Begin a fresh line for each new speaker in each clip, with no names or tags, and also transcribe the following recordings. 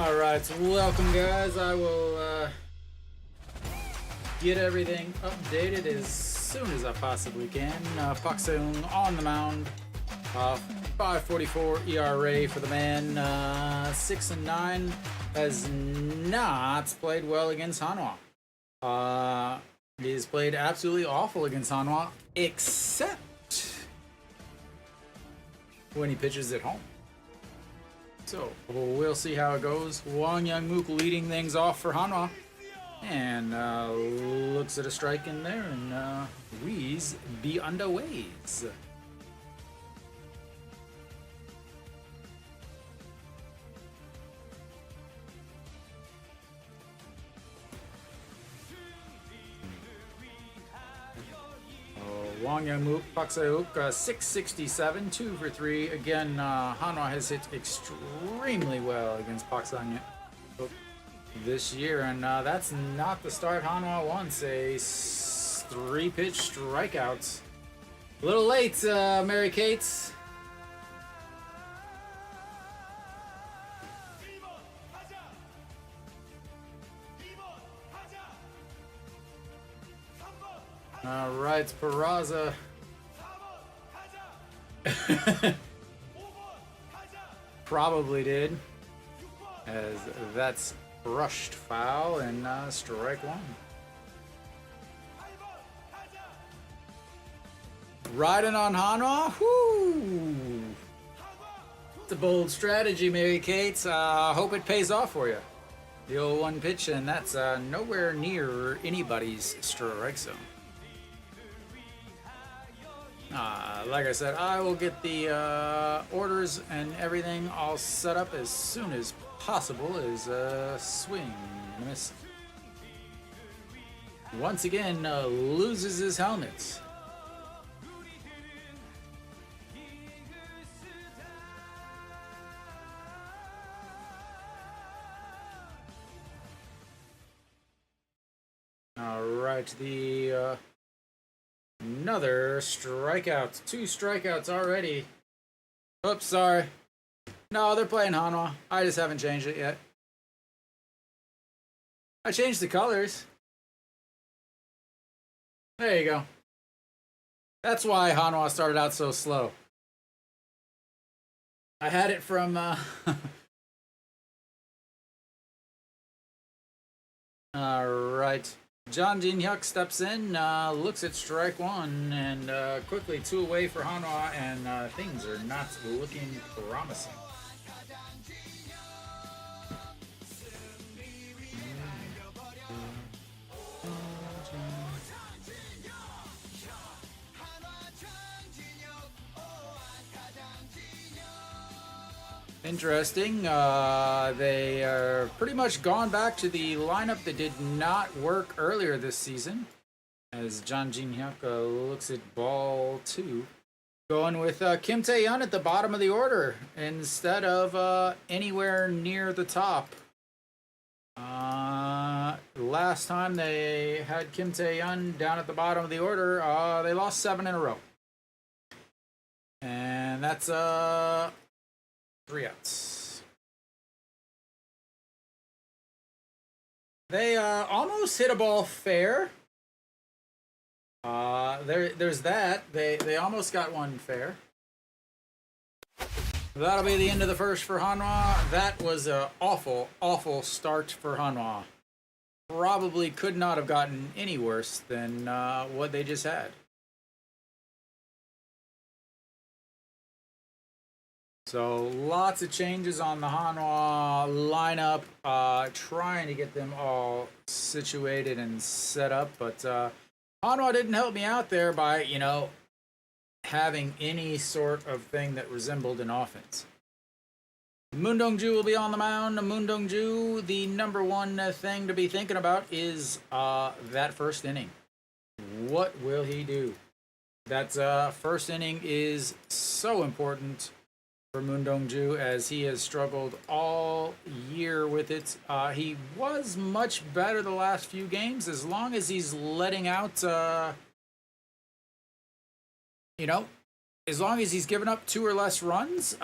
Alright, so welcome guys. I will get everything updated as soon as I possibly can. Pak Seung on the mound. 5.44 ERA for the man. 6-9. Has not played well against Hanwha. He has played absolutely awful against Hanwha, except when he pitches at home. So we'll see how it goes. Wang Youngmook leading things off for Hanwha, and looks at a strike in there, and Weeze be underways. Wang Youngmook, Pak Seung, 667, 2 for 3. Again, Hanwha has hit extremely well against Pak Seung this year, and that's not the start Hanwha wants. A 3-pitch strikeouts. A little late, Mary Kate. Alright, Peraza. Probably did, as that's brushed foul and strike one. Riding on Hanwha. Whoo! It's a bold strategy, Mary Kate. Hope it pays off for you. The 0-1 pitch, and that's nowhere near anybody's strike zone. Like I said, I will get the orders and everything all set up as soon as possible. As swing and a miss. Once again, loses his helmet. All right, the another strikeout. 2 strikeouts already. Oops, sorry. No, they're playing Hanwha. I just haven't changed it yet. I changed the colors. There you go. That's why Hanwha started out so slow. I had it from all right. John Jin-hyuk steps in, looks at strike one, and quickly 2 away for Hanwha, and things are not looking promising. Interesting. They are pretty much gone back to the lineup that did not work earlier this season, as John Jin-hyuk looks at ball 2. Going with Kim Tae-yeon at the bottom of the order instead of anywhere near the top. Last time they had Kim Tae-yeon down at the bottom of the order, they lost 7 in a row. And that's 3 outs. They almost hit a ball fair. There's that. They almost got one fair. That'll be the end of the first for Hanwha. That was an awful, awful start for Hanwha. Probably could not have gotten any worse than what they just had. So lots of changes on the Hanwha lineup, trying to get them all situated and set up, but Hanwha didn't help me out there by, having any sort of thing that resembled an offense. Moon Dong-ju will be on the mound. Moon Dong-ju, the number one thing to be thinking about is that first inning. What will he do? That first inning is so important for Moon Dong-ju, as he has struggled all year with it. He was much better the last few games, as long as he's letting out, as long as he's giving up 2 or less runs,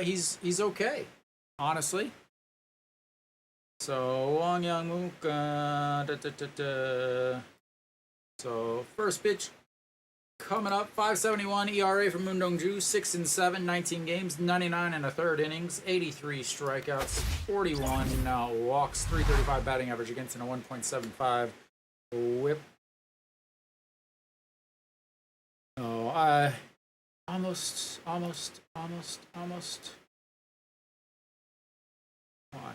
he's okay, honestly. So Wang Yang Mook. So first pitch coming up. 5.71 ERA for Moon Dong-ju. 6-7, 19 games, 99 and a third innings, 83 strikeouts, 41 walks, 335 batting average against, and a 1.75 WHIP. Oh, I almost. Why?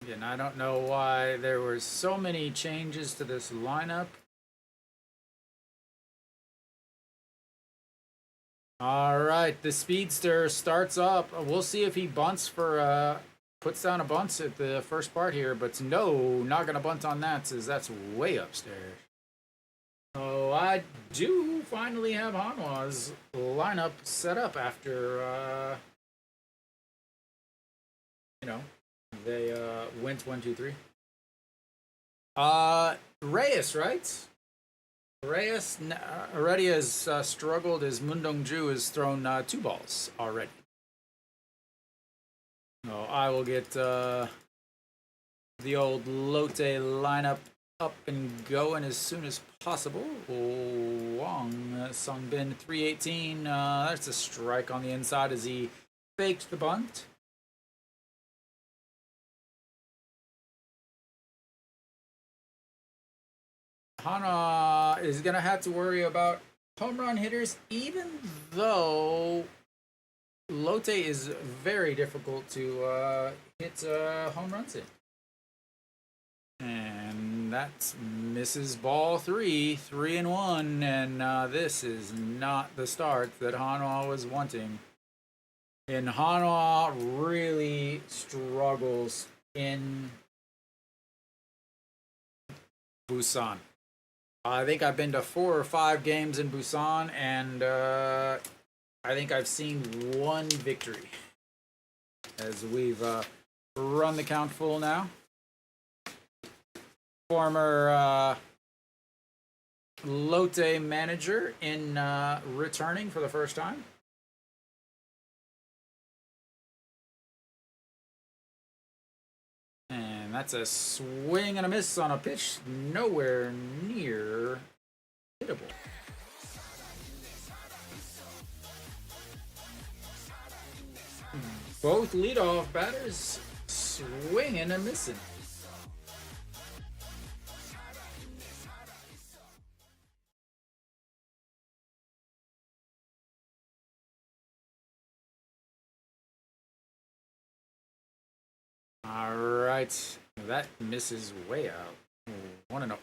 Again, I don't know why there were so many changes to this lineup. All right, the speedster starts up. We'll see if he bunts for puts down a bunt at the first part here, but no, not gonna bunt on that, says that's way upstairs. So I do finally have Hanwha's lineup set up after they went 1-2-3. Reyes, right? Reyes already has struggled as Moon Dong-ju has thrown 2 balls already. So I will get the old Lotte lineup up and going as soon as possible. Wang Sung-bin, 318. That's a strike on the inside as he faked the bunt. Hanwha is going to have to worry about home run hitters, even though Lotte is very difficult to hit home runs in. And that misses ball 3, 3-1, and this is not the start that Hanwha was wanting. And Hanwha really struggles in Busan. I think I've been to 4 or 5 games in Busan, and I think I've seen 1 victory as we've run the count full now. Former Lotte manager in returning for the first time. And that's a swing and a miss on a pitch nowhere near hittable. Both leadoff batters swinging and missing. All right, that misses way out. 1-0.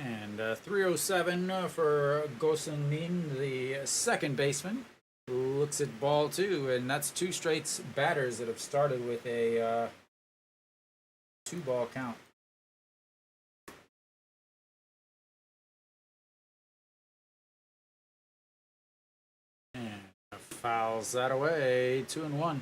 And 307 for Gosun Min, the second baseman. Looks at ball 2, and that's 2 straight batters that have started with a 2-ball count. And fouls that away, 2-1.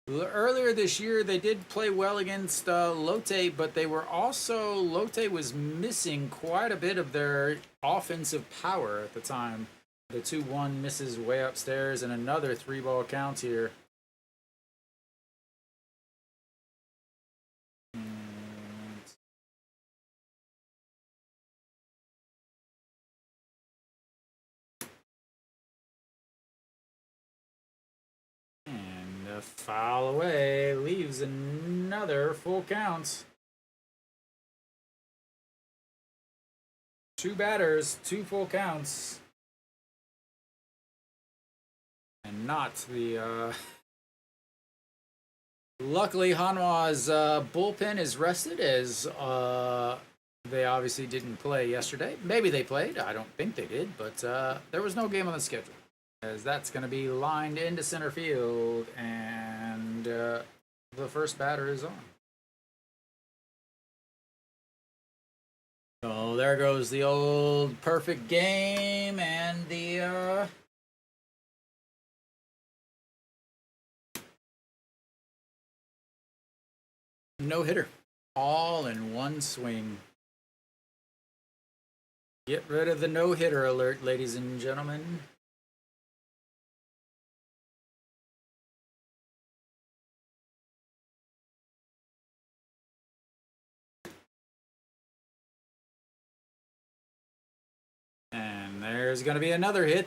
Earlier this year, they did play well against Lotte, but Lotte was missing quite a bit of their offensive power at the time. The 2-1 misses way upstairs, and another 3-ball count here. Foul away, leaves another full count. 2 batters, 2 full counts. And not the luckily Hanwha's bullpen is rested as they obviously didn't play yesterday. Maybe they played, I don't think they did, but there was no game on the schedule, as that's going to be lined into center field, and the first batter is on. So there goes the old perfect game and the no-hitter. All in one swing. Get rid of the no-hitter alert, ladies and gentlemen. And there's going to be another hit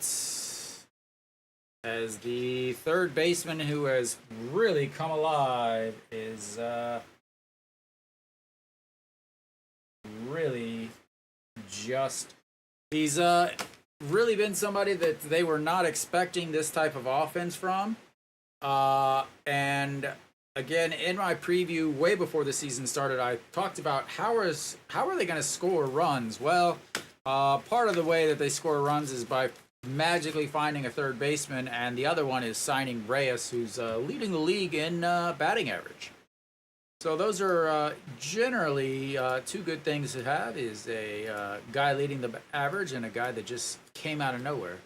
as the third baseman who has really come alive is really just he's really been somebody that they were not expecting this type of offense from. And again, in my preview way before the season started, I talked about how are they going to score runs. Well, part of the way that they score runs is by magically finding a third baseman, and the other one is signing Reyes, who's leading the league in batting average. So those are generally two good things to have, is a guy leading the average and a guy that just came out of nowhere.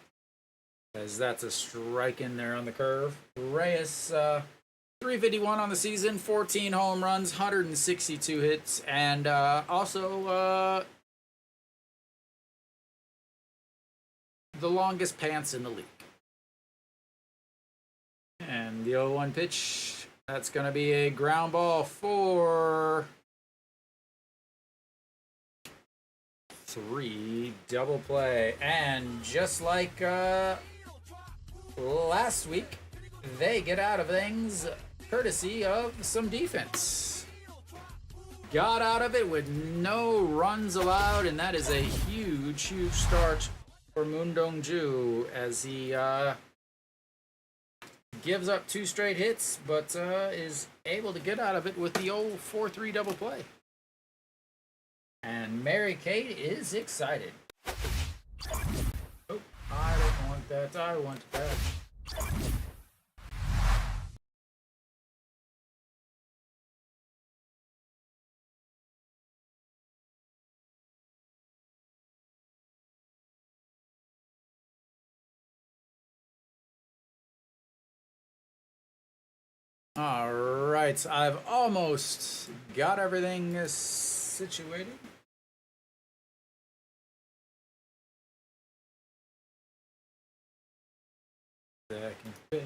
As that's a strike in there on the curve. Reyes, 351 on the season, 14 home runs, 162 hits, and also the longest pants in the league. And the 0-1 pitch, that's going to be a ground ball for 3, double play. And just like last week, they get out of things courtesy of some defense. Got out of it with no runs allowed, and that is a huge, huge start for Moon Dong-ju as he gives up 2 straight hits, but is able to get out of it with the old 4-3 double play. And Mary Kate is excited. Oh, I don't want that. I want that. All right, I've almost got everything situated. Second base.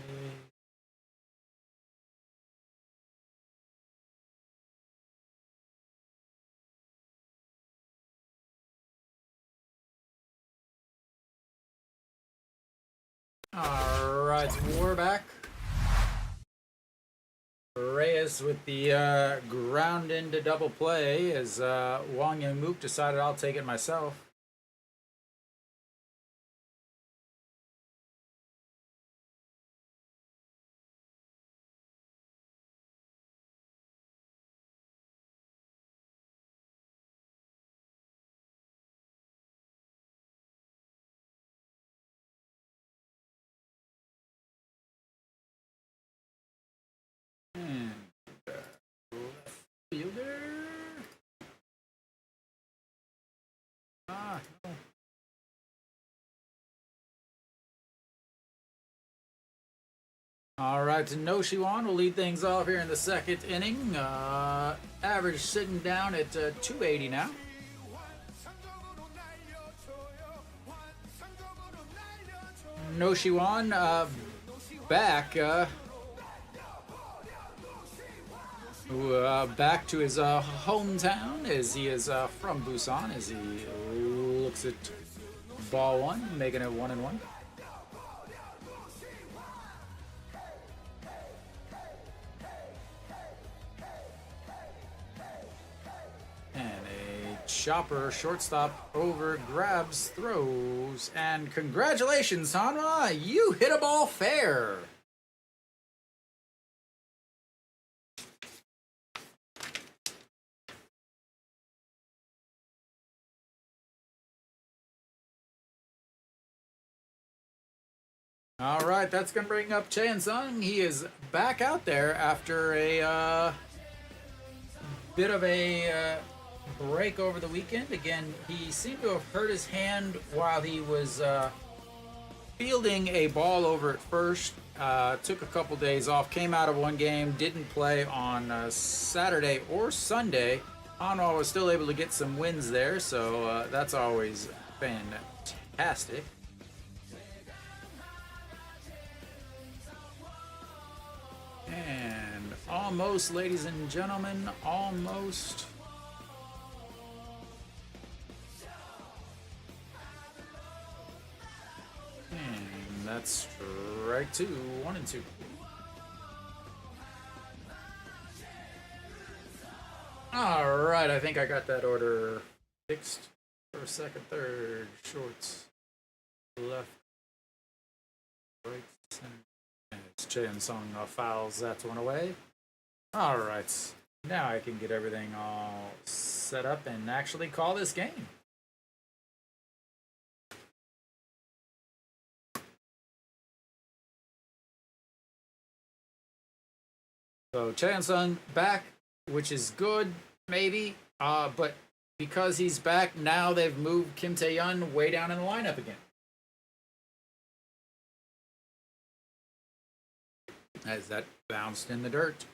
All right, we're back. Reyes with the ground into double play as Wang Yangmook decided I'll take it myself. And left fielder. No. All right, No Shiwan will lead things off here in the second inning. Average sitting down at 280 now. No Shiwan back back to his hometown, as he is from Busan, as he looks at ball one, making it 1-1. And a chopper shortstop over, grabs, throws, and congratulations, Hanwha, you hit a ball fair. All right, that's going to bring up Chan Sung. He is back out there after a bit of a break over the weekend. Again, he seemed to have hurt his hand while he was fielding a ball over at first. Took a couple days off, came out of one game, didn't play on Saturday or Sunday. Hanwha was still able to get some wins there, so that's always fantastic. And almost, ladies and gentlemen, almost. And that's strike two, 1 and 2. All right, I think I got that order fixed. First, second, third, shorts, left, right, center. And it's Daejeon Song fouls that one away. All right, now I can get everything all set up and actually call this game. So Daejeon Song back, which is good, maybe. But because he's back, now they've moved Kim Tae-yeon way down in the lineup again. As that bounced in the dirt.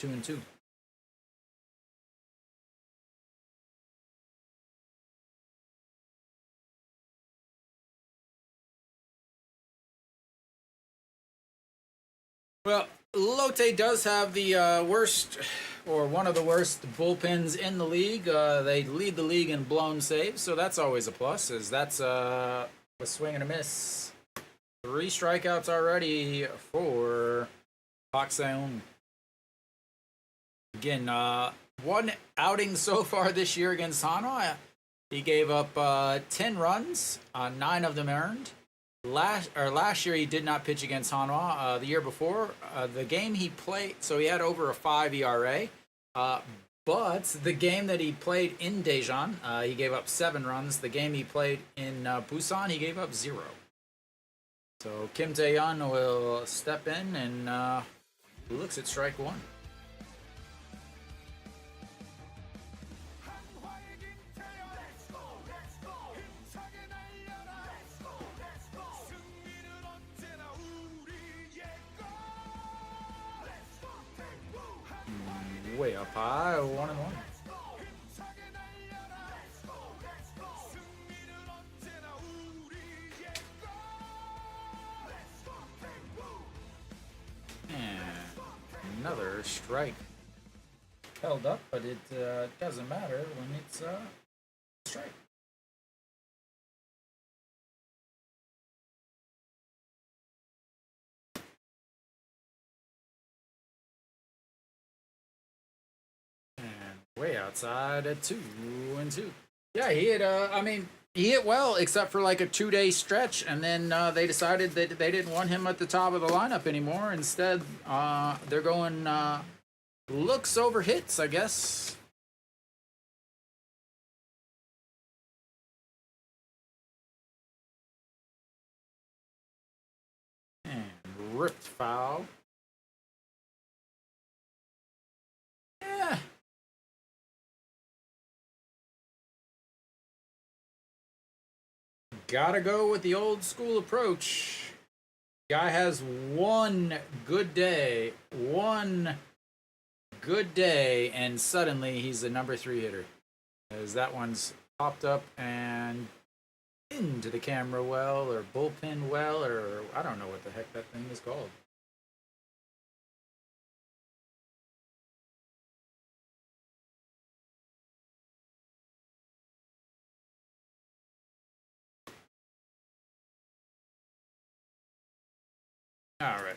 2 and 2. Well, Lotte does have the worst, or one of the worst bullpens in the league. They lead the league in blown saves, so that's always a plus, as that's a swing and a miss. 3 strikeouts already for Park Seung. Again, one outing so far this year against Hanwha. He gave up 10 runs, 9 of them earned. Last year he did not pitch against Hanwha. The year before, the game he played, so he had over a 5 ERA. But the game that he played in Daejeon, he gave up 7 runs. The game he played in Busan, he gave up 0. So Kim Tae-yeon will step in and looks at strike 1. Way up high, 1 and 1. And another strike. Held up, but it doesn't matter when it's a strike. Way outside at 2 and 2. Yeah, he had. He hit well, except for like a 2-day stretch, and then they decided that they didn't want him at the top of the lineup anymore. Instead, they're going looks over hits, I guess. And ripped foul. Yeah. Gotta go with the old school approach. Guy has one good day, and suddenly he's the number 3 hitter. As that one's popped up and into the camera well, or bullpen well, or I don't know what the heck that thing is called. All right,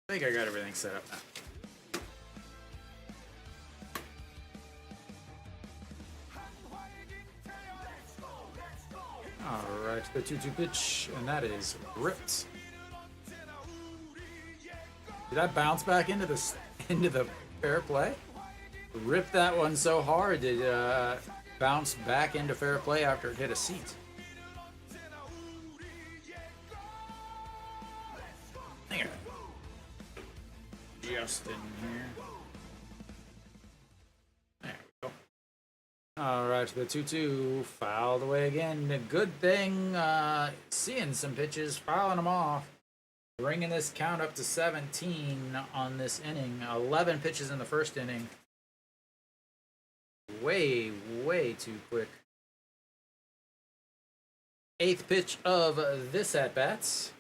I think I got everything set up now. All right, the 2-2 pitch, and that is ripped. Did that bounce back into the fair play? Ripped that one so hard it bounced back into fair play after it hit a seat. Just in here. There we go. All right, the 2-2 fouled away again. Good thing seeing some pitches, fouling them off, bringing this count up to 17 on this inning. 11 pitches in the first inning. Way, way too quick. Eighth pitch of this at-bats.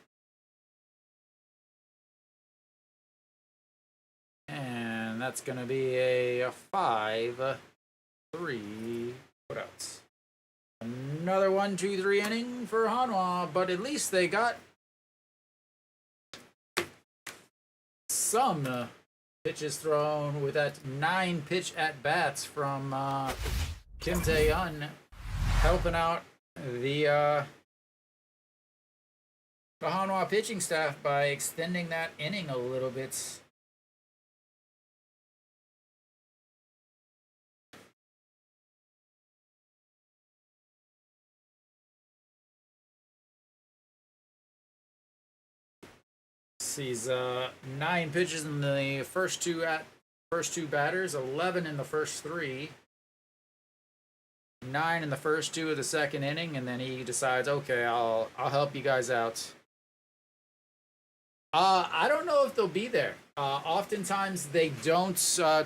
And that's going to be a 5-3 putouts. Another 1-2-3 inning for Hanwha, but at least they got some pitches thrown with that 9 pitch at bats from Kim Daejeon, helping out the Hanwha pitching staff by extending that inning a little bit. He's 9 pitches in the first two batters, 11 in the first 3, 9 in the first 2 of the second inning, and then he decides, okay, I'll help you guys out. I don't know if they'll be there. Oftentimes they don't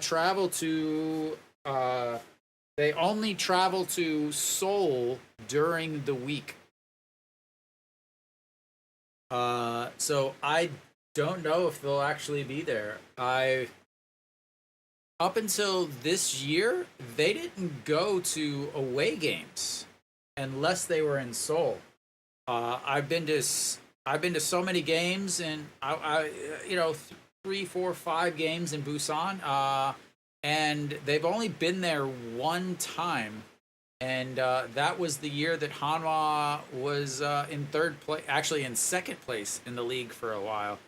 travel to. They only travel to Seoul during the week. So I don't know if they'll actually be there. Up until this year, they didn't go to away games unless they were in Seoul. I've been to so many games, and I 3, 4, 5 games in Busan, and they've only been there one time. And that was the year that Hanwha was in third place, actually in second place in the league for a while.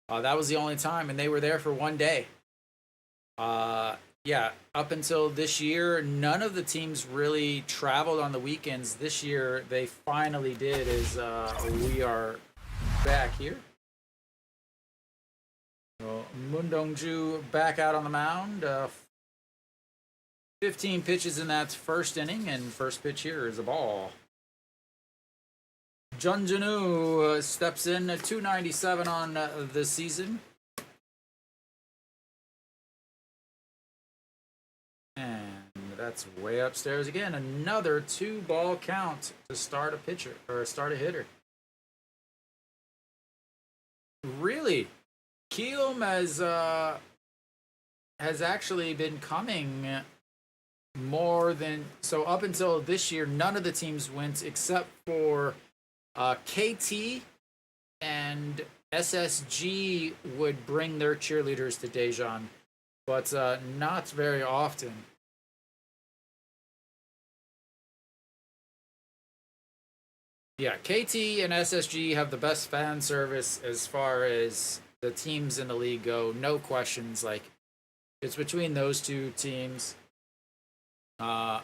That was the only time, and they were there for one day. Yeah, up until this year, none of the teams really traveled on the weekends. This year, they finally did, as we are back here. So, Moon Dong-ju back out on the mound. 15 pitches in that first inning, and first pitch here is a ball. Jun Junu steps in at 297 on the season. And that's way upstairs again. Another 2-ball count to start a pitcher, or start a hitter. Really, Kielm has actually been coming more than, so up until this year, none of the teams went except for KT and SSG would bring their cheerleaders to Daejeon, but not very often. Yeah, KT and SSG have the best fan service as far as the teams in the league go. No questions. Like, it's between those two teams. I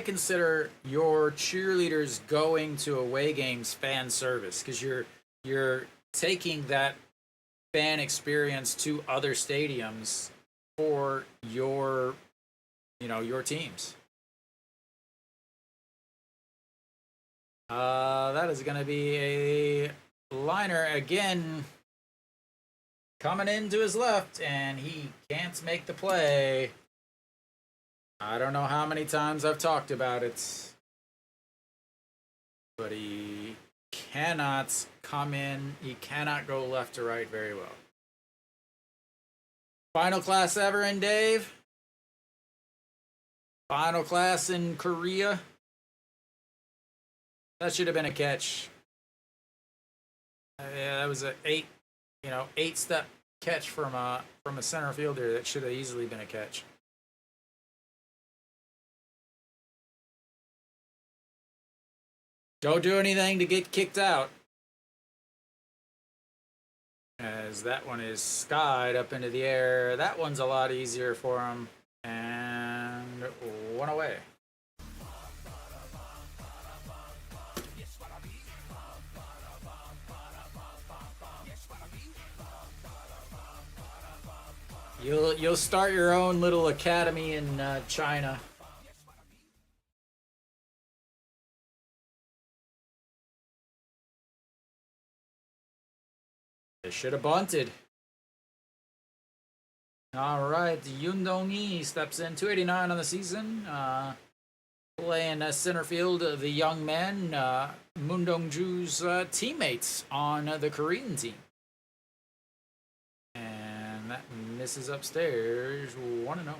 consider your cheerleaders going to away games fan service, because you're taking that fan experience to other stadiums for your teams. That is going to be a liner again, coming into his left, and he can't make the play. I don't know how many times I've talked about it, but he cannot come in. He cannot go left to right very well. Final class ever in Dave. Final class in Korea. That should have been a catch. Yeah, that was an 8-step catch from a center fielder. That should have easily been a catch. Don't do anything to get kicked out. As that one is skied up into the air. That one's a lot easier for him. And one away. You'll start your own little academy in China. They should have bunted. All right, Yoon Dong-hee steps in, 289 on the season. Playing center field, the young man, Moon Dong-ju's teammates on the Korean team. And that misses upstairs, 1-0.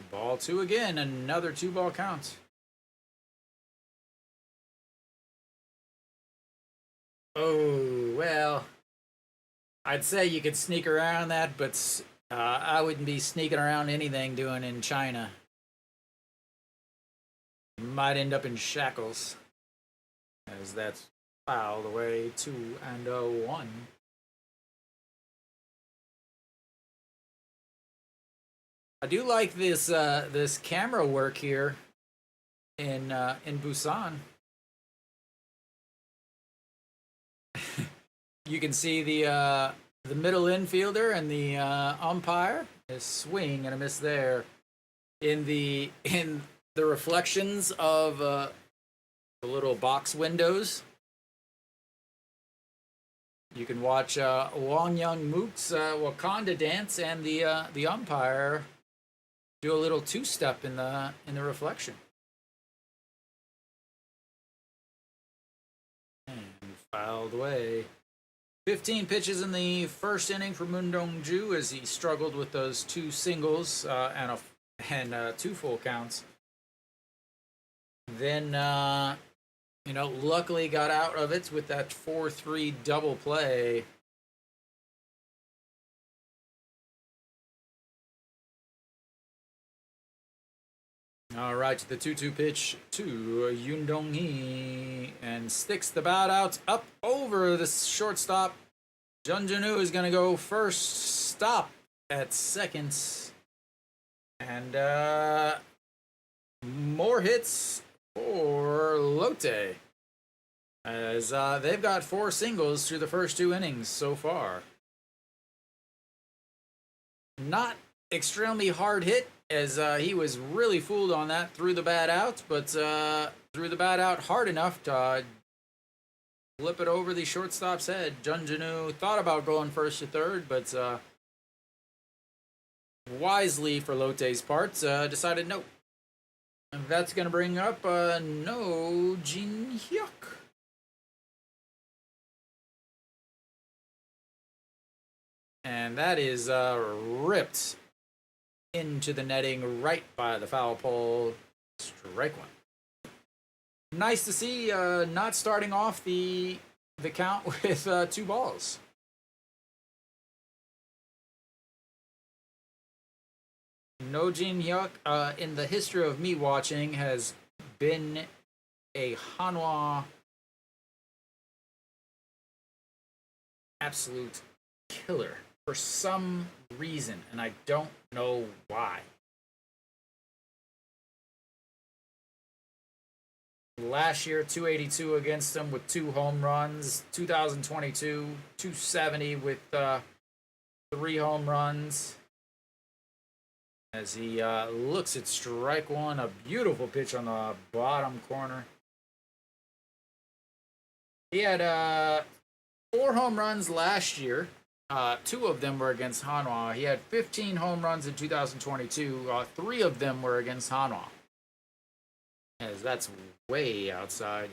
Ball two again, another 2-ball count. Oh, well, I'd say you could sneak around that, but I wouldn't be sneaking around anything doing in China. Might end up in shackles, as that's fouled away, 2-1. I do like this camera work here in Busan. You can see the middle infielder and the umpire. A swing and a miss there. In the reflections of the little box windows, you can watch Wong Young Mook's Wakanda dance and the umpire do a little two-step in the reflection. And fouled away. 15 pitches in the first inning for Moon Dong-ju as he struggled with those two singles and two full counts. Then, luckily got out of it with that 4-3 double play. All right, the 2-2 pitch to Yoon Dong-hee and sticks the bat out up over the shortstop. Jun Jun-woo is going to go first, stop at second. And more hits for Lotte, as they've got 4 singles through the first 2 innings so far. Not extremely hard hit, as he was really fooled on that, threw the bat out, but threw the bat out hard enough to flip it over the shortstop's head. Jun Jun-woo thought about going first to third, but wisely for Lotte's part, decided no. And that's going to bring up no Jin Hyuk. And that is ripped into the netting right by the foul pole. Strike one. Nice to see not starting off the count with 2 balls. No Jin Hyuk, in the history of me watching, has been a Hanwha absolute killer for some reason, and I don't know why. Last year, 282 against him with 2 home runs. 2022, 270 with 3 home runs. As he looks at strike one, a beautiful pitch on the bottom corner. He had 4 home runs last year. 2 of them were against Hanwha. He had 15 home runs in 2022. 3 of them were against Hanwha, as that's way outside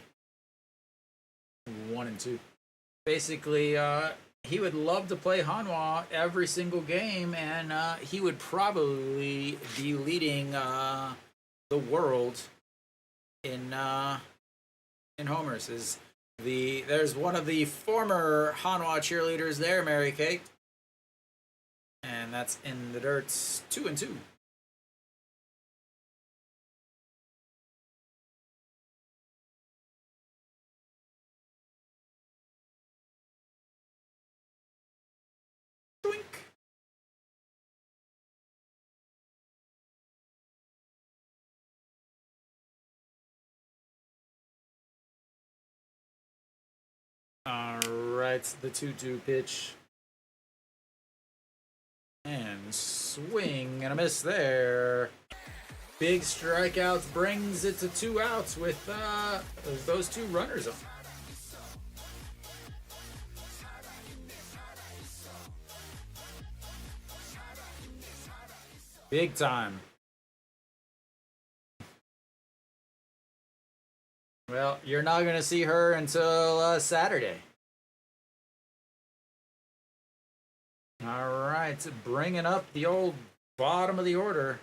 1 and 2. Basically, he would love to play Hanwha every single game, and he would probably be leading the world in homers. There's one of the former Hanwha cheerleaders there, Mary Kate, and that's in the dirt. 2 and 2. right, the 2-2 pitch. And swing and a miss there. Big strikeouts brings it to 2 outs with those 2 runners up. Big time. Well, you're not going to see her until Saturday. All right, bringing up the old bottom of the order.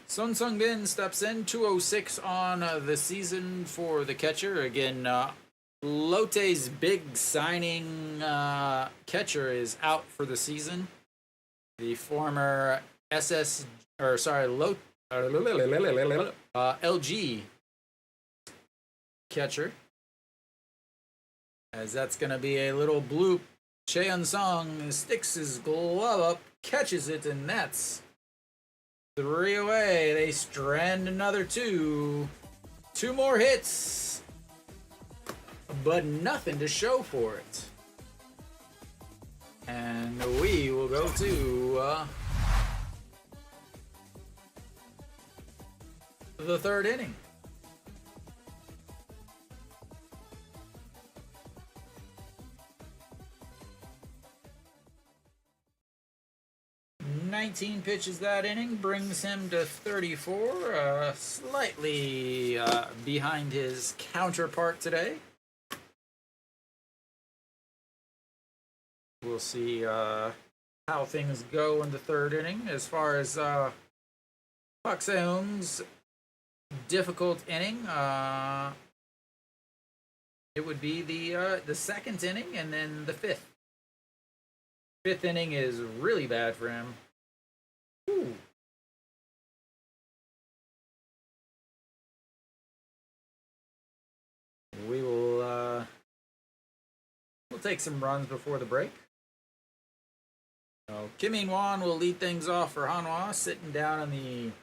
Sun Sung Bin steps in, 206 on the season for the catcher. Again, Lotte's big signing catcher is out for the season. The former LG catcher, as that's going to be a little bloop. Cheon Sung sticks his glove up, catches it, and that's 3 away. They strand another 2. 2 more hits, but nothing to show for it. And we will go to the 3rd inning. Nineteen pitches that inning, brings him to 34, slightly behind his counterpart today. We'll see how things go in the 3rd inning. As far as Park Se-hoon's difficult inning, it would be the 2nd inning and then the 5th. 5th inning is really bad for him. Ooh. We will we'll take some runs before the break. So Kim In-won will lead things off for Hanwha, sitting down in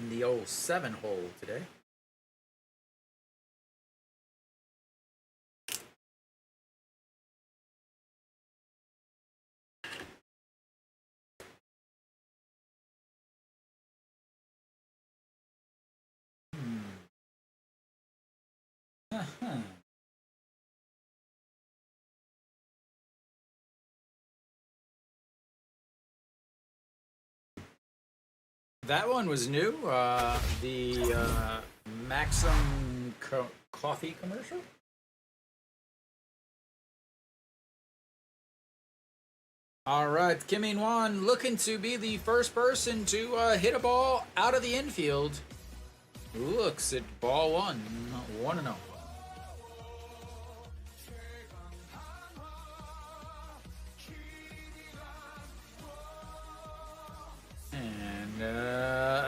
the old 7 hole today. That one was new. The Maxim coffee commercial. All right, Kim In-won looking to be the first person to hit a ball out of the infield. Looks at ball 1, 1-0.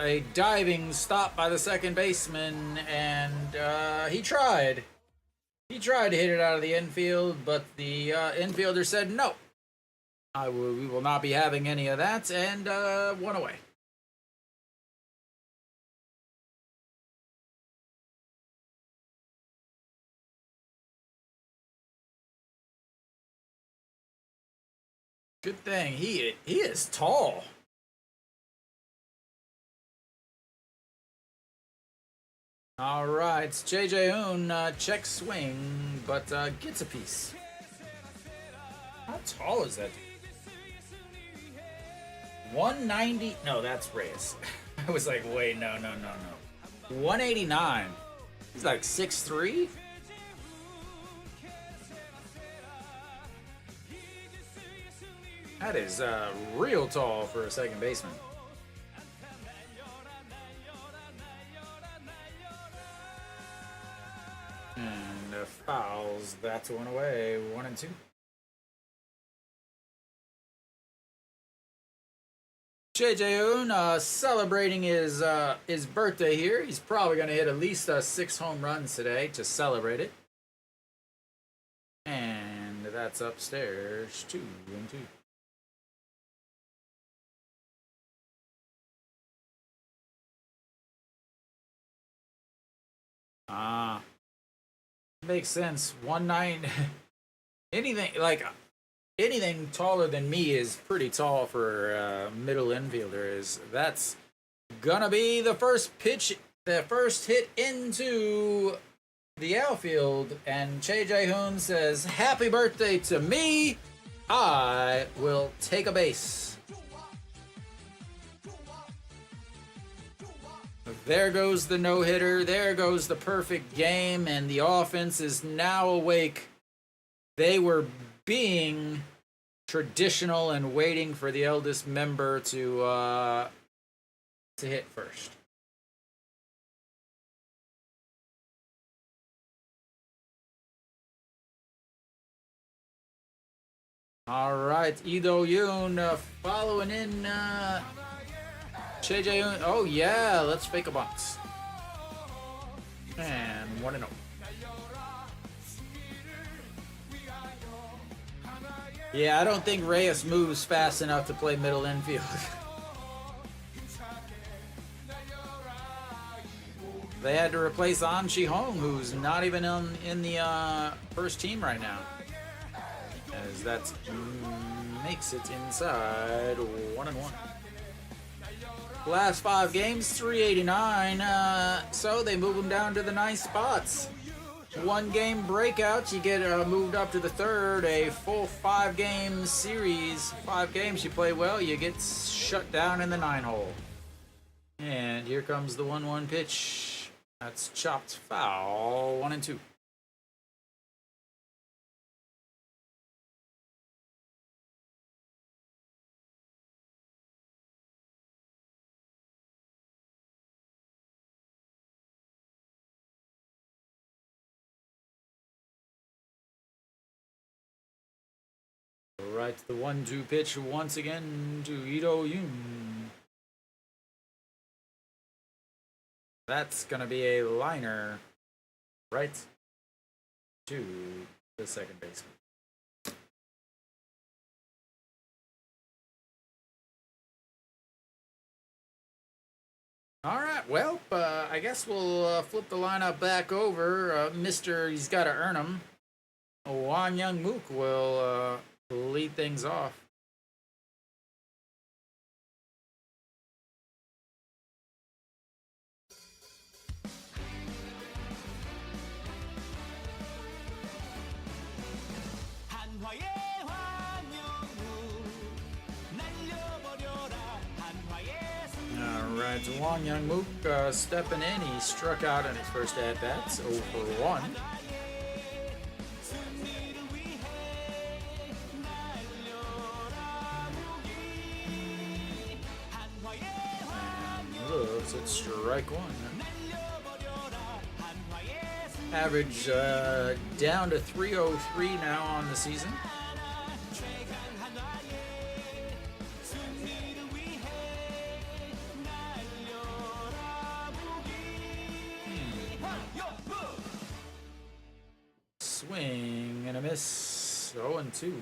A diving stop by the second baseman, and he tried. He tried to hit it out of the infield, but the infielder said no. We will not be having any of that, and 1 away. Good thing he is tall. All right, Daejeon check swing, but gets a piece. How tall is that? 190? No, that's Reyes. I was like, wait, no. 189. He's like 6'3". That is real tall for a second baseman. And fouls. That's 1 away. 1 and 2. Daejeon celebrating his birthday here. He's probably going to hit at least 6 home runs today to celebrate it. And that's upstairs. 2 and 2. Ah, makes sense. 190. Anything like anything taller than me is pretty tall for a middle infielder. That's gonna be the first pitch, the first hit into the outfield, and Daejeon says, "Happy birthday to me! I will take a base." There goes the no-hitter. There goes the perfect game, and the offense is now awake. They were being traditional and waiting for the eldest member to hit first. All right, Daejeon following in Daejeon. Oh yeah, let's fake a box. And 1-0. Yeah, I don't think Reyes moves fast enough to play middle infield. They had to replace An Chi-hong, who's not even in the first team right now. As that makes it inside 1-1. Last 5 games, 389. So they move them down to the nice spots. 1 game breakout, you get moved up to the third. A full 5-game series, 5 games you play well, you get shut down in the 9 hole. And here comes the 1-1 pitch. That's chopped foul. 1-2. Right, the 1-2 pitch once again to Daejeon. That's gonna be a liner right to the second baseman. All right, well, I guess we'll flip the lineup back over. Mr. He's got to earn him. Won Young Mook will lead things off. Alright, Won Young Mook stepping in. He struck out in his first at-bat, 0 for 1. And looks at strike 1. Average down to 303 now on the season. Swing and a miss. 0-2.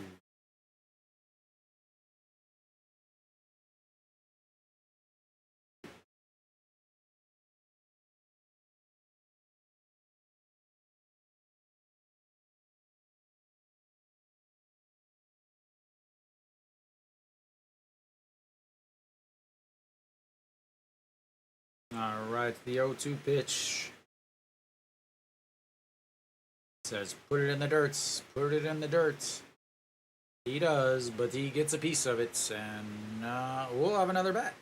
All right, the 0-2 pitch. Says, put it in the dirt. Put it in the dirt. He does, but he gets a piece of it, and we'll have another bat.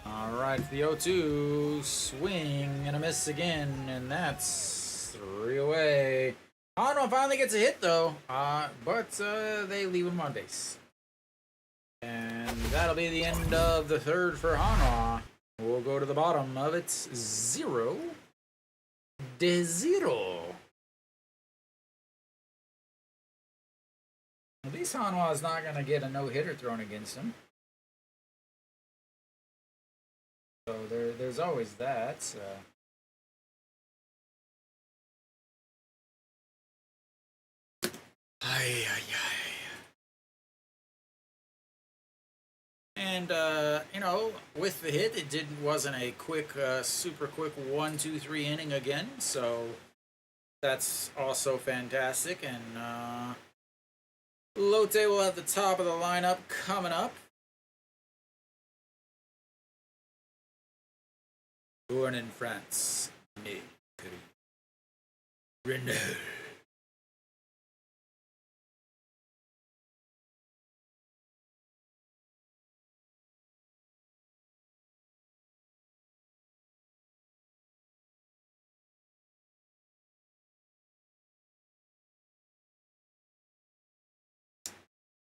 Alright, the 0-2 swing and a miss again, and that's 3 away. Hanwha finally gets a hit though, but they leave him on base. And that'll be the end of the third for Hanwha. We'll go to the bottom of it, 0-0. At least Hanwha is not going to get a no-hitter thrown against him. So there's always that. So. Ay, ay, ay. And you know, with the hit, wasn't a quick, super quick 1-2-3 inning again. So that's also fantastic. And Lotte will have the top of the lineup coming up. Born in France, né Renault.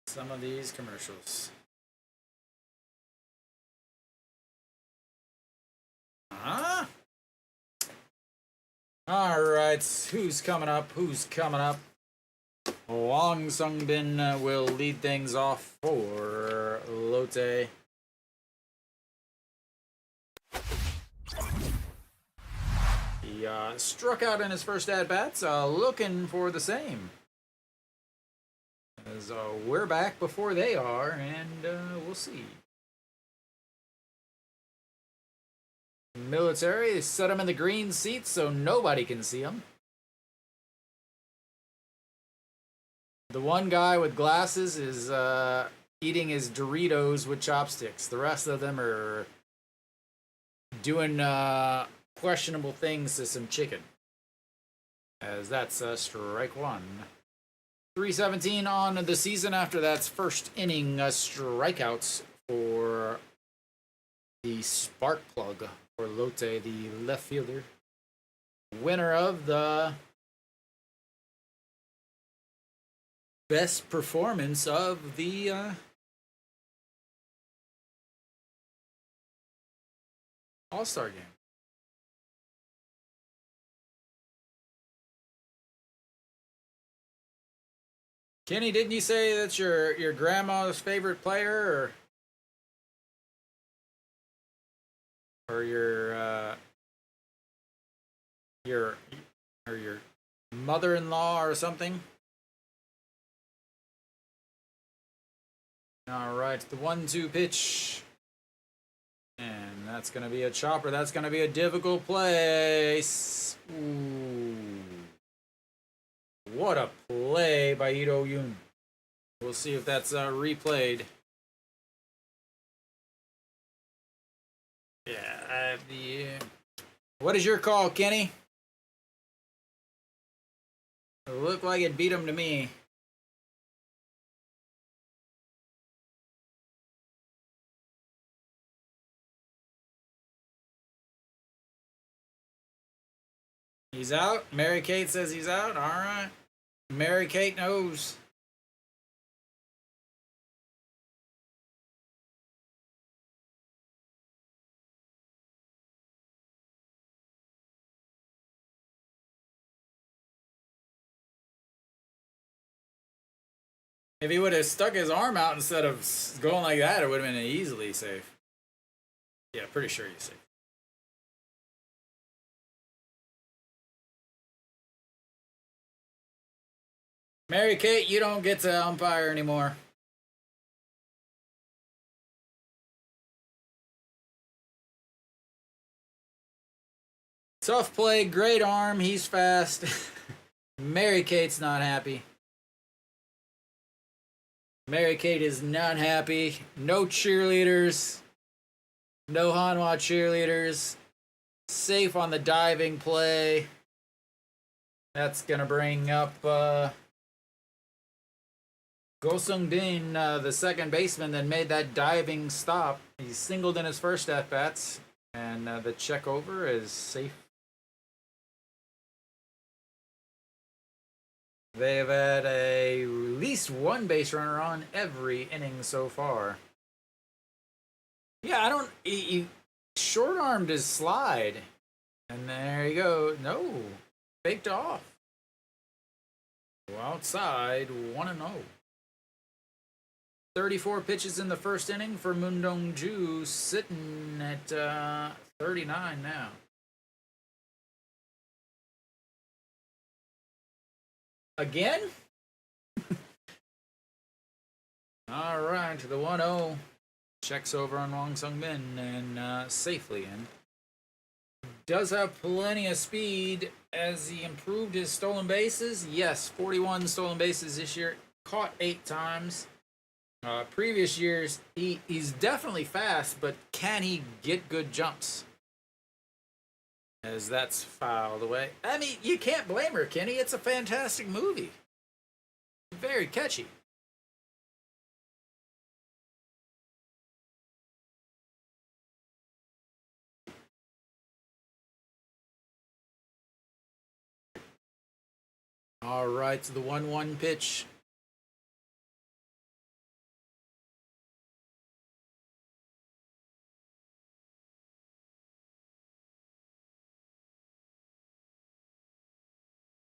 Some of these commercials. Huh? All right, who's coming up? Who's coming up? Wang Sungbin will lead things off for Lotte. He struck out in his first at-bats, looking for the same. As we're back before they are, and we'll see. Military set him in the green seat so nobody can see him. The one guy with glasses is eating his Doritos with chopsticks. The rest of them are doing questionable things to some chicken. As that's strike one. 317 on the season after that's first inning strikeouts for the spark plug for Lotte, the left fielder. Winner of the best performance of the All-Star game. Kenny, didn't you say that's your grandma's favorite player, or your mother-in-law or something? All right, the 1-2 pitch. And that's going to be a chopper. That's going to be a difficult place. Ooh. What a play by Daejeon. We'll see if that's replayed. Yeah, what is your call, Kenny? It looked like it beat him to me. He's out. Mary Kate says he's out. All right. Mary Kate knows. If he would have stuck his arm out instead of going like that, it would have been easily safe. Yeah, pretty sure he's safe. Mary Kate, you don't get to umpire anymore. Tough play, great arm, he's fast. Mary Kate's not happy. Mary Kate is not happy. No cheerleaders. No Hanwha cheerleaders. Safe on the diving play. That's going to bring up Go Sung-bin, the second baseman that made that diving stop. He singled in his first at-bats, and the check over is safe. They've had at least one base runner on every inning so far. Yeah, I don't... He short-armed his slide. And there you go. No. Faked off. Outside, 1-0. 34 pitches in the first inning for Moon Dong-ju, sitting at 39 now. Again? All right, the 1-0 checks over on Wong Sung-min and safely in. Does have plenty of speed as he improved his stolen bases. Yes, 41 stolen bases this year. Caught 8 times. Previous years, he's definitely fast, but can he get good jumps? As that's fouled away. I mean, you can't blame her, Kenny. It's a fantastic movie. Very catchy. All right, so the 1-1 pitch.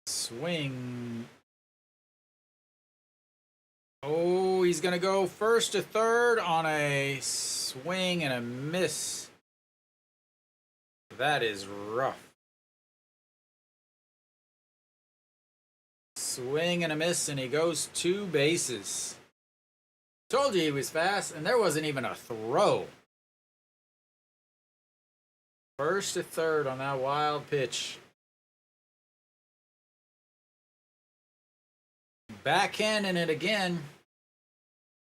Swing. Oh, he's going to go first to third on a swing and a miss. That is rough. Swing and a miss, and he goes 2 bases. Told you he was fast, and there wasn't even a throw. First to third on that wild pitch. Backhanding it again.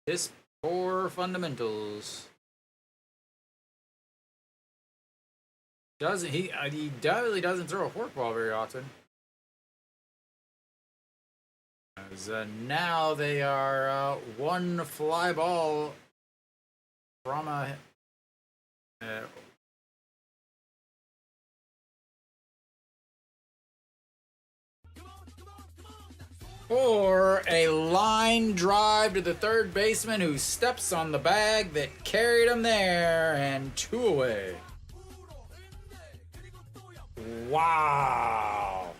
His poor fundamentals. He definitely doesn't throw a forkball very often. As, now they are 1 fly ball from a or a line drive to the third baseman who steps on the bag that carried him there, and 2 away. Wow.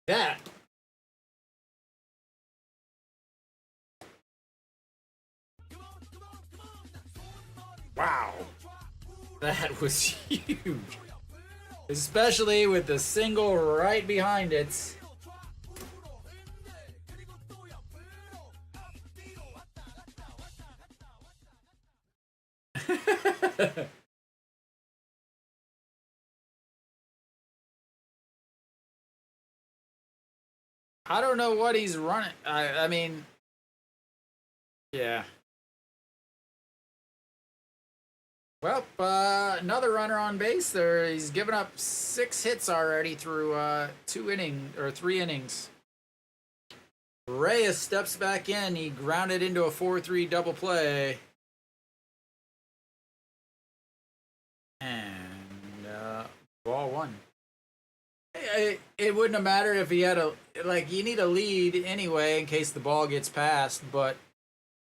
That. Wow. That was huge. Especially with the single right behind it. I don't know what he's running. I mean, yeah. Well, another runner on base there. He's given up 6 hits already through 3 innings. Reyes steps back in. He grounded into a 4-3 double play. And ball 1. It wouldn't have mattered if he had you need a lead anyway in case the ball gets passed, but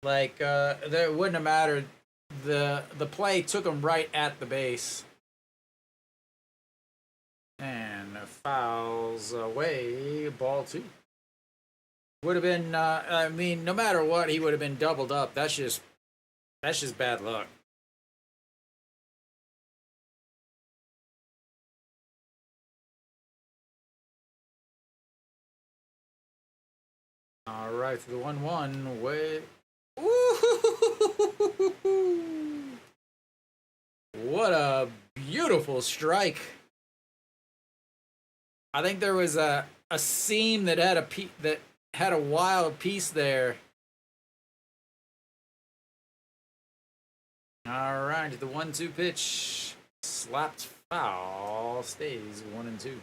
that wouldn't have mattered. The play took him right at the base. And fouls away, ball 2. Would have been I mean, no matter what, he would have been doubled up. That's just bad luck. All right, the 1-1 way. What a beautiful strike. I think there was a seam that had a wild piece there. All right, the 1-2 pitch. Slapped foul. Stays 1-2.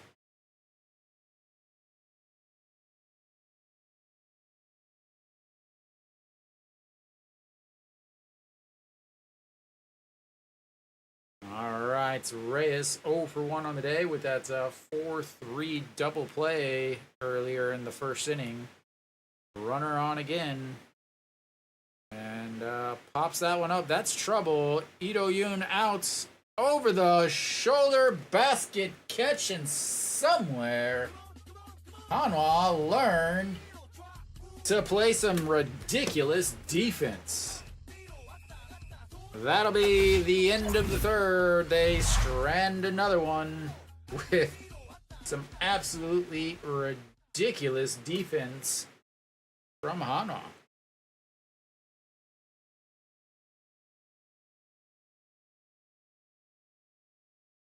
All right, Reyes 0 for 1 on the day with that 4-3 double play earlier in the first inning. Runner on again. And pops that one up. That's trouble. Ito Yoon out over the shoulder basket catching somewhere. Hanwha learned to play some ridiculous defense. That'll be the end of the third. They strand another one with some absolutely ridiculous defense from Hanwha.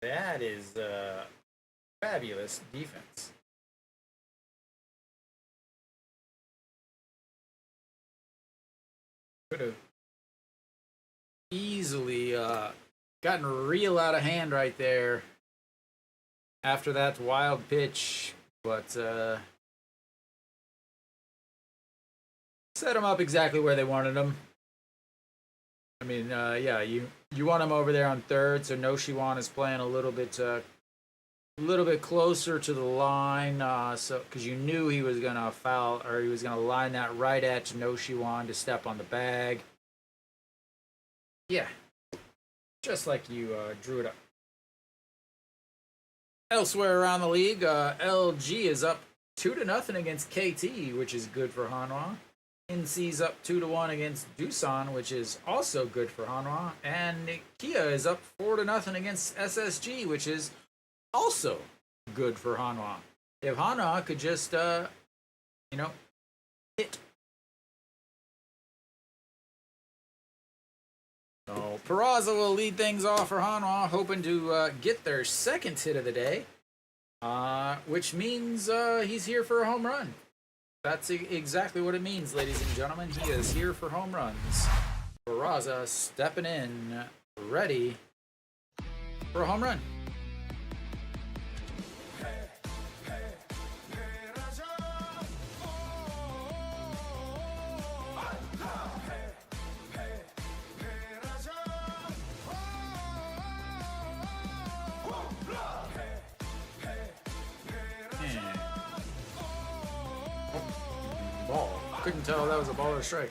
That is fabulous defense. Could have easily gotten real out of hand right there after that wild pitch, but set them up exactly where they wanted them. I mean, yeah, you want him over there on third, so No Shiwan is playing a little bit closer to the line, so because you knew he was gonna foul, or he was gonna line that right at No Shiwan to step on the bag. Yeah, just like you drew it up. Elsewhere around the league, LG is up 2-0 against KT, which is good for Hanwha. NC's up 2-1 against Doosan, which is also good for Hanwha. And Kia is up 4-0 against SSG, which is also good for Hanwha. If Hanwha could just, hit. So Peraza will lead things off for Hanwha, hoping to get their second hit of the day, which means he's here for a home run. That's exactly what it means, ladies and gentlemen. He is here for home runs. Peraza stepping in, ready for a home run. Ball. Couldn't tell if that was a ball or a strike.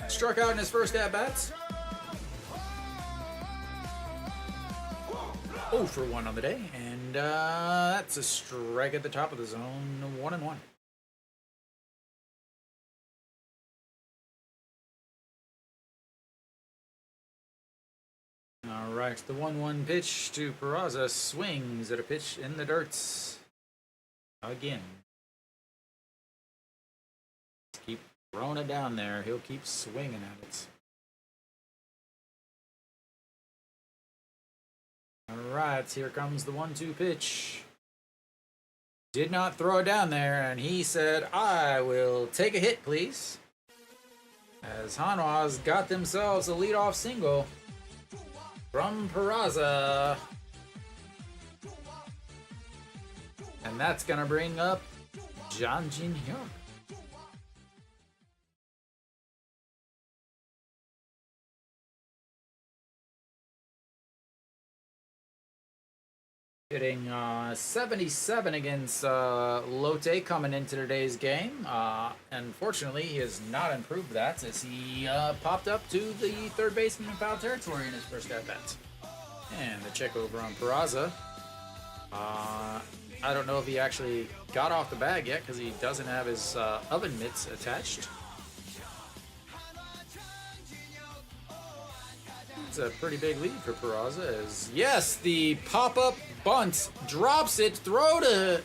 Struck out in his first at-bats. 0 for 1 on the day, and that's a strike at the top of the zone. 1-1. All right, the 1-1 pitch to Peraza swings at a pitch in the dirts again. Keep throwing it down there. He'll keep swinging at it. All right, here comes the 1-2 pitch. Did not throw it down there, and he said, I will take a hit, please. As Hanwha's got themselves a leadoff single from Peraza. And that's going to bring up Daejeon. Hitting 77 against Lotte coming into today's game. Unfortunately, he has not improved that as he popped up to the third baseman in foul territory in his first at-bat. And the check over on Peraza. I don't know if he actually got off the bag yet because he doesn't have his oven mitts attached. It's a pretty big lead for Peraza. As yes, the pop-up bunt drops it, throw to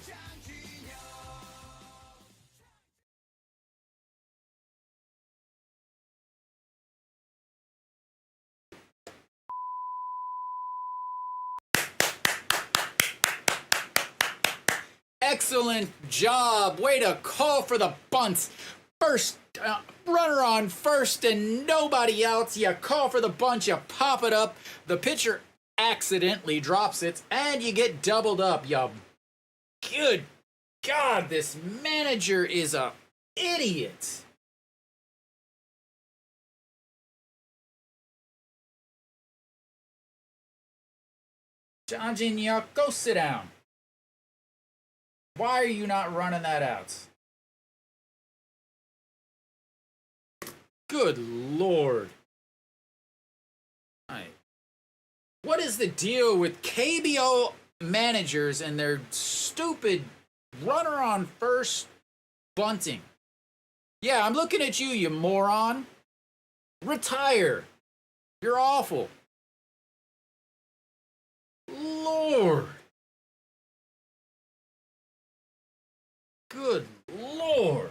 excellent job. Way to call for the bunt. First runner on first and nobody else. You call for the bunt, you pop it up. The pitcher accidentally drops it, and you get doubled up. You good God, this manager is a idiot. Daejeon, go sit down. Why are you not running that out? Good Lord. All right. What is the deal with KBO managers and their stupid Runner on first, bunting. Yeah, I'm looking at you, you moron. Retire. You're awful. Lord. Good Lord.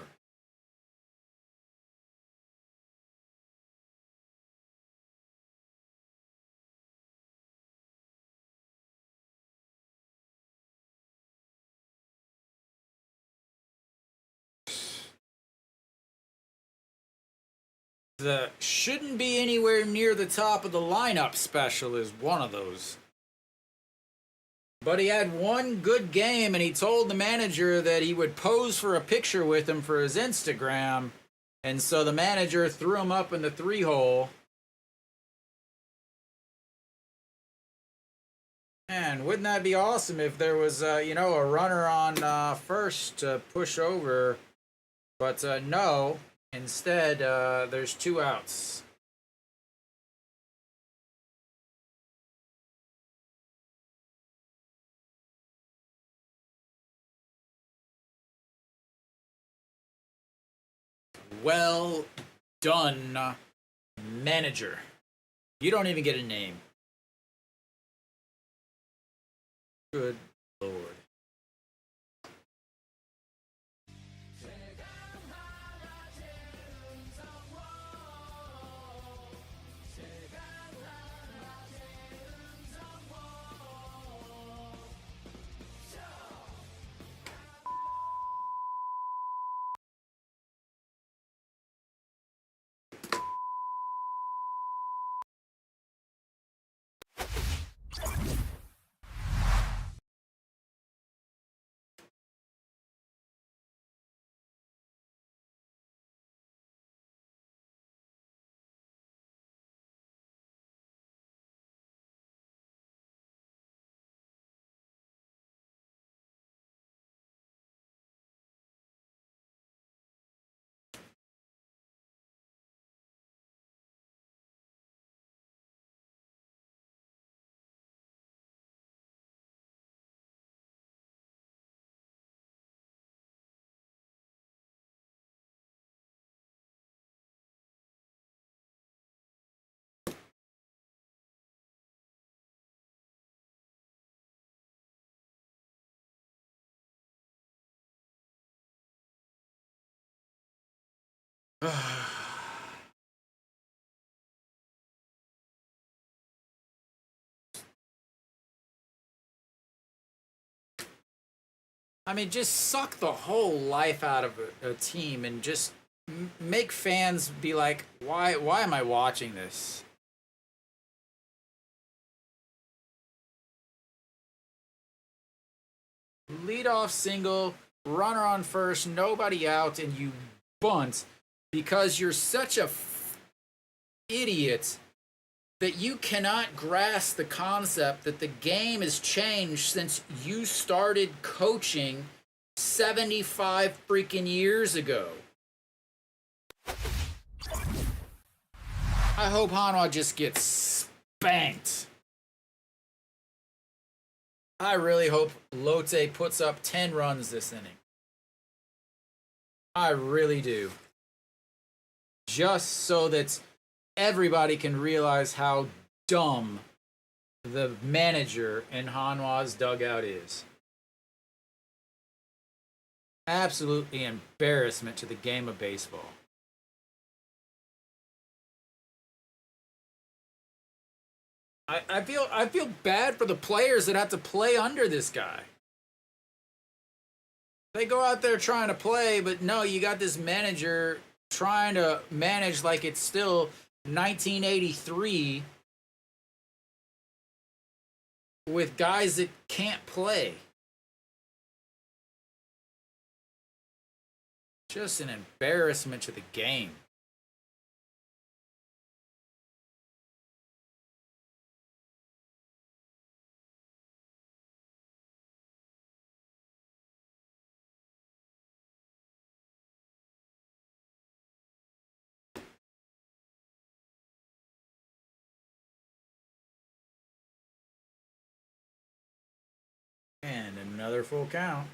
The shouldn't be anywhere near the top of the lineup special is one of those. But he had one good game, and he told the manager that he would pose for a picture with him for his Instagram. And so the manager threw him up in the 3-hole. Man, wouldn't that be awesome if there was, a runner on first to push over? But no, instead, there's 2 outs. Well done, manager. You don't even get a name. Good Lord. I mean, just suck the whole life out of a team and just make fans be like, why am I watching this? Leadoff single, runner on first, nobody out, and you bunt because you're such a idiot that you cannot grasp the concept that the game has changed since you started coaching 75 freaking years ago. I hope Hanwha just gets spanked. I really hope Lotte puts up 10 runs this inning. I really do. Just so that everybody can realize how dumb the manager in Hanwha's dugout is. Absolutely embarrassment to the game of baseball. I feel bad for the players that have to play under this guy. They go out there trying to play, but no, you got this manager trying to manage like it's still 1983 with guys that can't play. Just an embarrassment to the game. And another full count.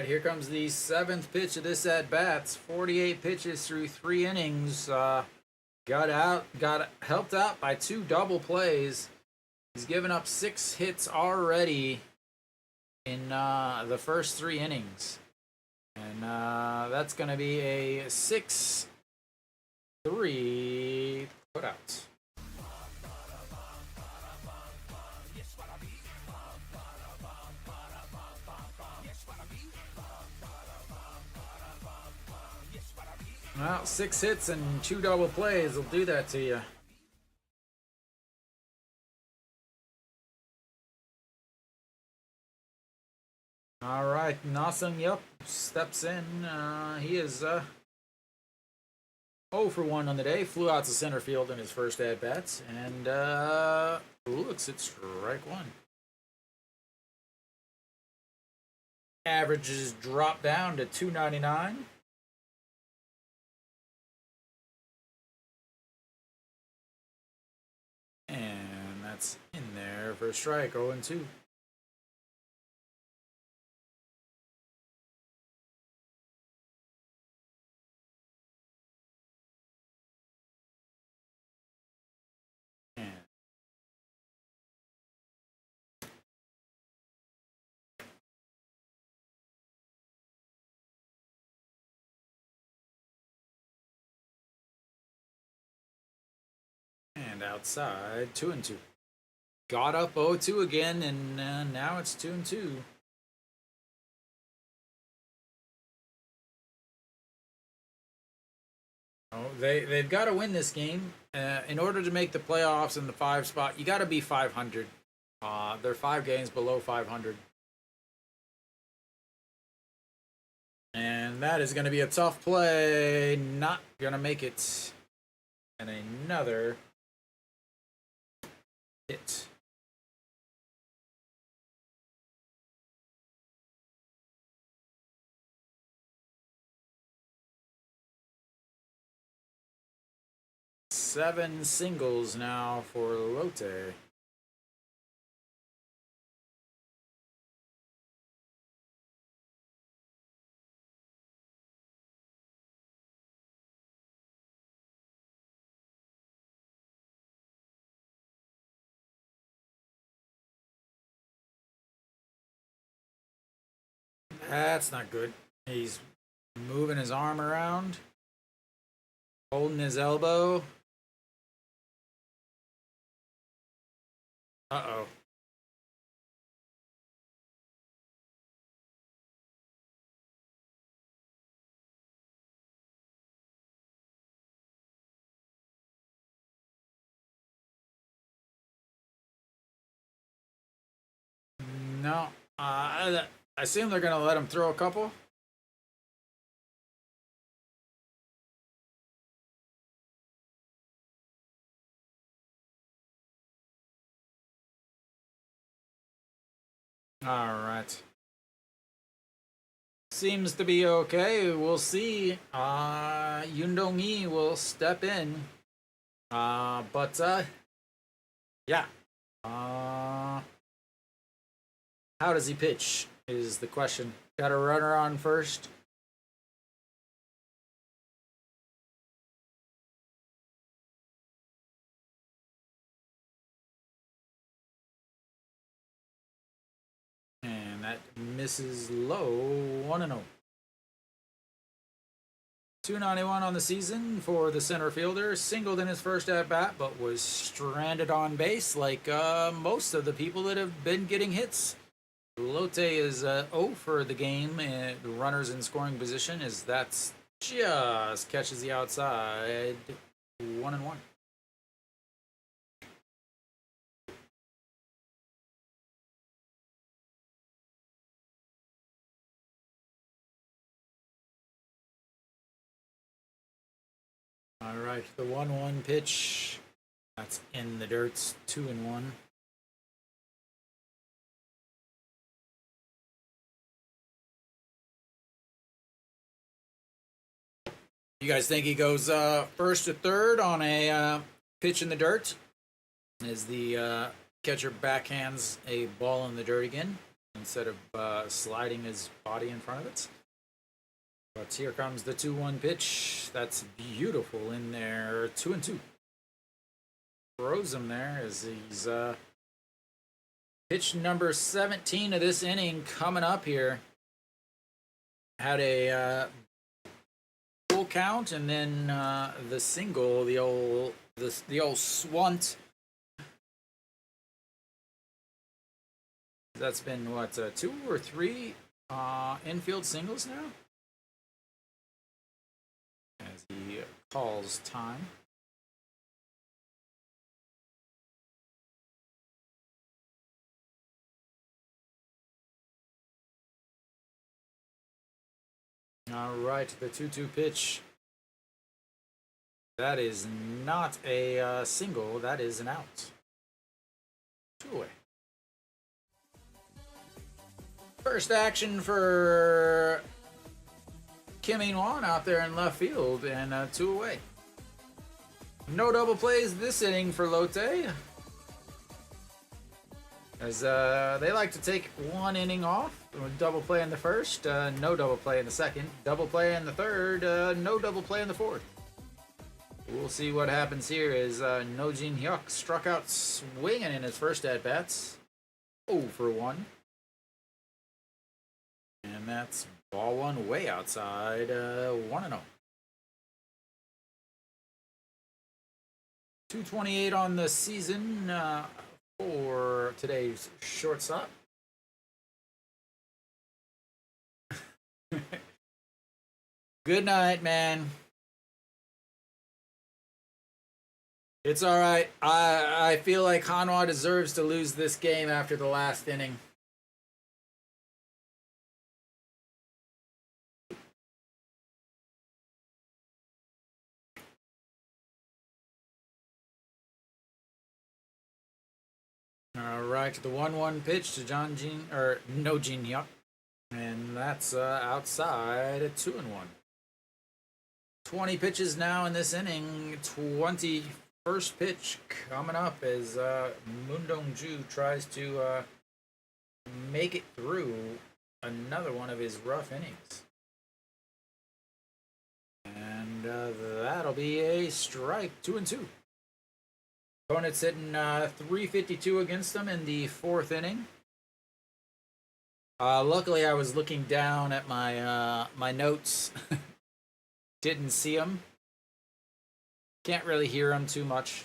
right, here comes the 7th pitch of this at bats. 48 pitches through 3 innings. Got helped out by 2 double plays. He's given up 6 hits already in the first 3 innings, and that's going to be a 6-3 putout. Well, 6 hits and 2 double plays will do that to you. All right, Na Sung-yup steps in. He is 0 for 1 on the day. Flew out to center field in his first at-bats, and looks at strike 1. Averages drop down to 299. And that's in there for a strike, 0-2. And outside, 2-2. Got up 0-2 again, and now it's 2-2. Oh, they've got to win this game in order to make the playoffs in the 5 spot. You got to be 500. They're 5 games below 500, and that is going to be a tough play. Not going to make it, and another hit. Seven singles now for Lotte. That's not good. He's moving his arm around, holding his elbow. Uh-oh. No. I assume they're going to let him throw a couple. All right. Seems to be okay. We'll see. Yoon Dong-hee will step in. But yeah. How does he pitch is the question. Got a runner on first. And that misses low, 1-0. 291 on the season for the center fielder. Singled in his first at-bat, but was stranded on base like most of the people that have been getting hits. Lotte is 0 for the game, and runners in scoring position as that's just catches the outside. 1-1. All right, the 1-1 pitch. That's in the dirt. 2-1. You guys think he goes first to third on a pitch in the dirt as the catcher backhands a ball in the dirt again? instead of sliding his body in front of it. But here comes the 2-1 pitch. That's beautiful in there. 2-2. Throws him there as he's pitch number 17 of this inning coming up here. Had a full count and then the single, the old swunt. That's been what, 2 or 3 infield singles now? As he calls time. All right, the 2-2 pitch. That is not a single, that is an out. 2 away. First action for Kim In-won out there in left field, and 2 away. No double plays this inning for Lotte, as they like to take 1 inning off. Double play in the first, no double play in the second. Double play in the third, no double play in the fourth. We'll see what happens here as No Jin-hyuk struck out swinging in his first at-bats. 0 for 1. And that's ball 1 way outside, 1-0. 228 on the season for today's shortstop. Good night, man. It's all right. I feel like Hanwha deserves to lose this game after the last inning. All right, the 1-1 pitch to No Jin-hyuk. And that's outside at 2-1. 20 pitches now in this inning. 21st pitch coming up as Moon Dong-ju tries to make it through another one of his rough innings. And that'll be a strike. 2-2. Opponent's hitting 352 against them in the 4th inning. Luckily, I was looking down at my my notes. Didn't see them. Can't really hear them too much.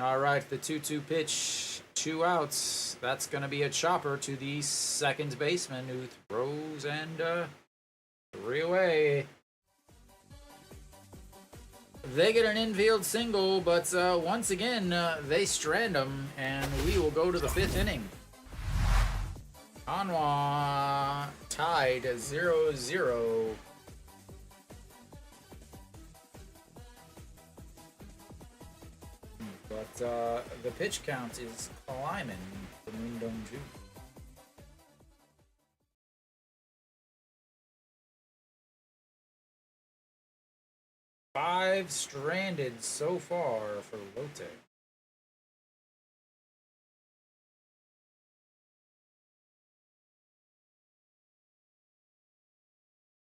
All right, the 2-2 pitch, 2 outs. That's going to be a chopper to the second baseman who throws and 3 away. They get an infield single, but once again, they strand them, and we will go to the 5th inning. Hanwha tied 0-0. But the pitch count is climbing for Moon Dong-ju. Five stranded so far for Lotte.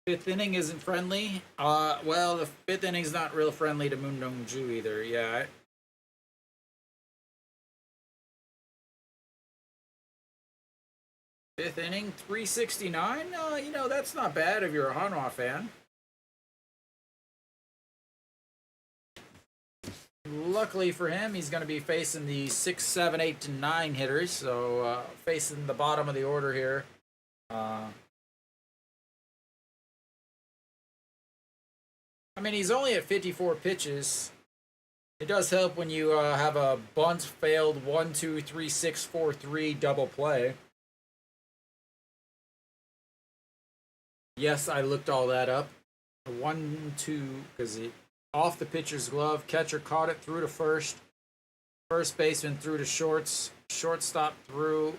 Fifth inning isn't friendly. Well, the 5th inning's not real friendly to Moon Dong-ju either. Yeah. Fifth inning, 369. You know, that's not bad if you're a Hanwha fan. Luckily for him, he's going to be facing the 6, 7, 8, and 9 hitters. So facing the bottom of the order here. I mean, he's only at 54 pitches. It does help when you have a bunt failed 1, 2, 3, 6, 4, 3 double play. Yes, I looked all that up. 1, 2, because off the pitcher's glove, catcher caught it through to first. First baseman threw to shorts. Shortstop threw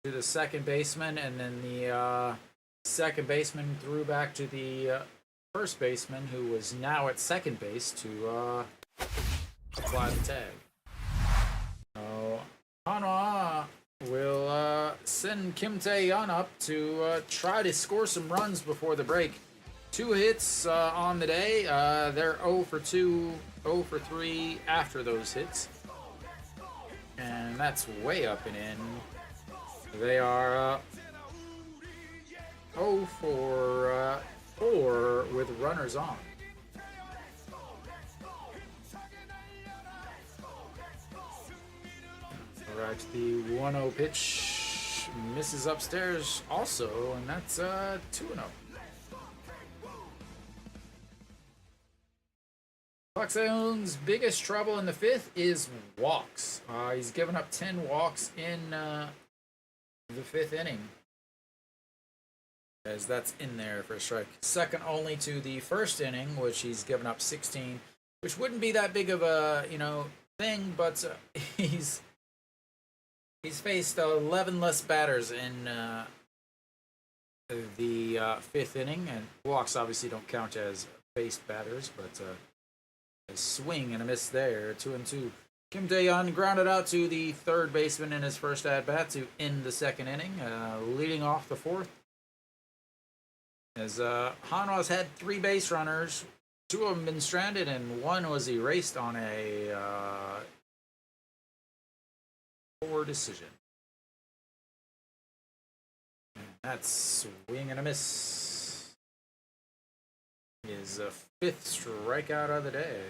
to the second baseman, and then the second baseman threw back to the first baseman, who was now at second base, to apply the tag. So Hanwha will send Kim Daejeon up to try to score some runs before the break. 2 hits on the day. They're 0 for 2, 0 for 3 after those hits. And that's way up and in. They are 0 for 4 with runners on. Right, the 1-0 pitch misses upstairs also, and that's 2-0. Park Se-hoon's biggest trouble in the 5th is walks. He's given up 10 walks in the 5th inning, as that's in there for a strike. Second only to the 1st inning, which he's given up 16, which wouldn't be that big of a thing, but he's faced 11 less batters in the 5th inning, and walks obviously don't count as faced batters, but a swing and a miss there, 2-2. Kim Daejeon grounded out to the 3rd baseman in his first at-bat to end the 2nd inning, leading off the 4th. As Hanwha's had 3 base runners, 2 of them been stranded, and 1 was erased on a poor decision. And that's swing and a miss. His 5th strikeout of the day.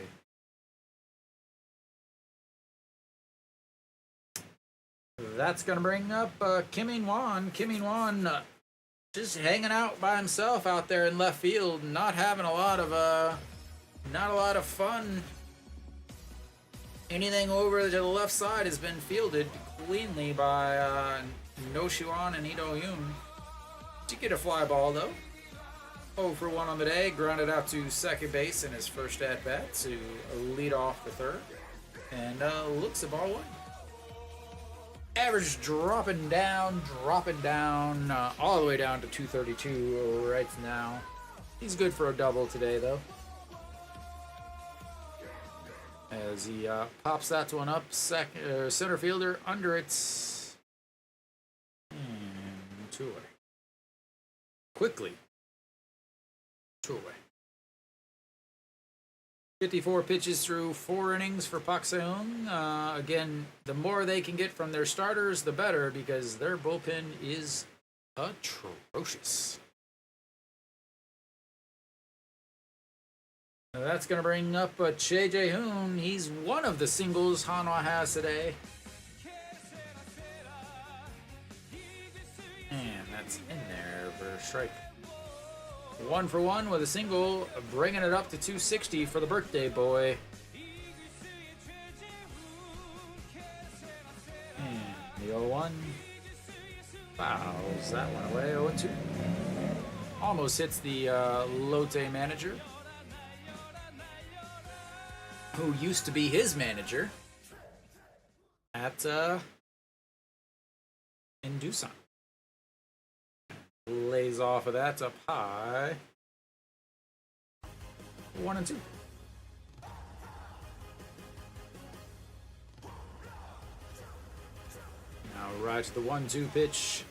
That's going to bring up Kim In-won. Kim In-won just hanging out by himself out there in left field, not having a lot of fun. Anything over to the left side has been fielded cleanly by No Shuan and Lee Do-yoon. Did get a fly ball though. 0 for 1 on the day, grounded out to 2nd base in his first at-bat to lead off the 3rd. And looks at ball 1. Average dropping down, all the way down to 232 right now. He's good for a double today though, as he pops that one up. Center fielder under it, and 2 away. Quickly, 2 away. 54 pitches through 4 innings for Park Se-hoon. Again, the more they can get from their starters, the better, because their bullpen is atrocious. Now that's going to bring up Che Jae-hoon. He's one of the singles Hanwha has today. And that's in there for a strike. 1 for 1 with a single, bringing it up to 260 for the birthday boy. And the 0-1 fouls that one away. 0-2. Almost hits the Lotte manager, who used to be his manager at in Doosan. Lays off of that up high. 1-2. Now right to the 1-2 pitch.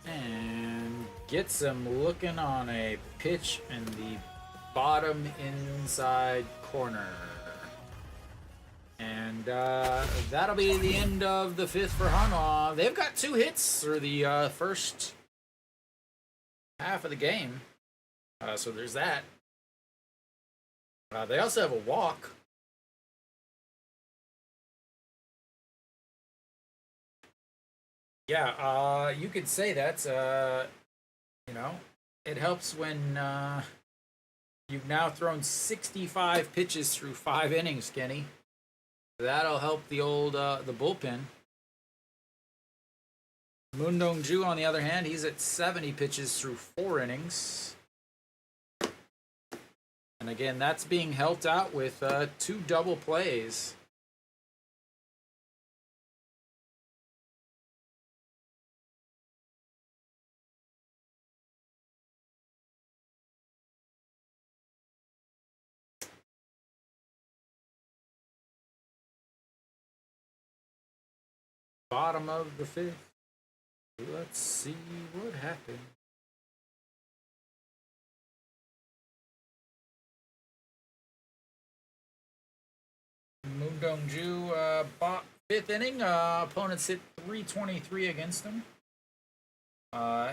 And gets him looking on a pitch in the bottom inside corner. And that'll be the end of the 5th for Hanwha. They've got 2 hits through the first half of the game. So there's that. They also have a walk. Yeah, you could say that. It helps when you've now thrown 65 pitches through 5 innings, Kenny. That'll help the old the bullpen. Moon Dong-ju, on the other hand, he's at 70 pitches through 4 innings. And again, that's being helped out with 2 double plays. bottom of the fifth. Let's see what happens. Moon Dong-ju, fifth inning. Opponents hit 323 against him.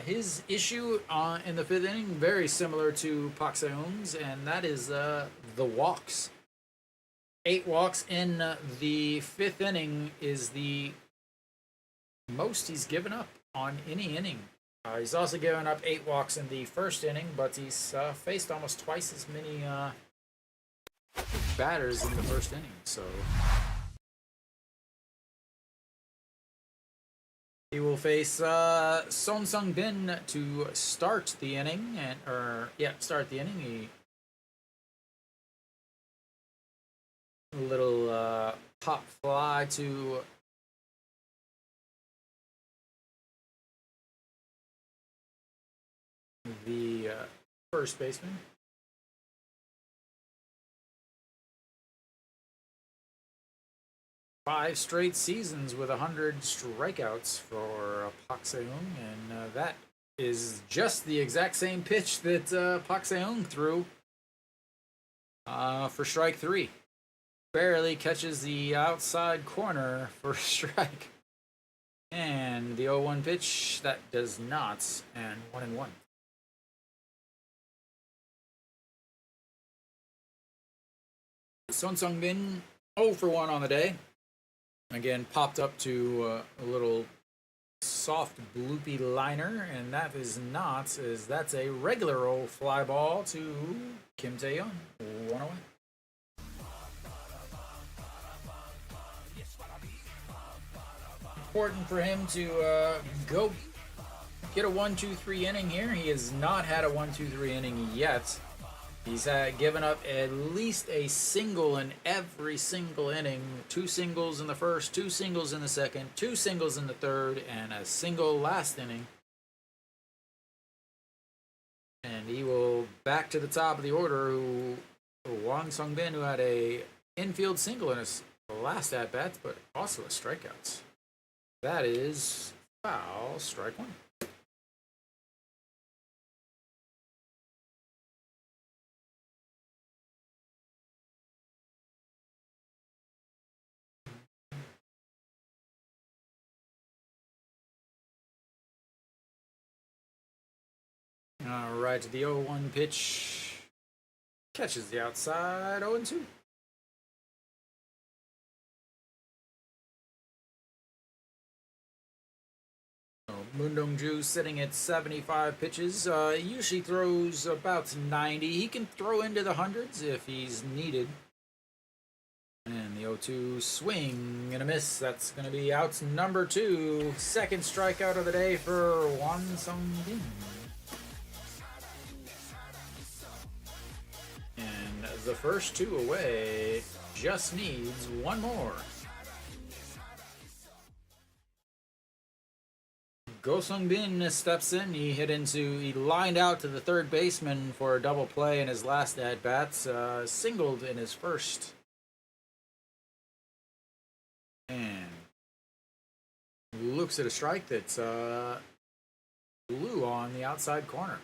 His issue in the fifth inning, very similar to Park Se-young's, and that is the walks. 8 walks in the fifth inning is the most he's given up on any inning. He's also given up 8 walks in the first inning, but he's faced almost twice as many batters in the first inning. So he will face Son Sung-bin to start the inning, start the inning. A little pop fly to the first baseman. Five straight seasons with 100 strikeouts for Park Se-young, and that is just the exact same pitch that Park Se-young threw for strike 3. Barely catches the outside corner for strike. And the 0-1 pitch, that does not, and 1-1. Son Sung-bin 0 for 1 on the day. Again, popped up to a little soft bloopy liner, and that is not, as that's a regular old fly ball to Kim Daejeon. 1 away. Important for him to go get a 1-2-3 inning here. He has not had a 1-2-3 inning yet. He's given up at least a single in every single inning. 2 singles in the first, 2 singles in the second, 2 singles in the third, and a single last inning. And he will back to the top of the order. Wang Sung-bin, who had a infield single in his last at-bats, but also a strikeout. That is foul, strike 1. All right, the 0-1 pitch catches the outside, 0-2. Moon Dong-ju sitting at 75 pitches. He usually throws about 90. He can throw into the hundreds if he's needed. And the 0-2 swing and a miss. That's going to be out number 2. Second strikeout of the day for Wang Sung-bin. And the first 2 away, just needs 1 more. Go Sung-bin steps in. He lined out to the third baseman for a double play in his last at-bats. Singled in his first. And looks at a strike that's blue on the outside corner.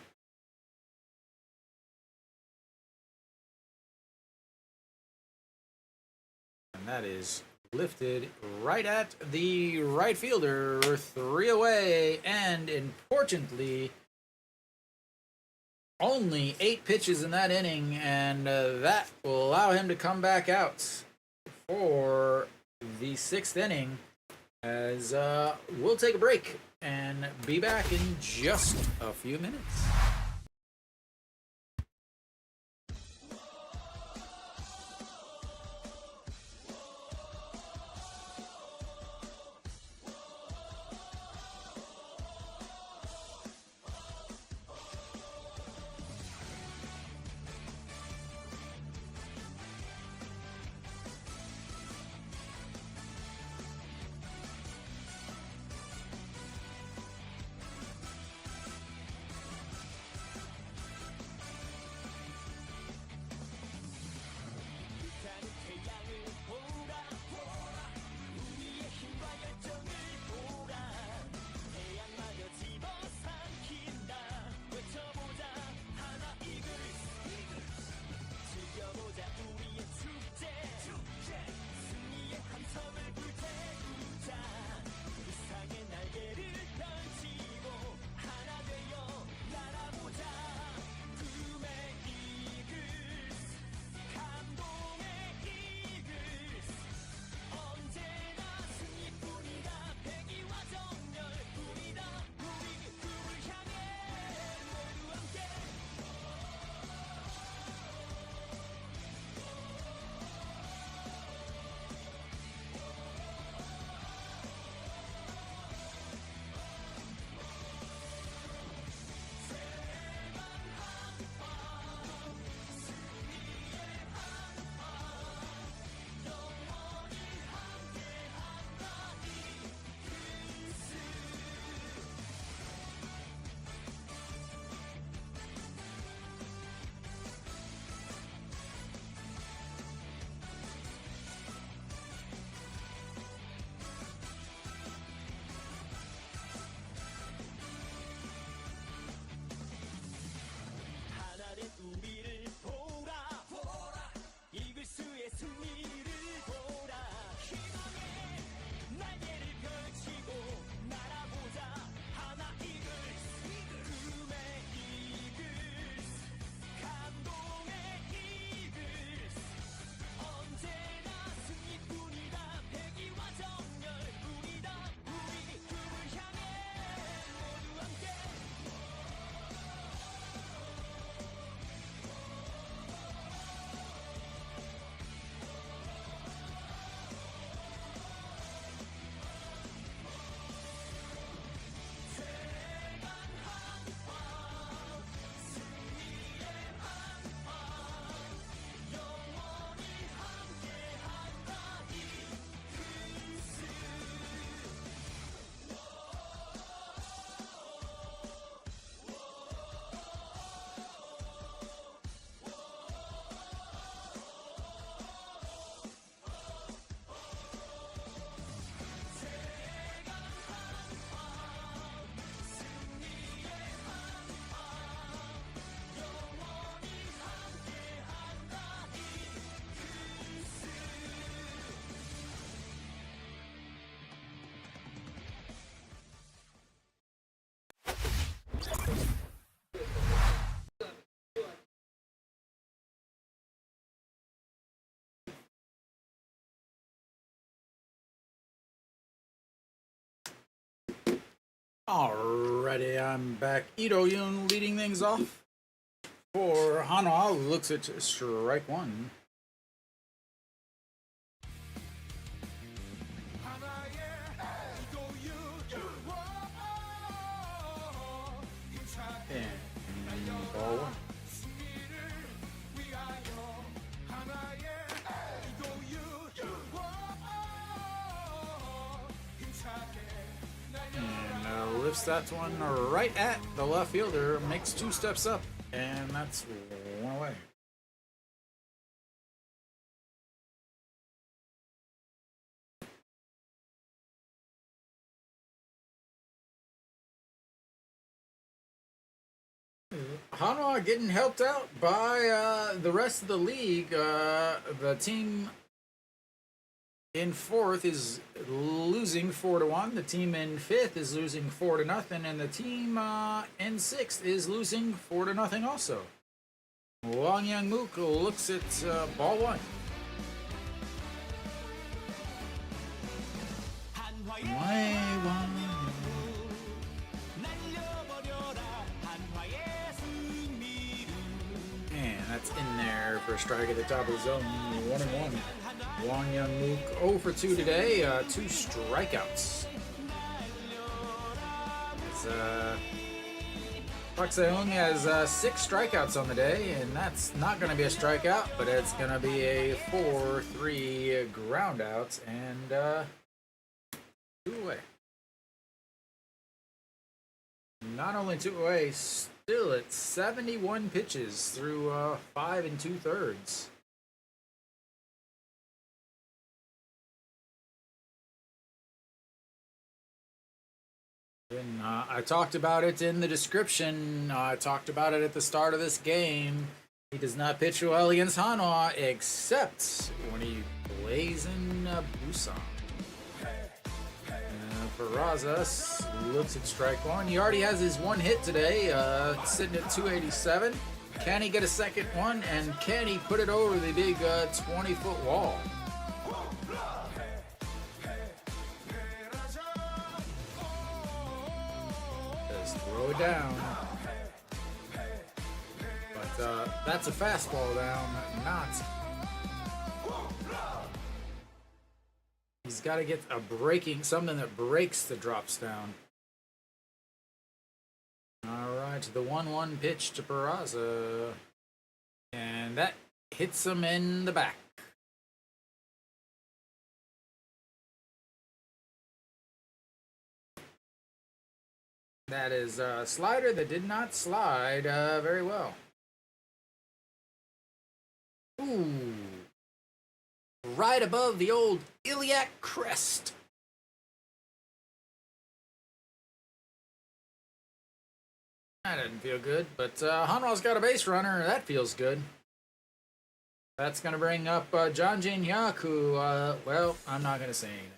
And that is lifted right at the right fielder. 3 away, and importantly, only 8 pitches in that inning, and that will allow him to come back out for the 6th inning, as we'll take a break and be back in just a few minutes. Alrighty, I'm back. Ito Yoon leading things off for Hanwha. Looks at strike one. And ball one. And lifts that one right at the left fielder, makes two steps up, and that's one away. Hanwha getting helped out by the rest of the league. The team in fourth is losing 4-1. The team in fifth is losing 4-0, and the team in sixth is losing 4-0 also. Wang Young-mook looks at ball one. And that's in there for a strike at the top of the zone. 1-1. Wang Young-mook 0 for 2 today, 2 strikeouts. Park Se-hung has 6 strikeouts on the day, and that's not going to be a strikeout, but it's going to be a 4-3 groundout, and 2 away. Not only 2 away, still at 71 pitches through 5 2/3. And, I talked about it in the description. I talked about it at the start of this game. He does not pitch well against Hanwha, except when he plays in Busan. Peraza looks at strike one. He already has his 1 hit today, sitting at 287. Can he get a second one? And can he put it over the big 20-foot wall? Just throw it down. But that's a fastball down, not. He's got to get something that breaks the drops down. All right, the 1-1 pitch to Peraza. And that hits him in the back. That is a slider that did not slide very well. Ooh. Right above the old iliac crest. That didn't feel good, but Hanwha's got a base runner. That feels good. That's going to bring up John Jae-hyuk, who, well, I'm not going to say anything.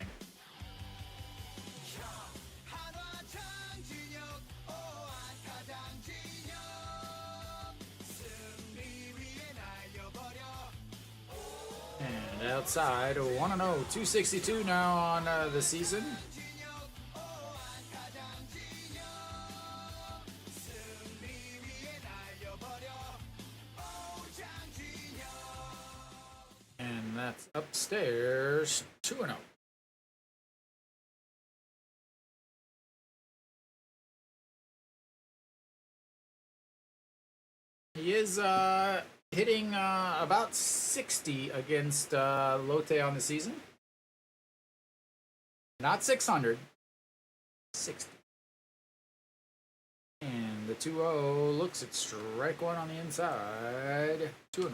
And outside, 1-0, 262 now on the season. And that's upstairs, 2-0. He is hitting about 60 against Lotte on the season. Not 600, 60. And the 2-0 looks at strike one on the inside, 2-0.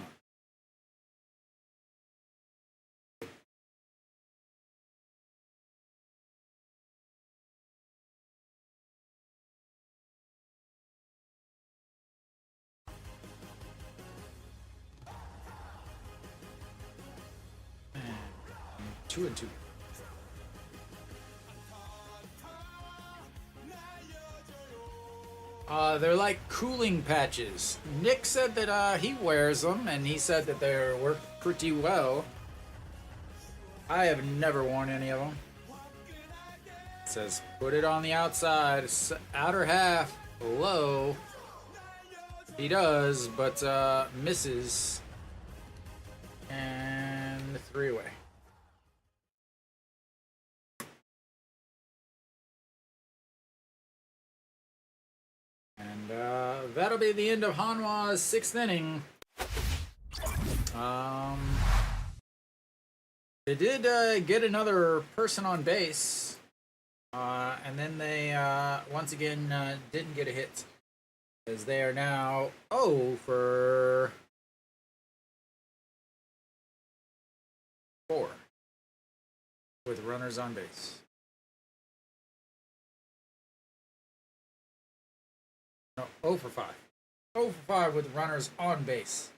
And 2-2. They're like cooling patches. Nick said that he wears them, and he said that they work pretty well. I have never worn any of them. says put it on the outside, outer half, low. He does, but misses. And 3 away. And that'll be the end of Hanwha's 6th inning. They did get another person on base. And then they once again didn't get a hit. As they are now 0 for 4 with runners on base. No, 0 for 5. 0 for 5 with runners on base.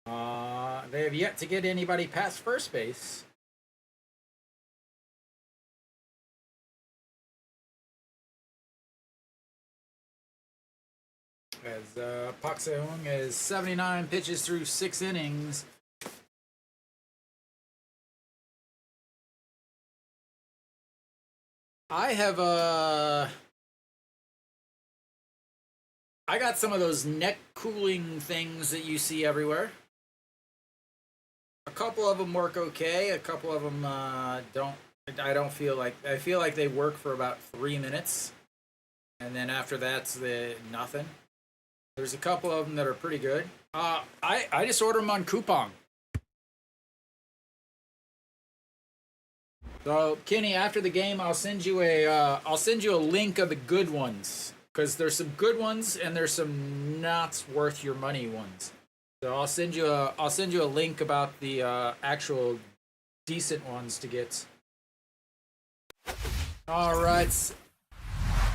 They have yet to get anybody past first base. As Park Se-hung is 79 pitches through 6 innings. I got some of those neck cooling things that you see everywhere. A couple of them work okay. A couple of them don't. I feel like they work for about 3 minutes, and then after that's nothing. There's a couple of them that are pretty good. I just order them on coupon. So Kenny, after the game, I'll send you a link of the good ones, because there's some good ones and there's some not worth your money ones. So I'll send you a link about the actual decent ones to get. All right.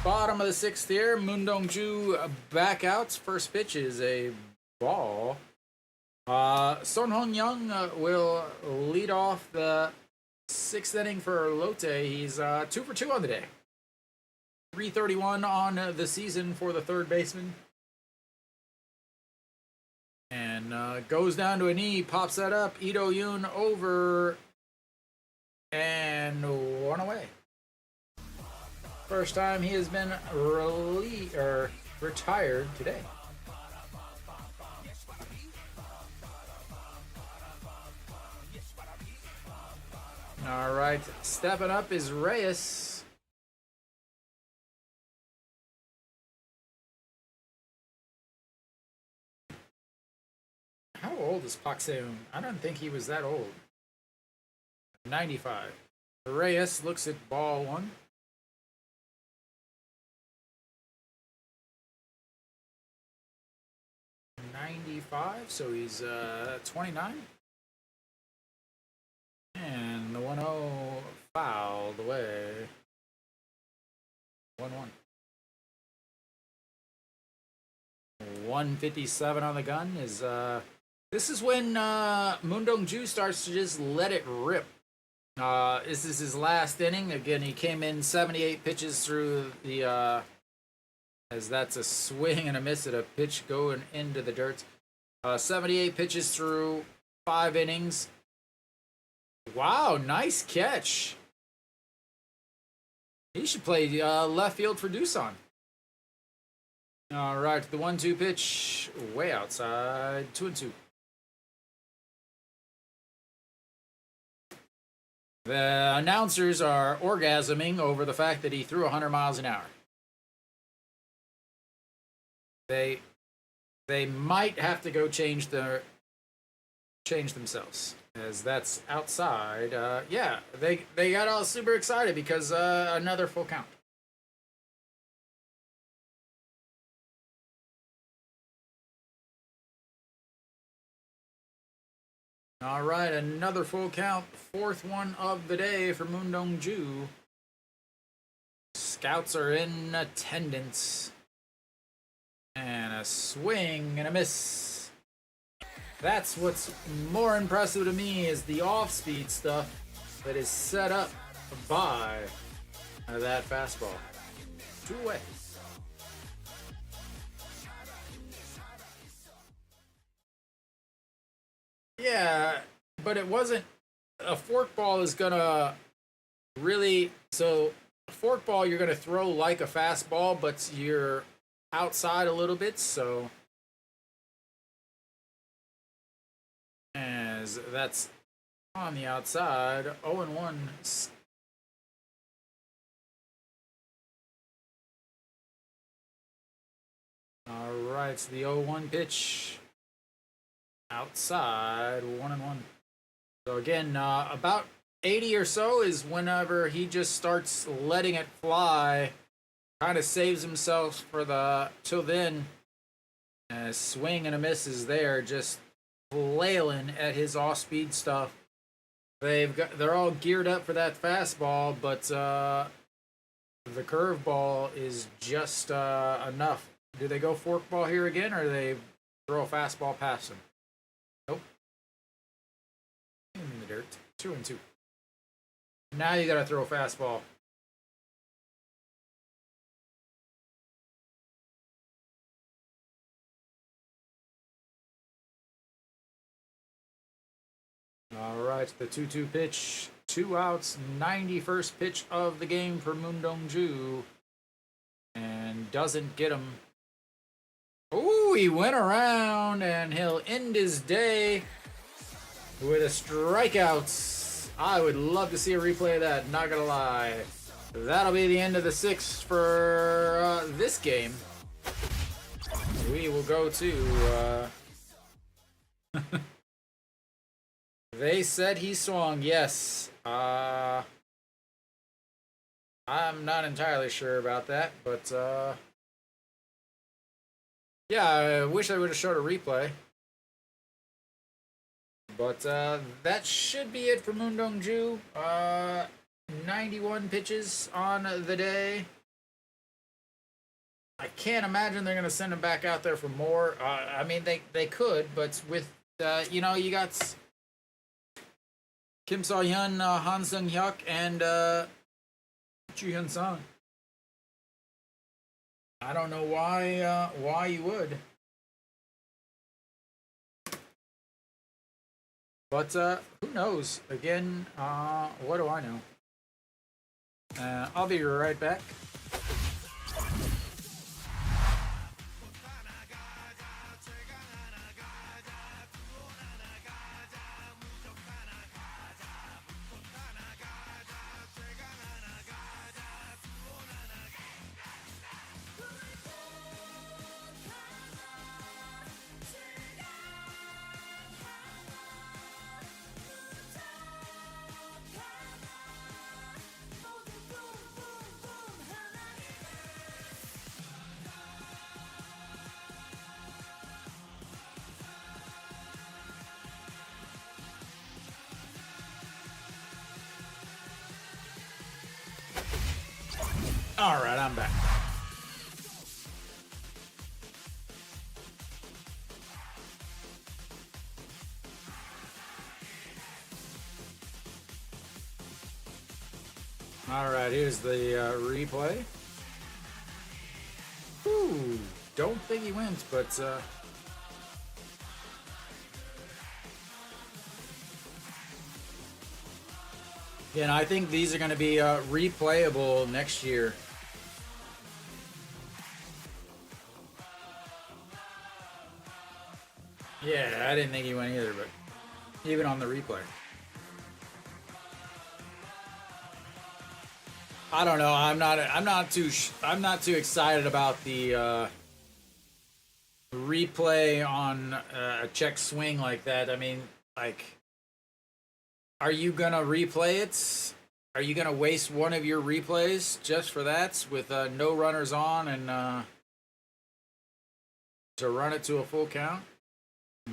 Bottom of the 6th here, Moon Dong-ju back outs. First pitch is a ball. Son Hong-young will lead off the 6th inning for Lotte. He's 2 for 2 on the day. 331 on the season for the third baseman. And goes down to a knee, pops that up. Lee Do-yoon over and 1 away. First time he has been retired today. All right, stepping up is Reyes. How old is Park Se-hung? I don't think he was that old. 95. Reyes looks at ball 1. 95, so he's 29. And the 1-0 fouled away. 1-1. 157 on the gun is this is when Moon Dong-ju starts to just let it rip. This is his last inning. Again, he came in 78 pitches through the as that's a swing and a miss at a pitch going into the dirt. 78 pitches through 5 innings. Wow, nice catch. He should play left field for Doosan. All right, the 1-2 pitch, way outside, 2-2. The announcers are orgasming over the fact that he threw 100 miles an hour. They might have to go change themselves, as that's outside. Yeah, they got all super excited because another full count. All right, another full count, 4th one of the day for Moon Dong-ju. Scouts are in attendance. And a swing and a miss. That's what's more impressive to me is the off-speed stuff that is set up by that fastball. 2 away. Yeah, but it wasn't. A forkball is gonna really. So forkball you're going to throw like a fastball, but you're outside a little bit, so as that's on the outside. 0-1. All right, it's the 0-1 pitch. Outside, 1-1. So again, about 80 or so is whenever he just starts letting it fly. Kind of saves himself for the till then. Swing and a miss is there, just flailing at his off-speed stuff. They're all geared up for that fastball, but the curveball is just enough. Do they go forkball here again, or do they throw a fastball past him? Nope. In the dirt. 2-2. Now you gotta throw a fastball. All right, the 2-2 pitch. 2 outs, 91st pitch of the game for Moon Dong-ju. And doesn't get him. Ooh, he went around, and he'll end his day with a strikeout. I would love to see a replay of that, not gonna lie. That'll be the end of the 6th for this game. We will go to... They said he swung, yes. I'm not entirely sure about that, but yeah, I wish I would have showed a replay. But that should be it for Moon Dong-ju. 91 pitches on the day. I can't imagine they're going to send him back out there for more. I mean, they could, but with, you know, you got Kim So-hyun, Han Sung-hyuk, and Chu Hyun-sung. I don't know why you would. But who knows? Again, what do I know? I'll be right back. All right, I'm back. All right, here's the replay. Ooh, don't think he wins, but again, I think these are going to be replayable next year. Yeah, I didn't think he went either, but even on the replay. I don't know. I'm not too excited about the replay on a check swing like that. I mean, like, are you gonna replay it? Are you gonna waste one of your replays just for that with no runners on and to run it to a full count?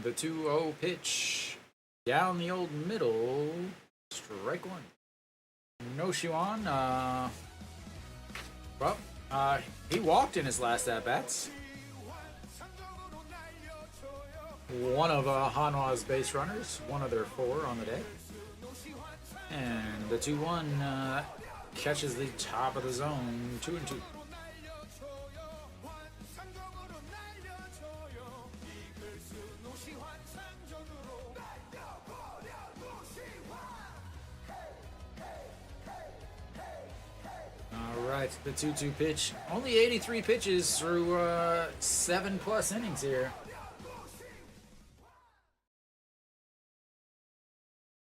The 2-0 pitch down the old middle. Strike one. No Shuan. Well, he walked in his last at-bats. One of Hanwha's base runners, one of their 4 on the day. And the 2-1 catches the top of the zone, 2-2. right, the 2-2 pitch. Only 83 pitches through 7+ innings here.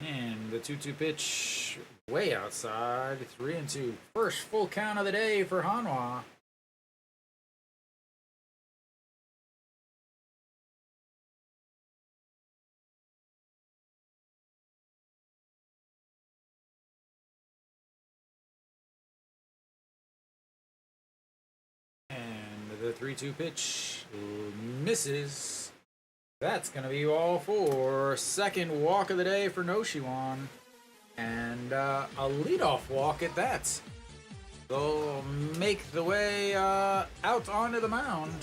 And the 2-2 pitch way outside. 3-2. First full count of the day for Hanwha. And the 3-2 pitch misses. That's going to be all for second walk of the day for Daejeon. And a leadoff walk at that. They'll make the way out onto the mound.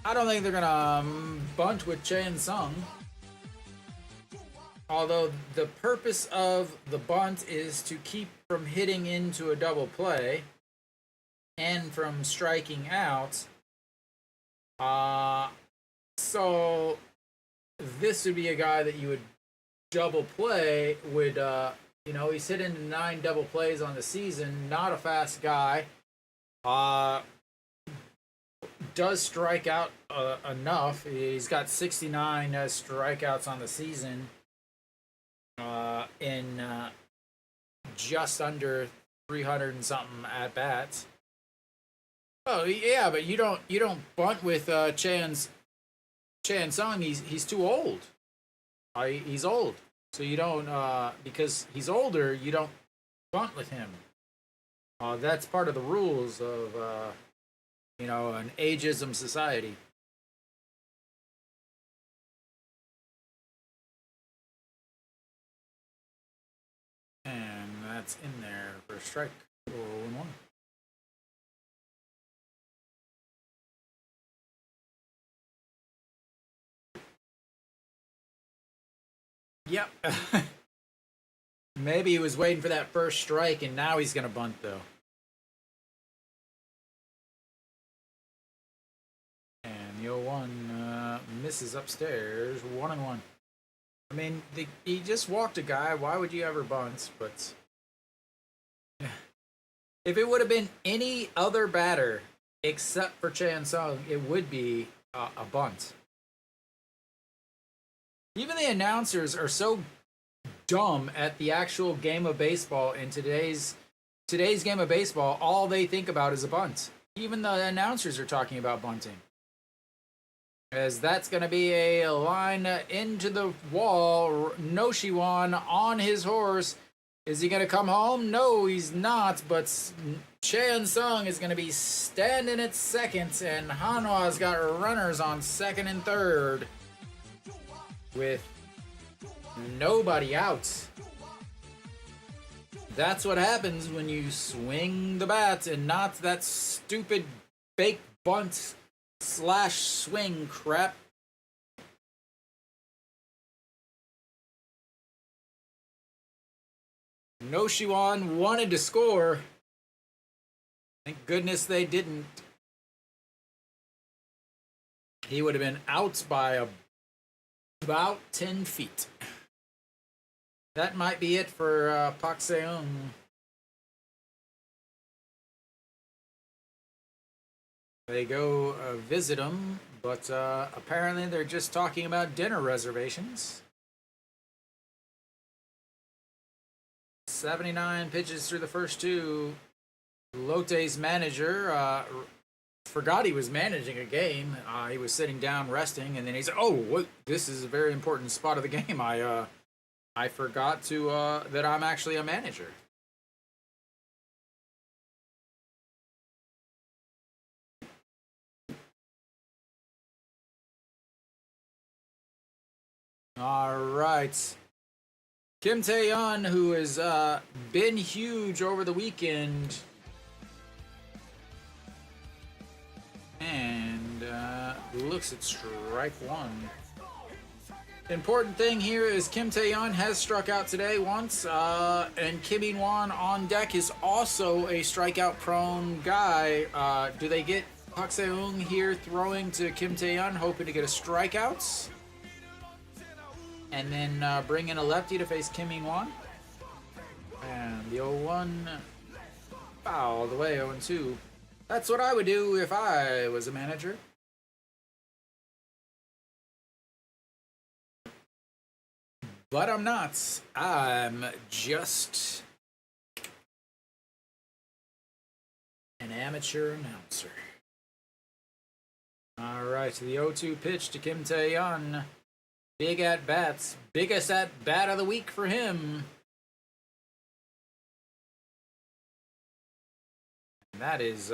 I don't think they're going to bunt with Chae Sung. Although the purpose of the bunt is to keep from hitting into a double play and from striking out. So this would be a guy that you would double play, would, he's hitting 9 double plays on the season, not a fast guy. Does strike out enough. He's got 69 strikeouts on the season in just under 300 and something at bats. Oh yeah, but you don't bunt with Chae Sung. He's too old. He's old, so you don't because he's older. You don't bunt with him. That's part of the rules of an ageism society. And that's in there for a strike. 0-1. Yep. Maybe he was waiting for that first strike, and now he's going to bunt, though. And the 0-1 misses upstairs. 1-1. I mean, he just walked a guy. Why would you ever bunt? But if it would have been any other batter except for Chae Sung, it would be a bunt. Even the announcers are so dumb at the actual game of baseball. In today's game of baseball, all they think about is a bunt. Even the announcers are talking about bunting. As that's going to be a line into the wall. Daejeon on his horse. Is he going to come home? No, he's not. But Chae Sung is going to be standing at second. And Hanwha's got runners on second and third. With nobody out. That's what happens when you swing the bat and not that stupid fake bunt / swing crap. Daejeon wanted to score. Thank goodness they didn't. He would have been out by about 10 feet. That might be it for Pak Seung. They go visit him, but apparently they're just talking about dinner reservations. 79 pitches through the first 2. Lotte's manager forgot he was managing a game. He was sitting down resting, and then he said, "Oh, this is a very important spot of the game. I forgot to that I'm actually a manager." All right. Kim Daejeon, who has been huge over the weekend, and looks at strike 1. Important thing here is Kim Daejeon has struck out today once, and Kim In-won on deck is also a strikeout-prone guy. Do they get Pak Seung here throwing to Kim Daejeon, hoping to get a strikeout? And then bring in a lefty to face Kim In-won. And the 0-1 fouled away 0-2. That's what I would do if I was a manager. But I'm not. I'm just an amateur announcer. All right, the 0-2 pitch to Kim Tae-yeon. Big at bats. Biggest at bat of the week for him. And that is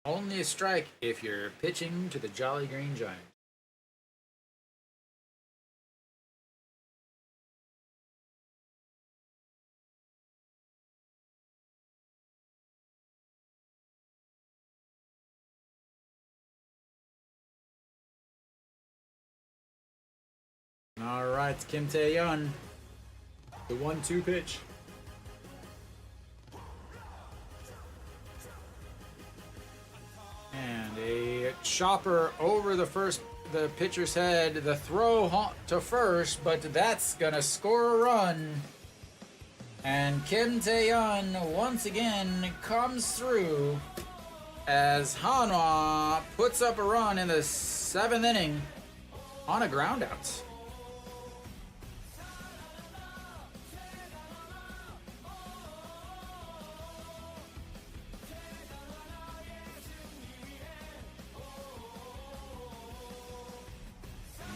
only a strike if you're pitching to the Jolly Green Giants. All right, Kim Tae-yeon. The 1-2 pitch. And a chopper over the pitcher's head. The throw to first, but that's gonna score a run. And Kim Tae-yeon once again comes through as Hanwha puts up a run in the 7th inning on a groundout.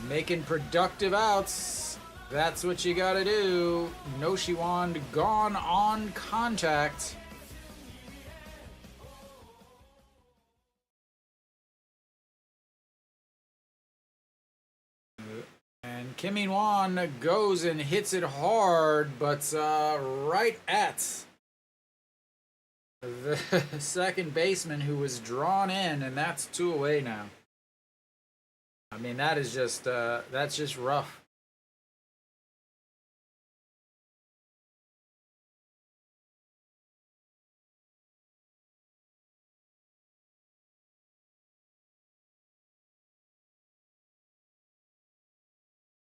Making productive outs. That's what you gotta do. No Shiwand gone on contact. And Kim In-won goes and hits it hard, but right at the second baseman who was drawn in, and that's 2 away now. I mean, that is just, that's just rough.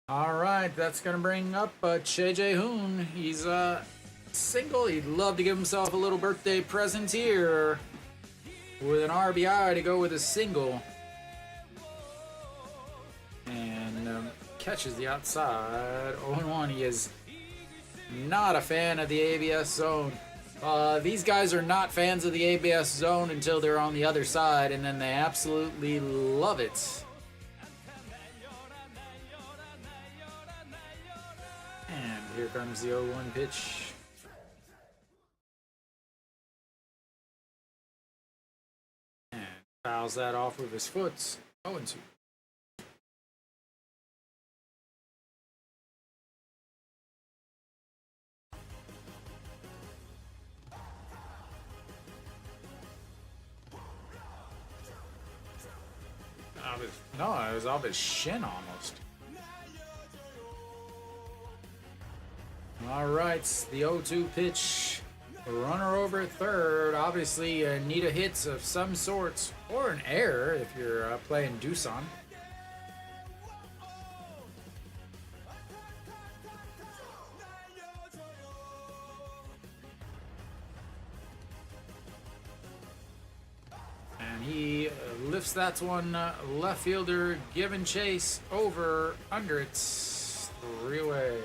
All right, that's going to bring up Che Jae-hoon. He's single. He'd love to give himself a little birthday present here with an RBI to go with a single. And catches the outside. 0-1. He is not a fan of the ABS zone. These guys are not fans of the ABS zone until they're on the other side, and then they absolutely love it. And here comes the 0-1 pitch. And fouls that off with his foot. 0-2. No, it was off his shin almost. All right, the 0-2 pitch. Runner over at third. Obviously, need a hit of some sort or an error if you're playing Doosan. And he lifts that one left fielder, giving chase over under it. 3-away.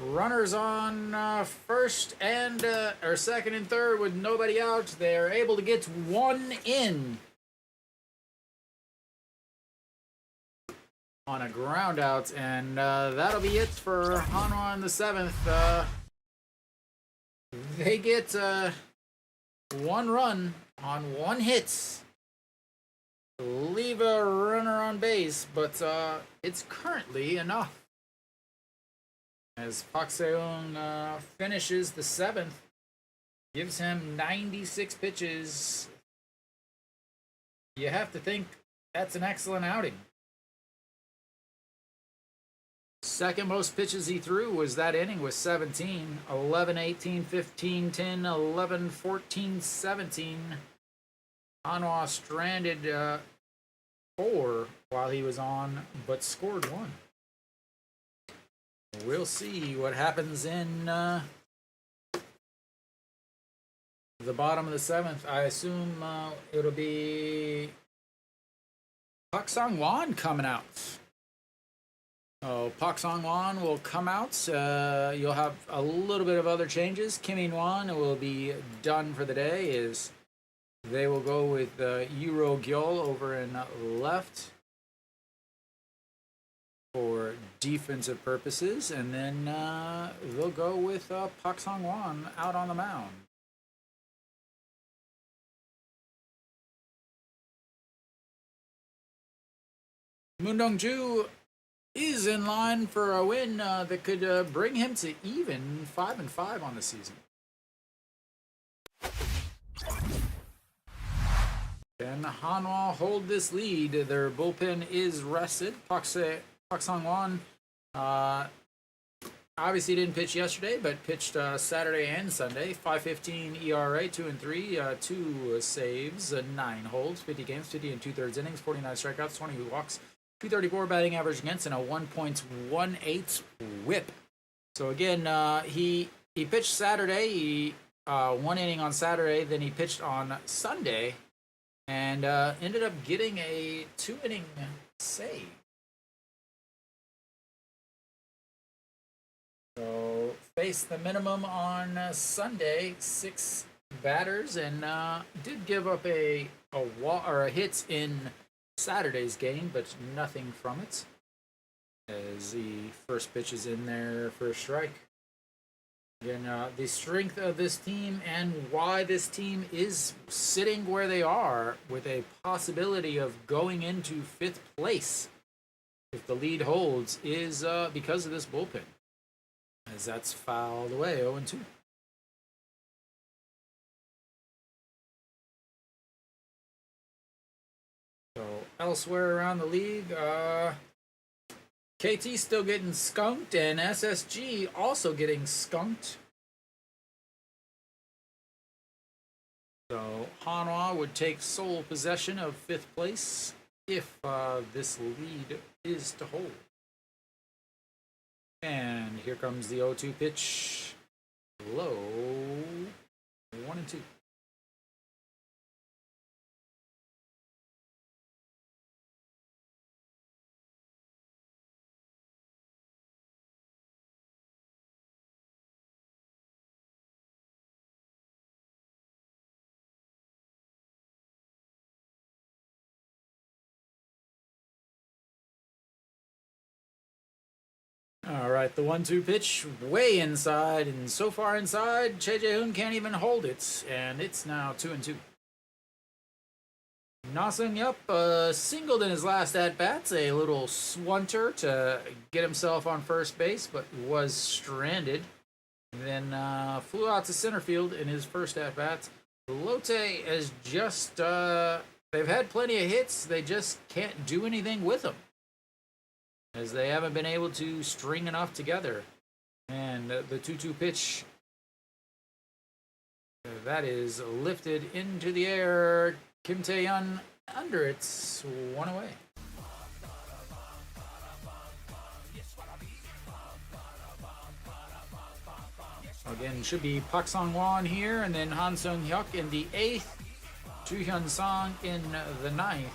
Runners on first and or second and third with nobody out. They're able to get one in on a ground out, and that'll be it for Hanwha in the 7th. They get 1 run on 1 hit. Leave a runner on base, but it's currently enough. As Park Se-young finishes the 7th, gives him 96 pitches. You have to think that's an excellent outing. Second most pitches he threw was that inning with 17. 11, 18, 15, 10, 11, 14, 17. Hanwha stranded 4 while he was on, but scored 1. We'll see what happens in the bottom of the 7th, I assume it'll be Pak Sang-won coming out. Oh, Pak Sang-won will come out. You'll have a little bit of other changes. Kim In-won will be done for the day. They will go with Euro Gyol over in left for defensive purposes, and then they'll go with Pak Sang-won out on the mound. Moon Dong-ju is in line for a win that could bring him to even 5-5 on the season. Can Hanwha hold this lead? Their bullpen is rested. Pak Sang-won obviously didn't pitch yesterday, but pitched Saturday and Sunday. 5.15 ERA, 2-3, 2 saves, 9 holds, 50 games, 50 and 2/3 innings, 49 strikeouts, 20 walks, 234 batting average against, and a 1.18 whip. So again, he pitched Saturday. He 1 inning on Saturday, then he pitched on Sunday, and ended up getting a 2-inning save. So faced the minimum on Sunday, 6 batters, and did give up a hit in Saturday's game, but nothing from it, as the first pitch is in there for a strike. Again, the strength of this team and why this team is sitting where they are with a possibility of going into 5th place if the lead holds is because of this bullpen, as that's fouled away 0-2. So elsewhere around the league, KT still getting skunked, and SSG also getting skunked. So Hanwha would take sole possession of 5th place if this lead is to hold. And here comes the 0-2 pitch. Low, 1-2. All right, the 1-2 pitch way inside, and so far inside, Daejeon can't even hold it, and it's now 2-2. Na Sung-yup singled in his last at-bats, a little swunter to get himself on first base, but was stranded. Then flew out to center field in his first at-bats. Lotte is just, they've had plenty of hits, they just can't do anything with them, as they haven't been able to string enough together. And the 2-2 pitch, that is lifted into the air. Kim Tae-yeon under it's 1 away. Again, should be Pak Sang-won here, and then Han Sung-hyuk in the 8th, Joo Hyun-sang in the 9th.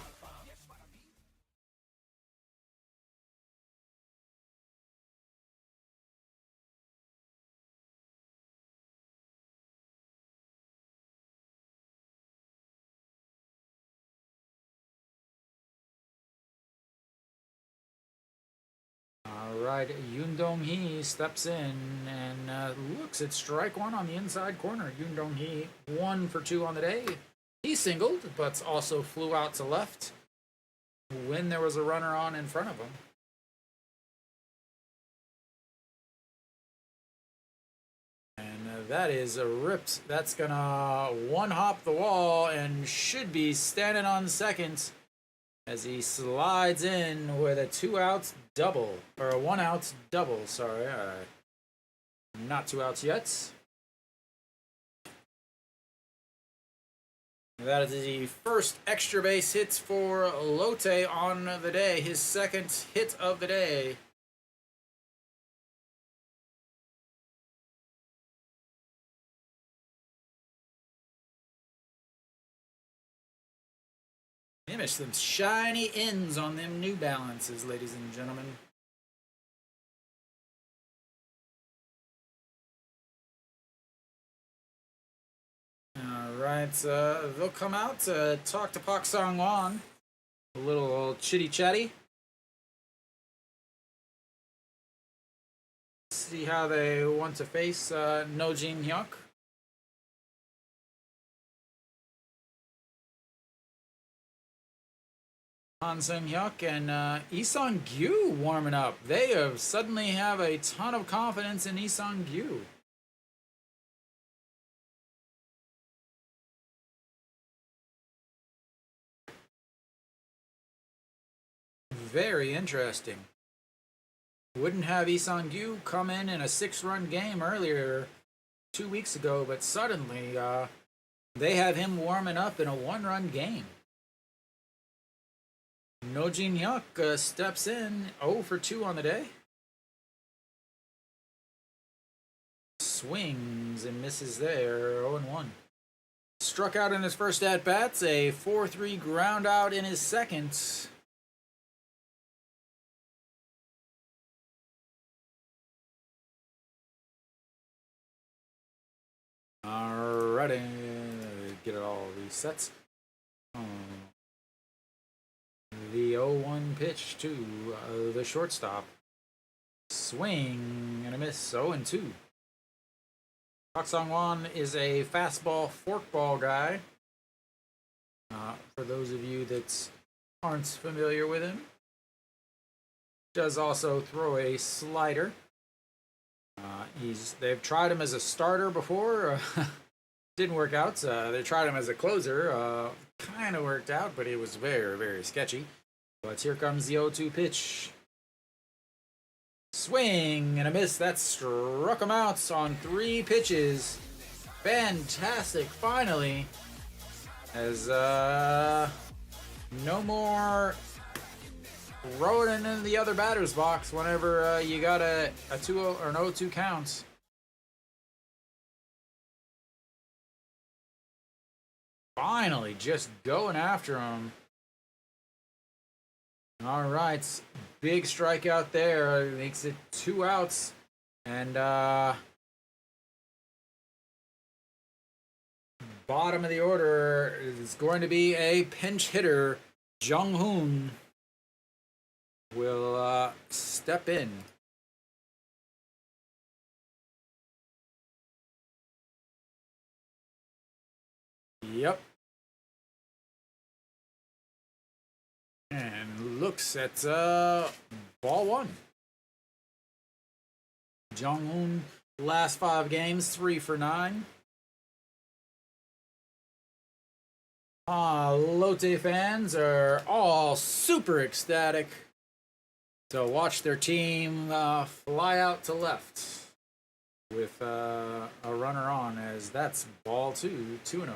Alright, Yoon Dong-hee steps in and looks at strike 1 on the inside corner. Yoon Dong-hee 1 for 2 on the day. He singled, but also flew out to left when there was a runner on in front of him. And that is ripped. That's gonna one-hop the wall and should be standing on second, as he slides in with a 2-out double, or a 1-out double, sorry. Not 2 outs yet. That is the first extra base hit for Lotte on the day, his 2nd hit of the day. Image them shiny ends on them New Balances, ladies and gentlemen. Alright, they'll come out to talk to Pak Song-won. A little chitty chatty. See how they want to face No Jin Hyuk. Han Sung Hyuk and Lee Sung Gyu warming up. They have suddenly have a ton of confidence in Lee Sung Gyu. Very interesting. Wouldn't have Lee Sung Gyu come in a 6-run game earlier 2 weeks ago, but suddenly they have him warming up in a 1-run game. No Jin Hyuk steps in 0 for 2 on the day. Swings and misses there, 0-1. Struck out in his first at-bats, a 4-3 ground out in his second. Alrighty, get it all reset. The 0-1 pitch to the shortstop. Swing and a miss, 0-2. Pak Song-won is a fastball, forkball guy. For those of you that aren't familiar with him, does also throw a slider. They've tried him as a starter before. Didn't work out. They tried him as a closer. Kind of worked out, but it was very, very sketchy. But here comes the 0-2 pitch. Swing and a miss. That struck him out on 3 pitches. Fantastic, finally. As no more rolling into the other batter's box whenever you got a 2-0 or an 0-2 count. Finally, just going after him. All right, big strikeout there. Makes it 2 outs. And bottom of the order is going to be a pinch hitter. Jung-hoon will step in. Yep. And looks at ball 1. Jung-hoon, last 5 games, 3 for 9. Lotte fans are all super ecstatic to watch their team fly out to left with a runner on, as that's ball 2, 2-0.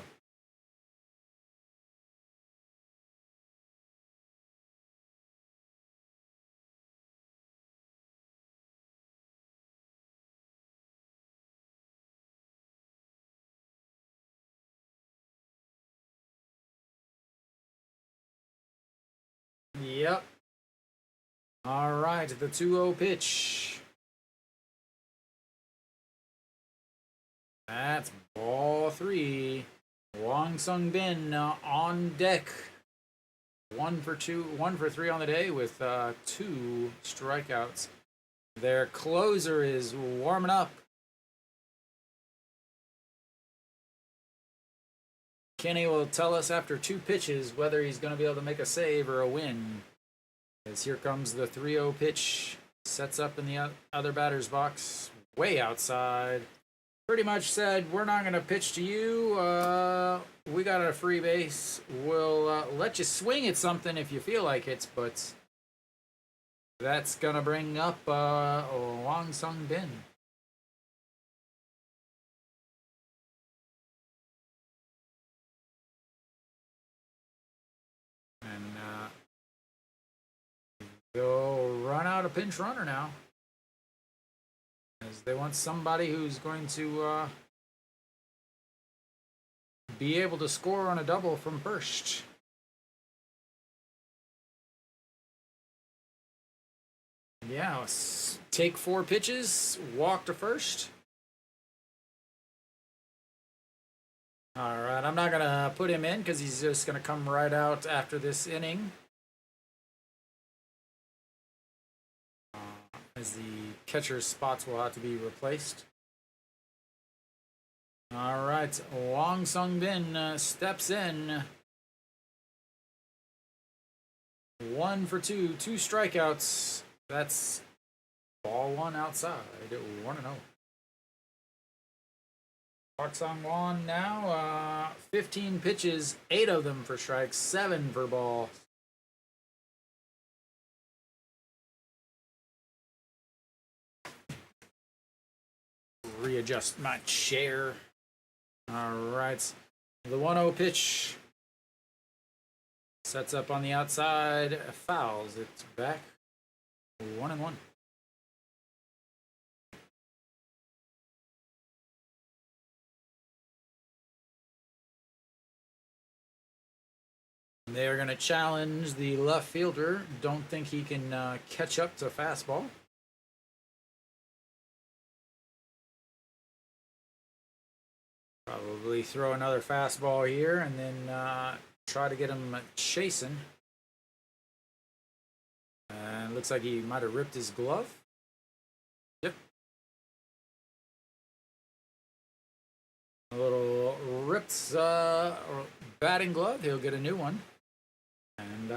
Yep. All right, the 2-0 pitch. That's ball 3. Wang Sung-bin on deck. 1 for 3 on the day with 2 strikeouts. Their closer is warming up. Kenny will tell us after 2 pitches whether he's going to be able to make a save or a win. As here comes the 3-0 pitch. Sets up in the other batter's box. Way outside. Pretty much said, we're not going to pitch to you. We got a free base. We'll let you swing at something if you feel like it. But that's going to bring up Wang Sung-bin. They'll run out a pinch runner now, as they want somebody who's going to be able to score on a double from first. Yeah, take 4 pitches, walk to first. All right, I'm not going to put him in because he's just going to come right out after this inning. As the catcher's spots will have to be replaced. All right, Wang Sung-bin steps in. 1 for 2, 2 strikeouts. That's ball 1 outside. 1-0. Park Sang-won now, 15 pitches, 8 of them for strikes, 7 for ball. Readjust my chair. All right, the 1-0 pitch sets up on the outside, fouls it back. 1-1. They are going to challenge the left fielder. Don't think he can catch up to fastball. Probably throw another fastball here and then try to get him chasing. And looks like he might have ripped his glove. Yep. A little ripped batting glove. He'll get a new one. And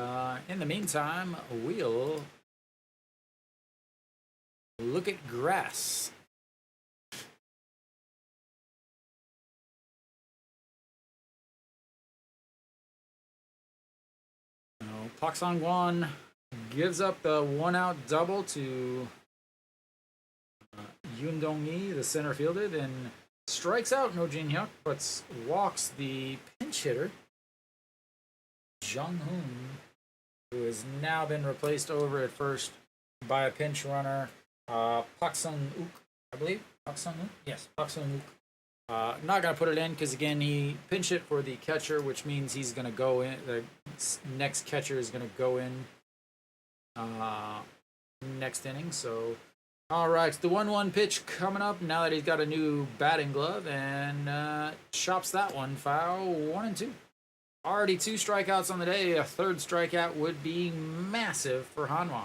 in the meantime, we'll look at grass. Park Sang-won gives up the 1-out double to Yoon Dong-hee, the center fielder, and strikes out No Jin-hyuk, but walks the pinch hitter, Jung-hoon, who has now been replaced over at first by a pinch runner, Park Sung-wook, I believe. Park Sung-wook? Yes, Park Sung-wook. Not going to put it in because, again, he pinch hit for the catcher, which means he's going to go in. The next catcher is going to go in next inning. So, all right, the 1-1 pitch coming up now that he's got a new batting glove and chops that one foul. 1-2. Already 2 strikeouts on the day. A third strikeout would be massive for Hanwha.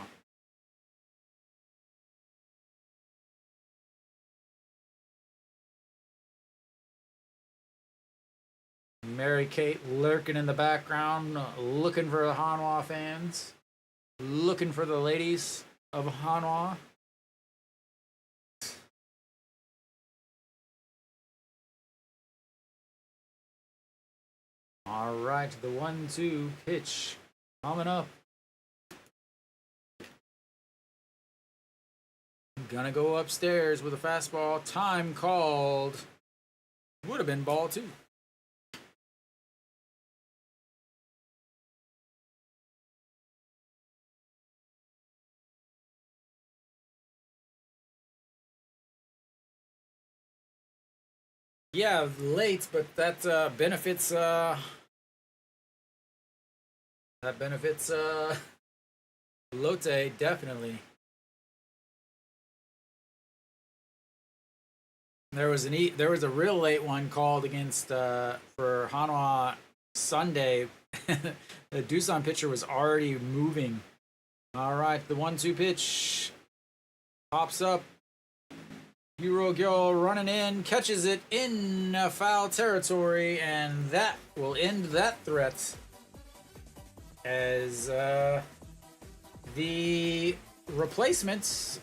Mary Kate lurking in the background, looking for the Hanwha fans, looking for the ladies of Hanwha. All right, the 1-2 pitch coming up. Gonna go upstairs with a fastball. Time called. Would have been ball 2. Yeah, late, but that benefits Lotte definitely. There was a real late one called against for Hanwha Sunday. The Doosan pitcher was already moving. All right, the 1-2 pitch pops up. Gyo running in, catches it in foul territory, and that will end that threat. As the replacement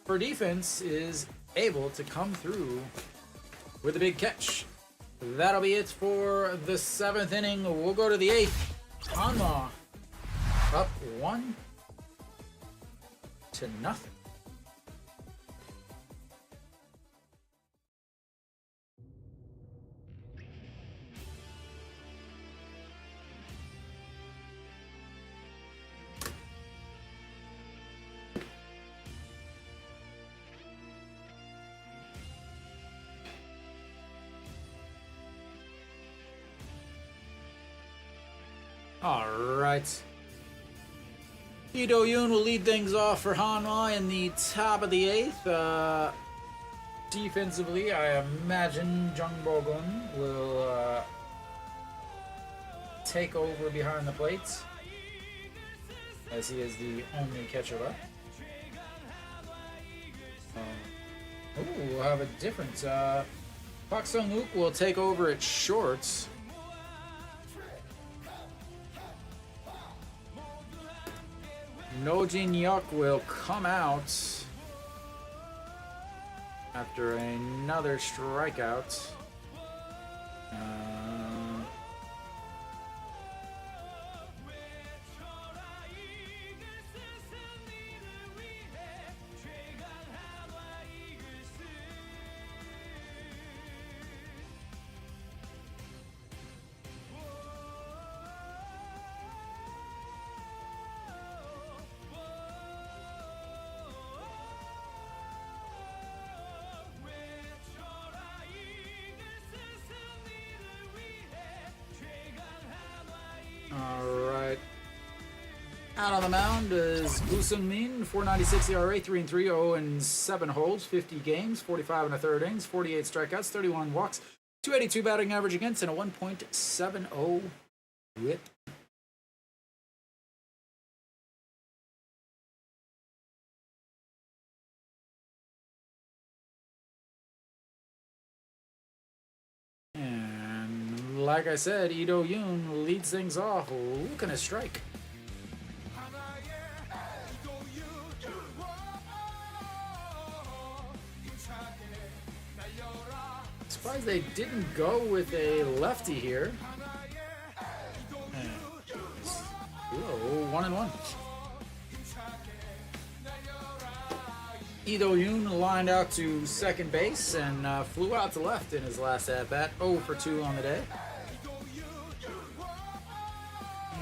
for defense is able to come through with a big catch. That'll be it for the 7th inning. We'll go to the 8th. Hanwha up 1-0. All right. Daejeon will lead things off for Hanwha in the top of the 8th. Defensively, I imagine Jung Bo-gun will take over behind the plate, as he is the only catcher left. We'll have a different. Park Sung-wook will take over at shorts. Nojin Hyuk will come out after another strikeout. Alright. Out on the mound is Busan Min, 4.96 ERA, 3-3, 0-7 holds, 50 games, 45 and a third innings, 48 strikeouts, 31 walks, 282 batting average against, and a 1.70 whip. Like I said, Daejeon leads things off, looking to strike. Surprised they didn't go with a lefty here. Whoa, 1-1. Daejeon lined out to second base and flew out to left in his last at-bat. 0 for 2 on the day.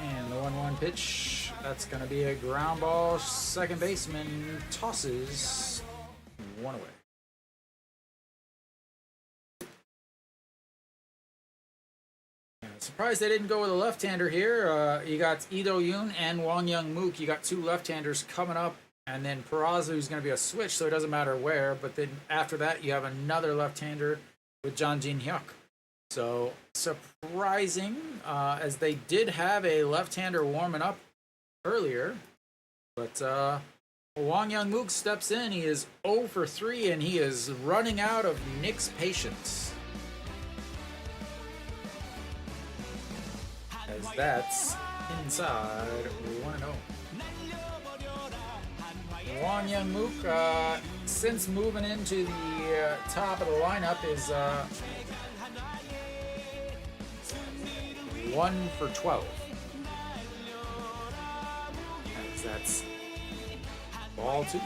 And the 1-1 pitch, that's going to be a ground ball. Second baseman tosses one away. Surprised they didn't go with a left-hander here. You got Daejeon and Wang Young-mook. You got two left-handers coming up, and then Peraza, who's going to be a switch, so it doesn't matter where. But then after that, you have another left-hander with Jin Hyuk. So surprising, as they did have a left-hander warming up earlier. But Wang Young-mook steps in. He is 0 for 3, and he is running out of Nick's patience. As that's inside 1-0. Wang Young-mook, since moving into the top of the lineup, is 1 for 12. As that's ball 2.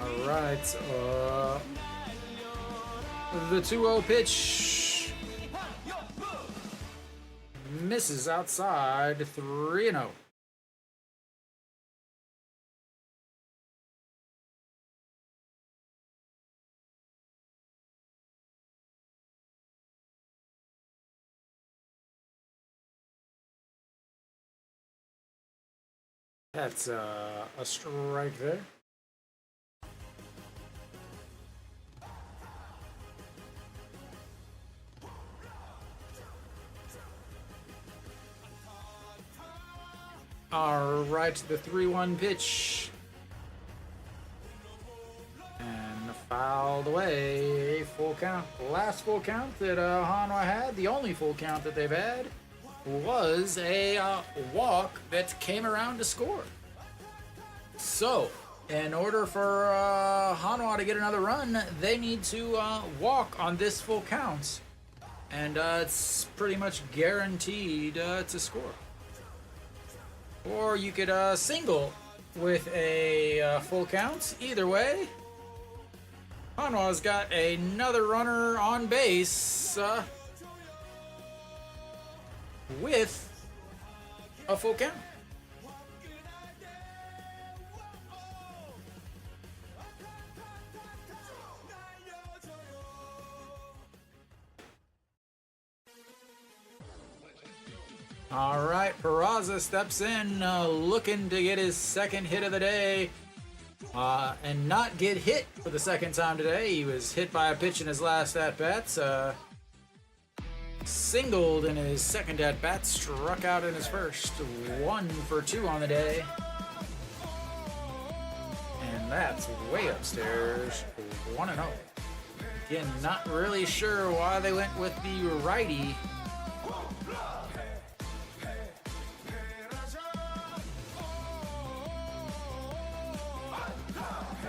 All right, the 2-0 pitch misses outside, 3-0. That's a strike there. All right, the 3-1 pitch. And fouled away. Full count. The last full count that Hanwha had, the only full count that they've had, was a walk that came around to score. So, in order for Hanwha to get another run, they need to walk on this full count. And it's pretty much guaranteed to score. Or you could single with a full count. Either way, Hanwha's got another runner on base with a full count. All right, Peraza steps in, looking to get his second hit of the day, and not get hit for the second time today. He was hit by a pitch in his last at-bats, singled in his second at-bat, struck out in his first. 1 for 2 on the day. And that's way upstairs, 1-0. Again, not really sure why they went with the righty.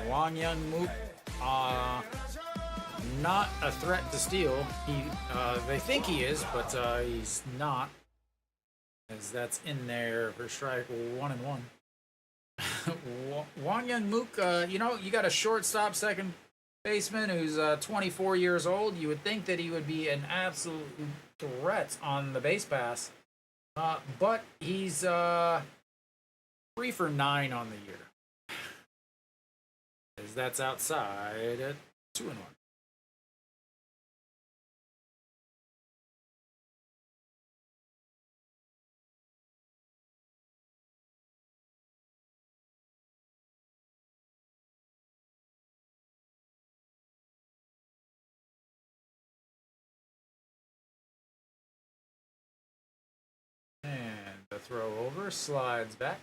Wang Young Mook, not a threat to steal. They think he is, but he's not, as that's in there for strike 1-1. Wang Young Mook, you know, you got a shortstop second baseman who's 24 years old. You would think that he would be an absolute threat on the base pass, but he's 3 for 9 on the year. As that's outside at 2-1. And the throw over slides back.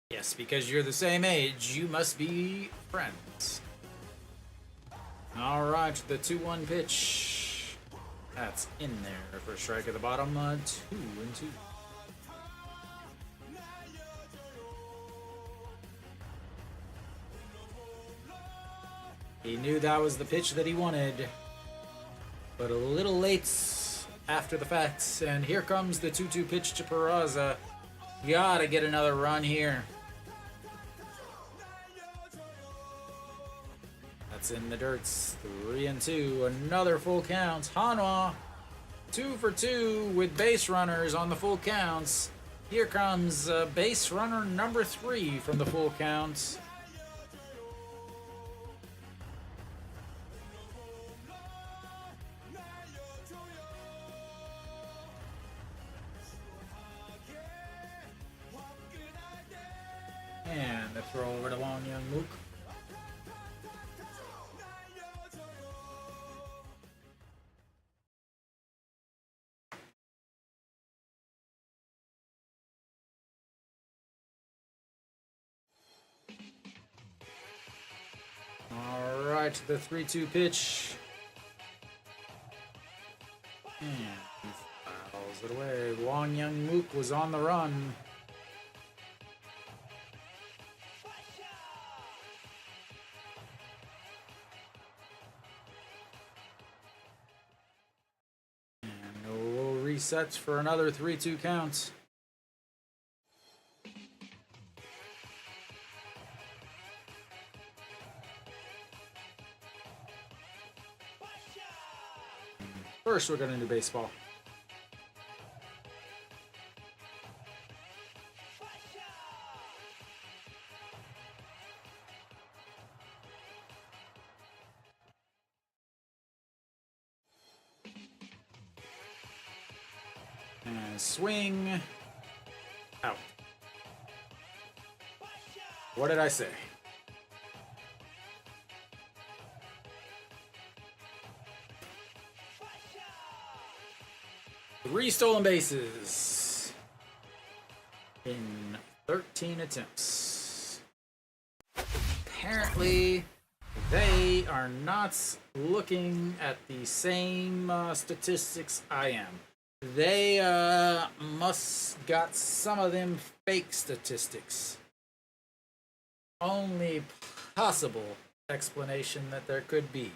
Yes, because you're the same age, you must be friends. All right, the 2-1 pitch. That's in there for a strike at the bottom, 2-2. He knew that was the pitch that he wanted, but a little late after the fact. And here comes the 2-2 pitch to Peraza. Gotta get another run here. That's in the dirts. 3-2. Another full count. Hanwha, 2 for 2 with base runners on the full counts. Here comes base runner number 3 from the full counts. And the throw over to Wang Young Mook. All right, the 3-2 pitch. And he fouls it away. Wang Young Mook was on the run. Resets for another 3-2 count. First, we're going to do baseball. And swing. Out. What did I say? Three stolen bases in 13 attempts. Apparently, they are not looking at the same statistics I am. They must got some of them fake statistics. Only possible explanation that there could be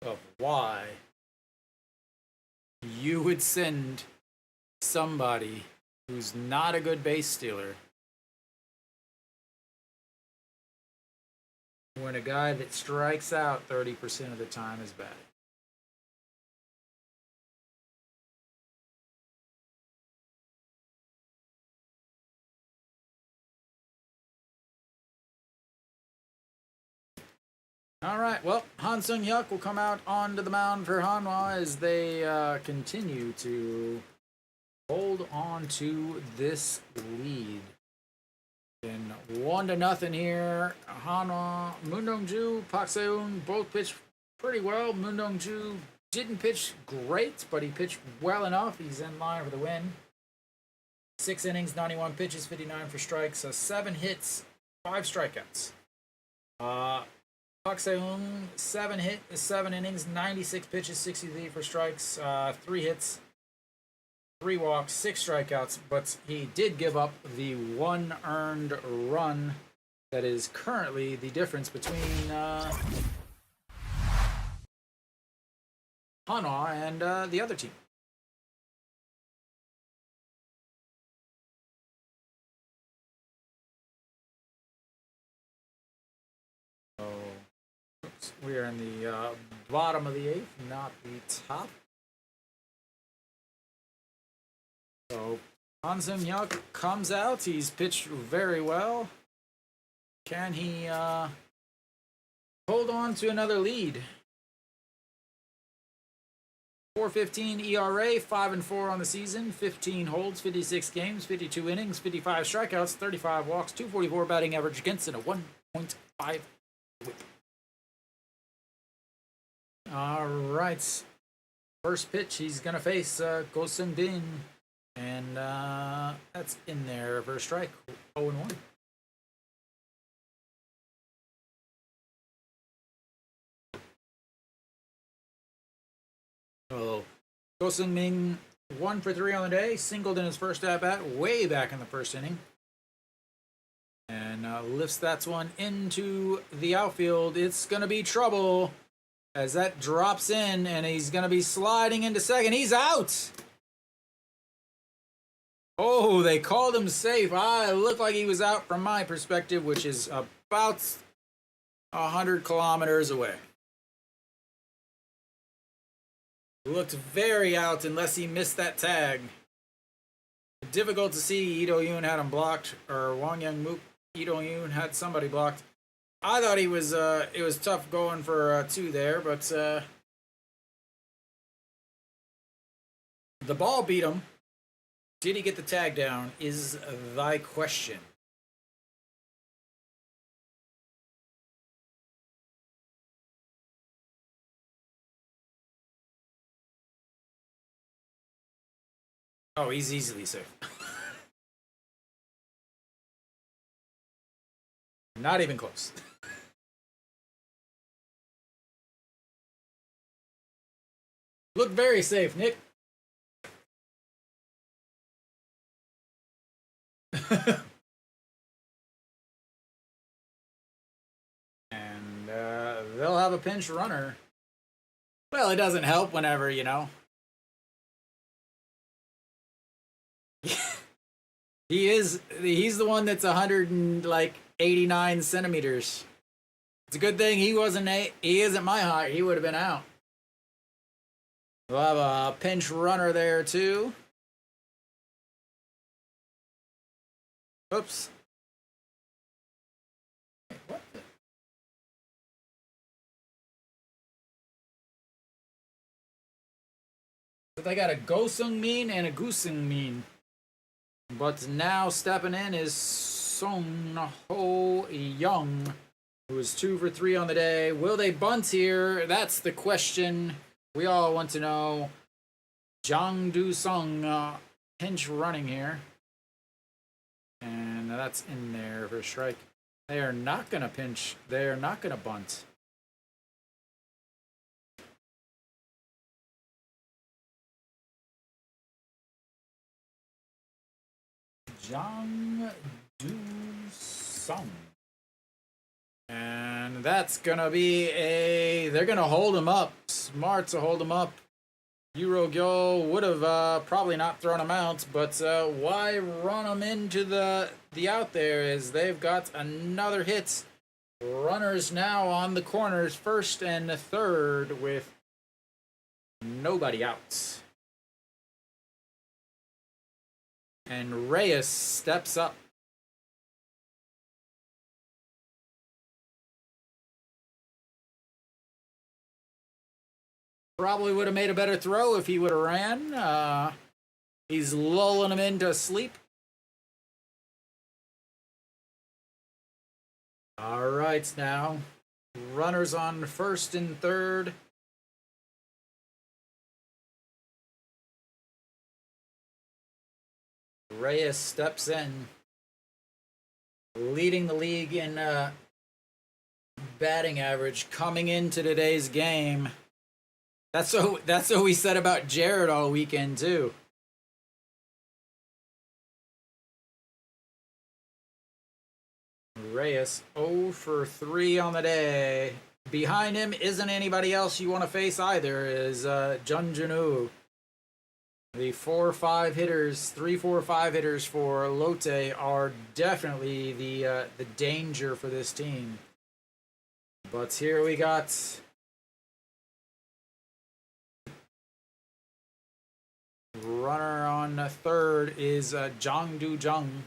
of why you would send somebody who's not a good base stealer when a guy that strikes out 30% of the time is bad. All right, well, Han Sung-hyuk will come out onto the mound for Hanwha as they continue to hold on to this lead. In 1-0 here. Hanwha, Moon Dong-ju, Park Se-eun both pitched pretty well. Moon Dong-ju didn't pitch great, but he pitched well enough. He's in line for the win. 6 innings, 91 pitches, 59 for strikes, 7 hits, 5 strikeouts. Park Se-eun, 7 innings, 96 pitches, 63 for strikes, 3 hits, 3 walks, 6 strikeouts, but he did give up the 1 earned run that is currently the difference between Hanwha and the other team. So, we are in the bottom of the 8th, not the top. So Han Sung-hyuk comes out. He's pitched very well. Can he hold on to another lead? 4.15 ERA, 5-4 on the season, 15 holds, 56 games, 52 innings, 55 strikeouts, 35 walks, 244 batting average against, and a 1.5 whip. All right. First pitch, he's going to face Go Seung-bin. And that's in there for a strike. 0-1. So, Go Seung-min 1 for 3 on the day, singled in his first at bat, way back in the first inning, and lifts that one into the outfield. It's gonna be trouble as that drops in, and he's gonna be sliding into second. He's out. Oh, they called him safe. It looked like he was out from my perspective, which is about 100 kilometers away. Looked very out unless he missed that tag. Difficult to see. Lee Do-yoon had him blocked, or Wang Young-mook, Lee Do-yoon had somebody blocked. I thought it was tough going for 2 there, but the ball beat him. Did he get the tag down is thy question. Oh, he's easily safe. Not even close. Look very safe, Nick. And they'll have a pinch runner. Well, it doesn't help whenever, he's the one that's 189 centimeters. It's a good thing he isn't my height. He would have been out. We'll have a pinch runner there too. Oops. What the? So they got a Go Seung-min and a Gu Seung-min. But now stepping in is Song Ho Young, who is 2 for 3 on the day. Will they bunt here? That's the question we all want to know. Jang Do-sung pinch running here. And that's in there for a strike. They are not going to pinch. They are not going to bunt. Jang Do-sung. And that's going to be they're going to hold him up. Smart to hold him up. Euro Gyo would have probably not thrown him out, but why run him into the out there as they've got another hit. Runners now on the corners, first and third with nobody out. And Reyes steps up. Probably would have made a better throw if he would have ran. He's lulling him into sleep. All right, now runners on first and third. Reyes steps in, leading the league in batting average coming into today's game. That's what we said about Jared all weekend too. Reyes 0 for 3 on the day. Behind him isn't anybody else you want to face either. Is Junjunu. The 4-5 hitters, 3-4-5 hitters for Lotte are definitely the danger for this team. But here we got runner on third is Jongdu Jung.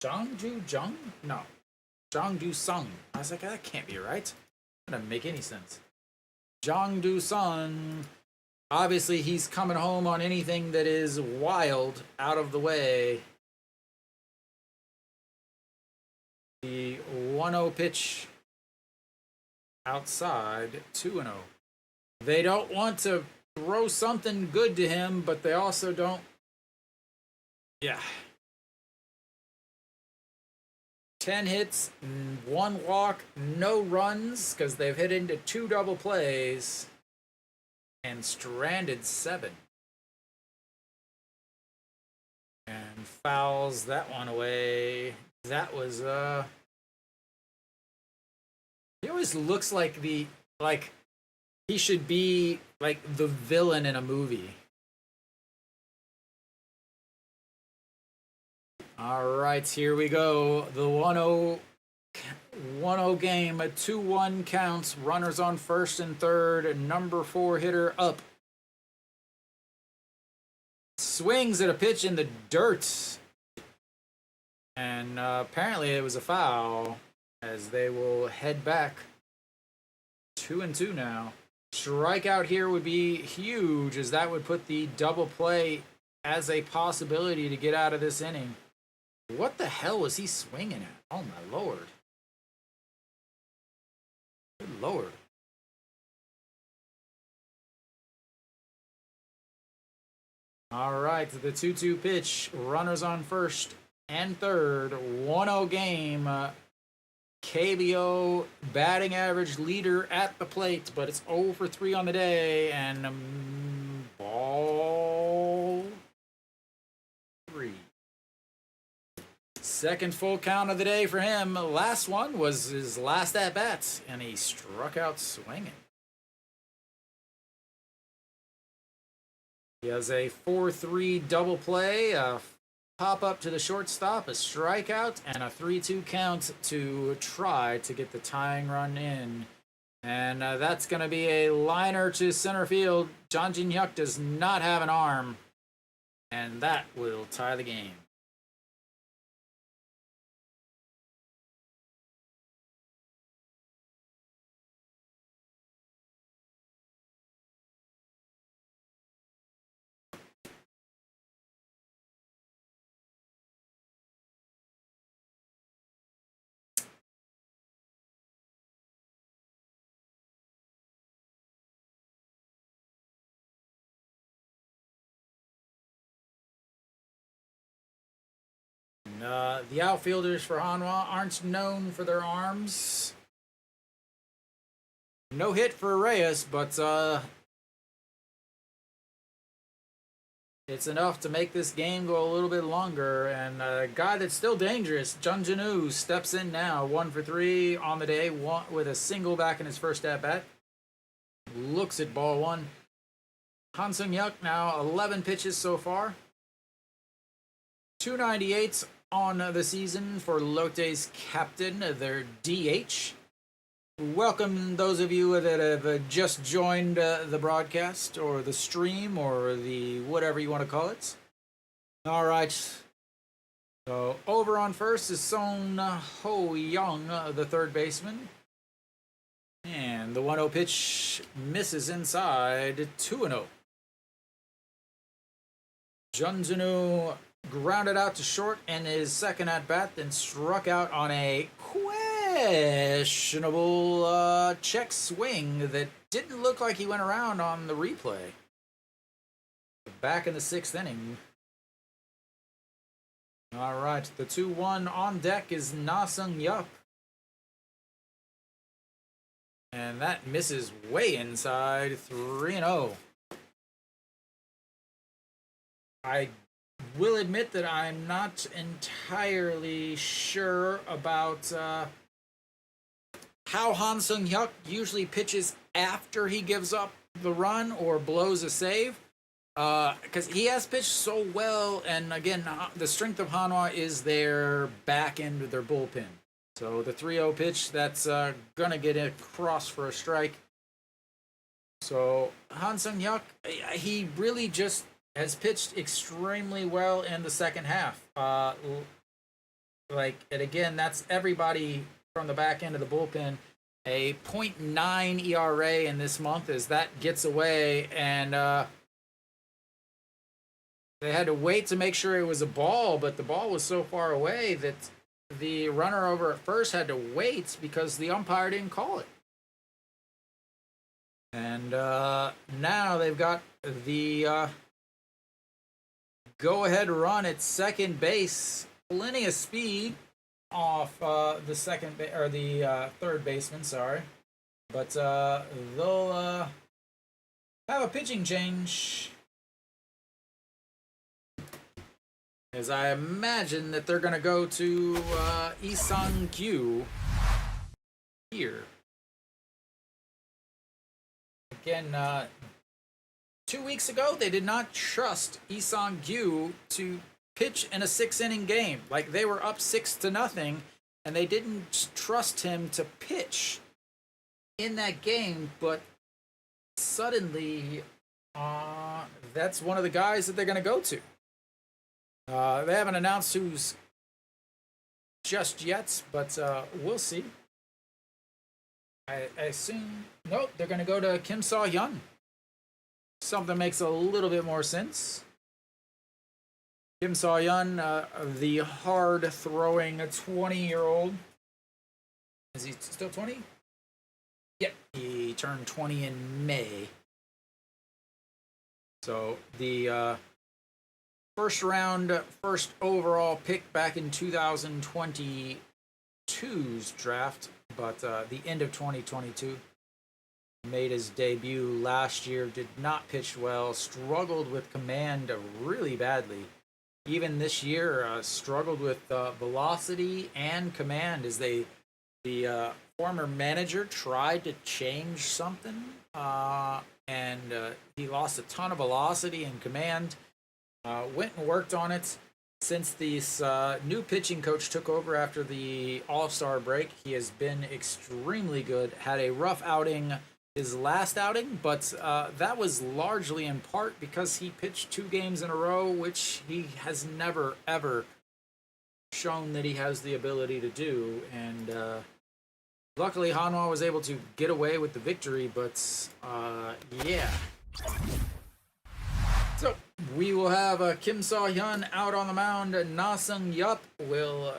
Jongdu Jung? No. Jongdu Sung. I was like, that can't be right. That doesn't make any sense. Jongdu Sung. Obviously, he's coming home on anything that is wild, out of the way. The 1-0 pitch outside, 2-0. They don't want to throw something good to him, but they also don't. Yeah. 10 hits, 1 walk, no runs, because they've hit into 2 double plays. And stranded 7. And fouls that one away. That was he always looks like he should be like the villain in a movie. All right, here we go. The 1-0 game, a 2-1 counts, runners on first and third, number 4 hitter up. Swings at a pitch in the dirt. And apparently it was a foul as they will head back. 2-2 now. Strikeout here would be huge as that would put the double play as a possibility to get out of this inning. What the hell was he swinging at? Oh my lord. Good lord. All right, the 2-2 pitch. Runners on first and third. 1-0 game. KBO batting average leader at the plate, but it's 0 for 3 on the day. And ball 3. Second full count of the day for him. Last one was his last at-bat, and he struck out swinging. He has a 4-3 double play, a pop up to the shortstop, a strikeout, and a 3-2 count to try to get the tying run in. And that's going to be a liner to center field. John Jin-hyuk does not have an arm, and that will tie the game. The outfielders for Hanwha aren't known for their arms. No hit for Reyes, but it's enough to make this game go a little bit longer. And a guy that's still dangerous, Jun Jinu, steps in now. 1 for 3 on the day, with a single back in his first at-bat. Looks at ball 1. Han Sung-hyuk now 11 pitches so far. 298s on the season for Lotte's captain, their DH. Welcome those of you that have just joined the broadcast or the stream or the whatever you want to call it. All right. So over on first is Son Ho Young, the third baseman. And the 1-0 pitch misses inside, 2-0. Junzunu grounded out to short in his second at bat, then struck out on a questionable check swing that didn't look like he went around on the replay. Back in the 6th inning. All right, the 2-1 on deck is Na Sung Yup. And that misses way inside, 3-0. I will admit that I'm not entirely sure about how Han Sung-hyuk usually pitches after he gives up the run or blows a save. Because he has pitched so well, and again, the strength of Hanwha is their back end of their bullpen. So the 3-0 pitch, that's going to get across for a strike. So Han Sung-hyuk, he really just has pitched extremely well in the second half. And again, that's everybody from the back end of the bullpen. A .9 ERA in this month as that gets away, and they had to wait to make sure it was a ball, but the ball was so far away that the runner over at first had to wait because the umpire didn't call it. And now they've got the go-ahead run at second base. Plenty of speed off the third baseman, sorry. But they'll have a pitching change, as I imagine that they're going to go to Lee Sang-kyu here. Again, 2 weeks ago, they did not trust Lee Sang-kyu to pitch in a 6-inning game. Like, they were up 6-0, and they didn't trust him to pitch in that game, but suddenly, that's one of the guys that they're going to go to. They haven't announced who's just yet, but we'll see. I assume... Nope, they're going to go to Kim Saw-hyun. Something makes a little bit more sense. Kim Saw-hyun, the hard-throwing 20-year-old. Is he still 20? Yep, he turned 20 in May. So the first overall pick back in 2022's draft, but the end of 2022. Made his debut last year, did not pitch well, struggled with command really badly. Even this year, struggled with velocity and command as the former manager tried to change something, and he lost a ton of velocity and command. Went and worked on it. Since this new pitching coach took over after the All-Star break, he has been extremely good. Had a rough outing his last outing, but that was largely in part because he pitched 2 games in a row, which he has never, ever shown that he has the ability to do. And luckily, Hanwha was able to get away with the victory, but yeah. So we will have Kim Saw-hyun out on the mound. Na Sung-yup will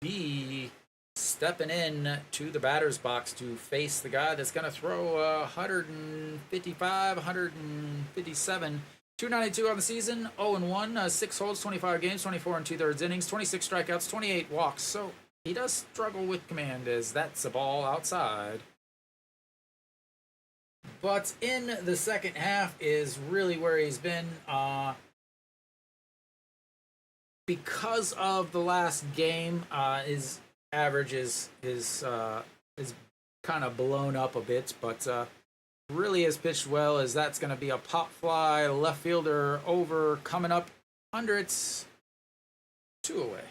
be stepping in to the batter's box to face the guy that's going to throw 155, 157, 292 on the season, 0-1, 6 holds, 25 games, 24 2/3 innings, 26 strikeouts, 28 walks. So he does struggle with command as that's a ball outside. But in the second half is really where he's been. Because of the last game, his average is kind of blown up a bit, but really has pitched well, as that's going to be a pop fly left fielder over, coming up under its 2 away.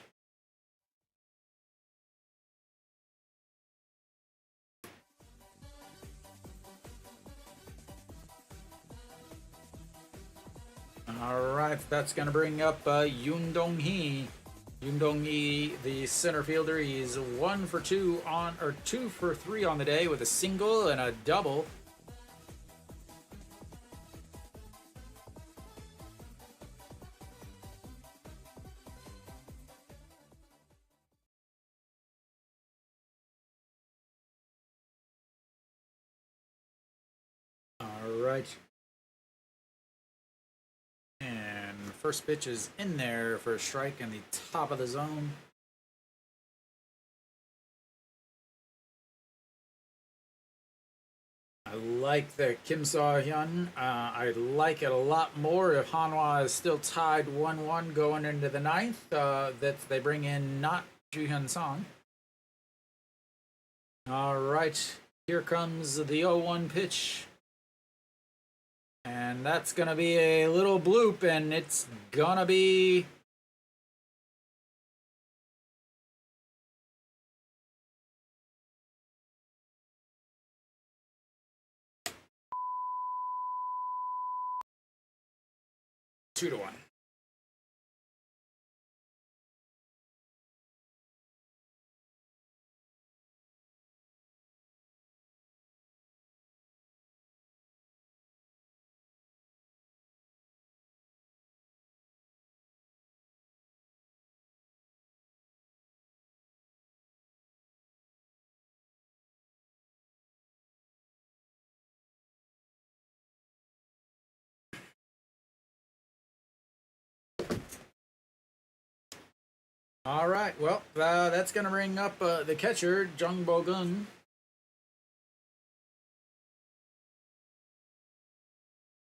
All right, that's going to bring up Yoon Dong-hee. Yoon Dong-hee, the center fielder, he's 1 for 2 on, or 2 for 3 on the day with a single and a double. All right. And first pitch is in there for a strike in the top of the zone. I like the Kim Saw-hyun. I like it a lot more if Hanwha is still tied 1-1 going into the ninth. That they bring in not Ju-hyun Song. All right, here comes the 0-1 pitch. And that's going to be a little bloop, and it's going to be... Two to 1. All right, well, that's going to bring up the catcher, Jung Bo-gun.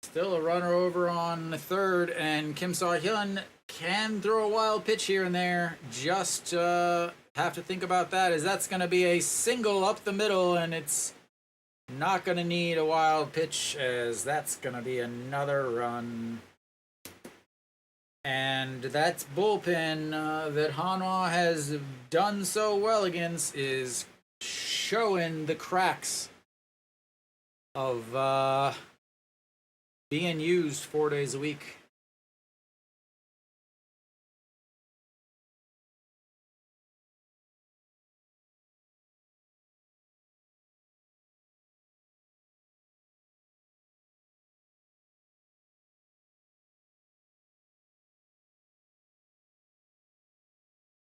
Still a runner over on the third, and Kim Saw-hyun can throw a wild pitch here and there. Just have to think about that, as that's going to be a single up the middle, and it's not going to need a wild pitch, as that's going to be another run. And that bullpen that Hanwha has done so well against is showing the cracks of being used 4 days a week.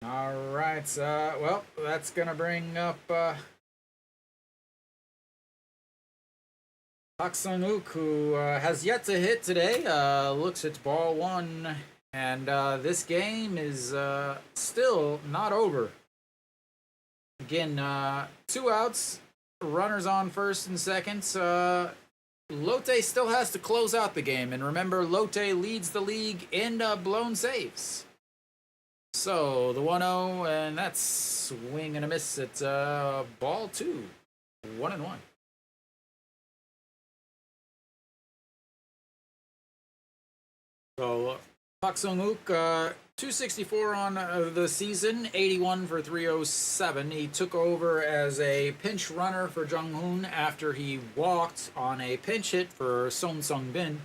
All right, well, that's going to bring up Park Sung-wook, who has yet to hit today. Looks at ball one, and this game is still not over. Again, 2 outs, runners on first and second. Lotte still has to close out the game, and remember, Lotte leads the league in blown saves. So, the 1-0, and that's swing and a miss at ball 2. 1-1. So, Park Sung-wook, 264 on the season, 81 for 307. He took over as a pinch runner for Jung-hoon after he walked on a pinch hit for Son Sung-bin.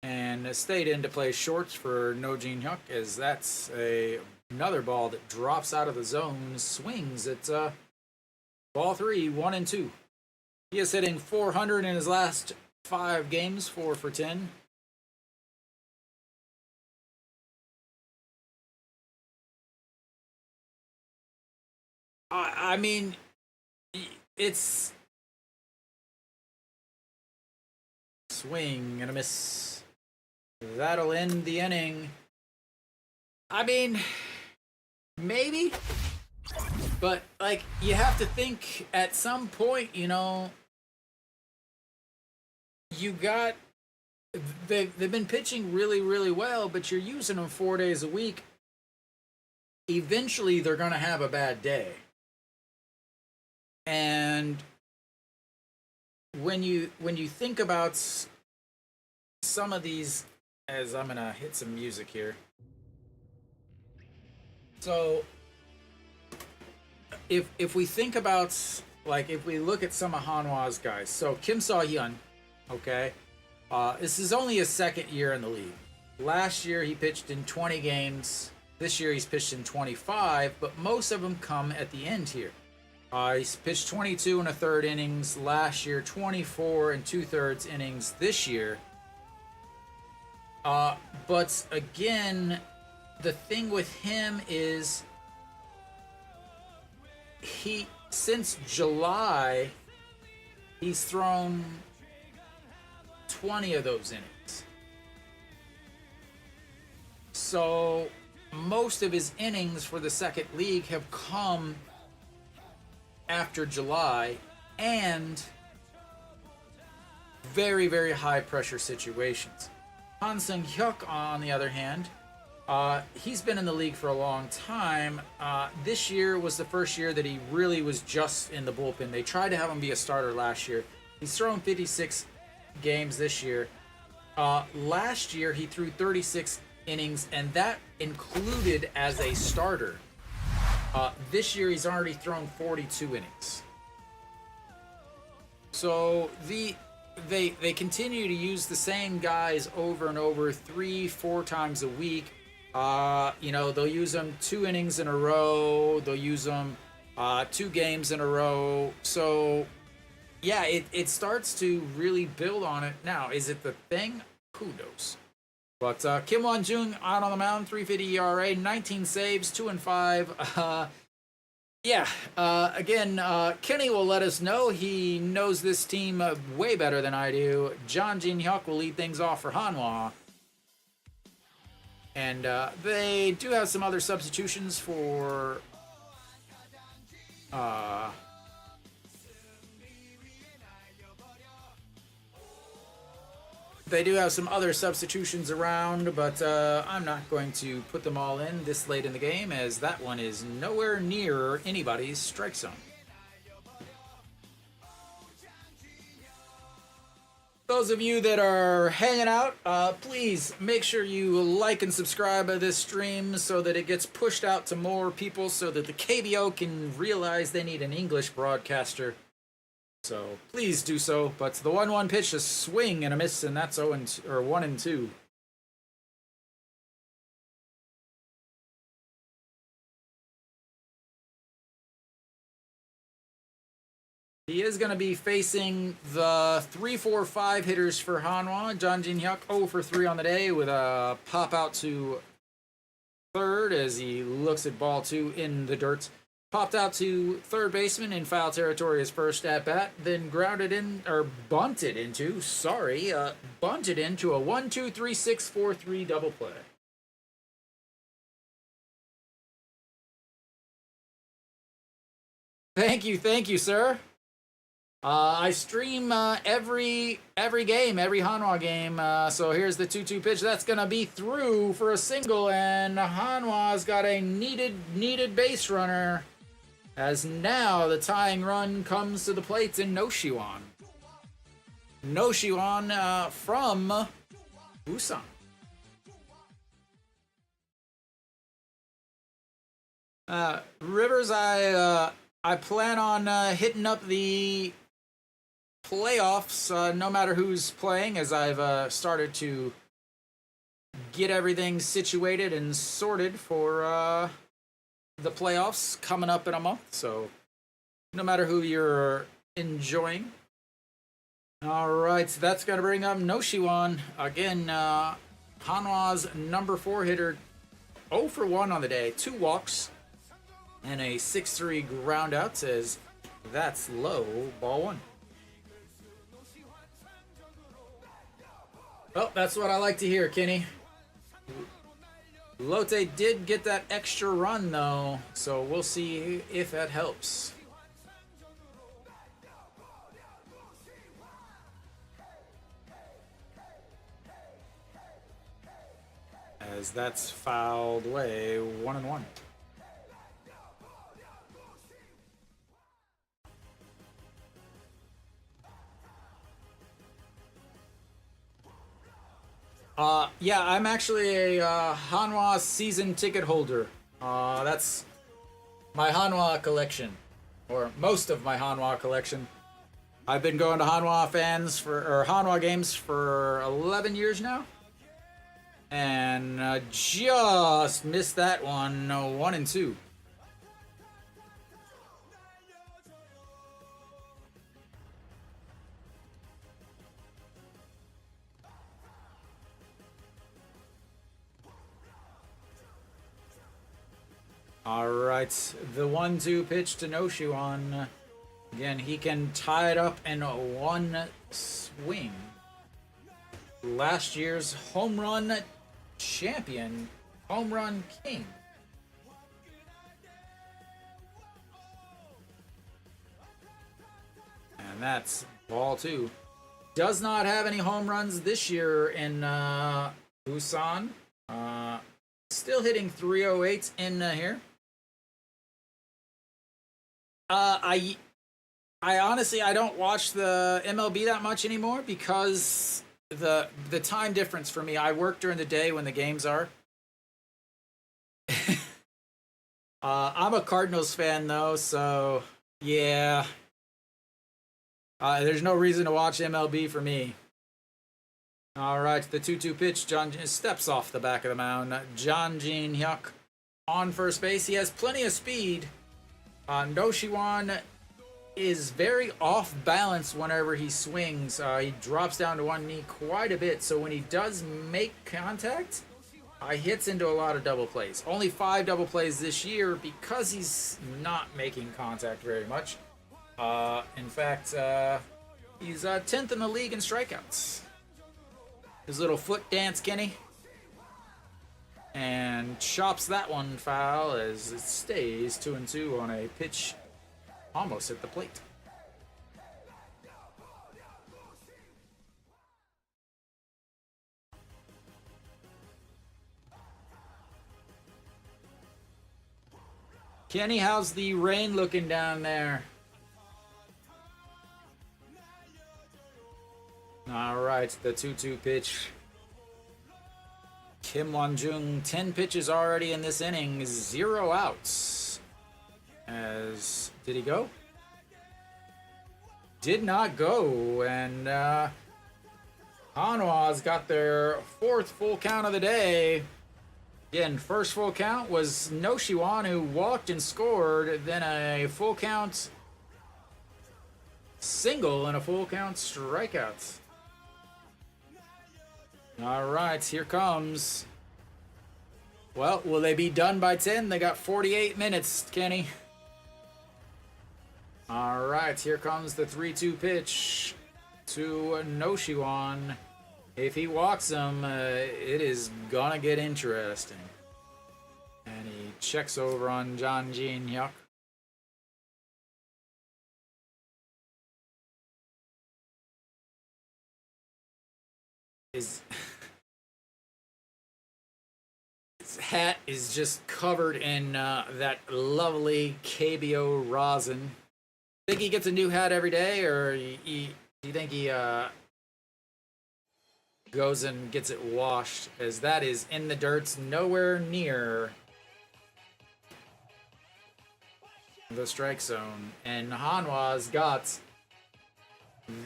And stayed in to play shorts for No Jin-hyuk, as that's another ball that drops out of the zone, swings at ball 3, 1-2. He is hitting 400 in his last 5 games, 4 for 10. I mean, it's swing and a miss. That'll end the inning. I mean, maybe, but like, you have to think at some point, you know, you got, they've been pitching really, really well, but you're using them 4 days a week. Eventually, they're going to have a bad day. And when you think about some of these, as I'm gonna hit some music here. So if we think about, like, if we look at some of Hanwha's guys, so Kim Saw-hyun, okay, this is only his second year in the league. Last year he pitched in 20 games, This year he's pitched in 25, but most of them come at the end here. He's pitched 22 and a third innings last year, 24 and 2/3 innings this year. But again, the thing with him is since July, he's thrown 20 of those innings. So most of his innings for the second league have come after July, and very, very high pressure situations. Han Seung-hyuk, on the other hand, he's been in the league for a long time. This year was the first year that he really was just in the bullpen. They tried to have him be a starter last year. He's thrown 56 games this year. Last year, he threw 36 innings, and that included as a starter. This year, he's already thrown 42 innings. So they continue to use the same guys over and over, 3-4 times a week. They'll use them 2 innings in a row. They'll use them 2 games in a row. So, yeah, it starts to really build on it. Now, is it the thing? Who knows? But Kim Won-jung out on the mound, 3.50 ERA, 19 saves, 2-5. Again, Kenny will let us know. He knows this team way better than I do. John Jin-hyuk will lead things off for Hanwha. And they do have some other substitutions for they do have some other substitutions around, but I'm not going to put them all in this late in the game, as that one is nowhere near anybody's strike zone. Those of you that are hanging out, please make sure you like and subscribe to this stream so that it gets pushed out to more people, so that the KBO can realize they need an English broadcaster. So please do so. But the 1-1 pitch, a swing and a miss, and that's 1-2. He is going to be facing the 3-4-5 hitters for Hanwha. John Jin-hyuk 0 for 3 on the day with a pop out to third as he looks at ball 2 in the dirt. Popped out to third baseman in foul territory his first at bat, then bunted into a 1-2-3-6-4-3 double play. Thank you, sir. I stream every game, every Hanwha game. So here's the 2-2 pitch. That's gonna be through for a single, and Hanwha's got a needed base runner. As now the tying run comes to the plate in No Shiwan. No Shiwan from Busan. Rivers, I plan on hitting up the playoffs, no matter who's playing, as I've started to get everything situated and sorted for the playoffs coming up in a month. So no matter who you're enjoying. All right, so that's going to bring up No Shiwan. Again, Hanwha's number 4 hitter, 0 for 1 on the day, 2 walks, and a 6-3 ground out. Says that's low, ball 1. Well, that's what I like to hear, Kenny. Lotte did get that extra run, though, so we'll see if that helps. As that's fouled away, 1-1. Yeah, I'm actually a Hanwha season ticket holder. That's my Hanwha collection, or most of my Hanwha collection. I've been going to Hanwha games for 11 years now. And just missed that one. 1-2. All right, the 1-2 pitch to Noshiwan. Again, he can tie it up in one swing. Last year's home run champion, home run king. And that's ball 2. Does not have any home runs this year in Busan. Still hitting 308 in here. I honestly, I don't watch the MLB that much anymore because the time difference for me. I work during the day when the games are. I'm a Cardinals fan though, so yeah. There's no reason to watch MLB for me. All right, the 2-2 pitch. John steps off the back of the mound. John Jin Hyuk on first base. He has plenty of speed. Noshiwan is very off balance whenever he swings. He drops down to one knee quite a bit, so when he does make contact, he hits into a lot of double plays. Only 5 double plays this year because he's not making contact very much. In fact, he's 10th in the league in strikeouts. His little foot dance, Kenny. And chops that one foul as it stays 2-2 on a pitch almost at the plate. Kenny, how's the rain looking down there? All right, the 2-2 pitch. Kim Won-jung, 10 pitches already in this inning, 0 outs. Did he go? Did not go, and Hanwha's got their 4th full count of the day. Again, first full count was Noshiwan, who walked and scored, then a full count single and a full count strikeout. All right, here comes. Well, will they be done by 10? They got 48 minutes, Kenny. All right, here comes the 3-2 pitch to Noshiwan. If he walks him, it is gonna get interesting. And he checks over on John Jin Hyuk. His hat is just covered in that lovely KBO rosin. Think he gets a new hat every day, or do you think he goes and gets it washed? As that is in the dirt, nowhere near the strike zone. And Hanwha's got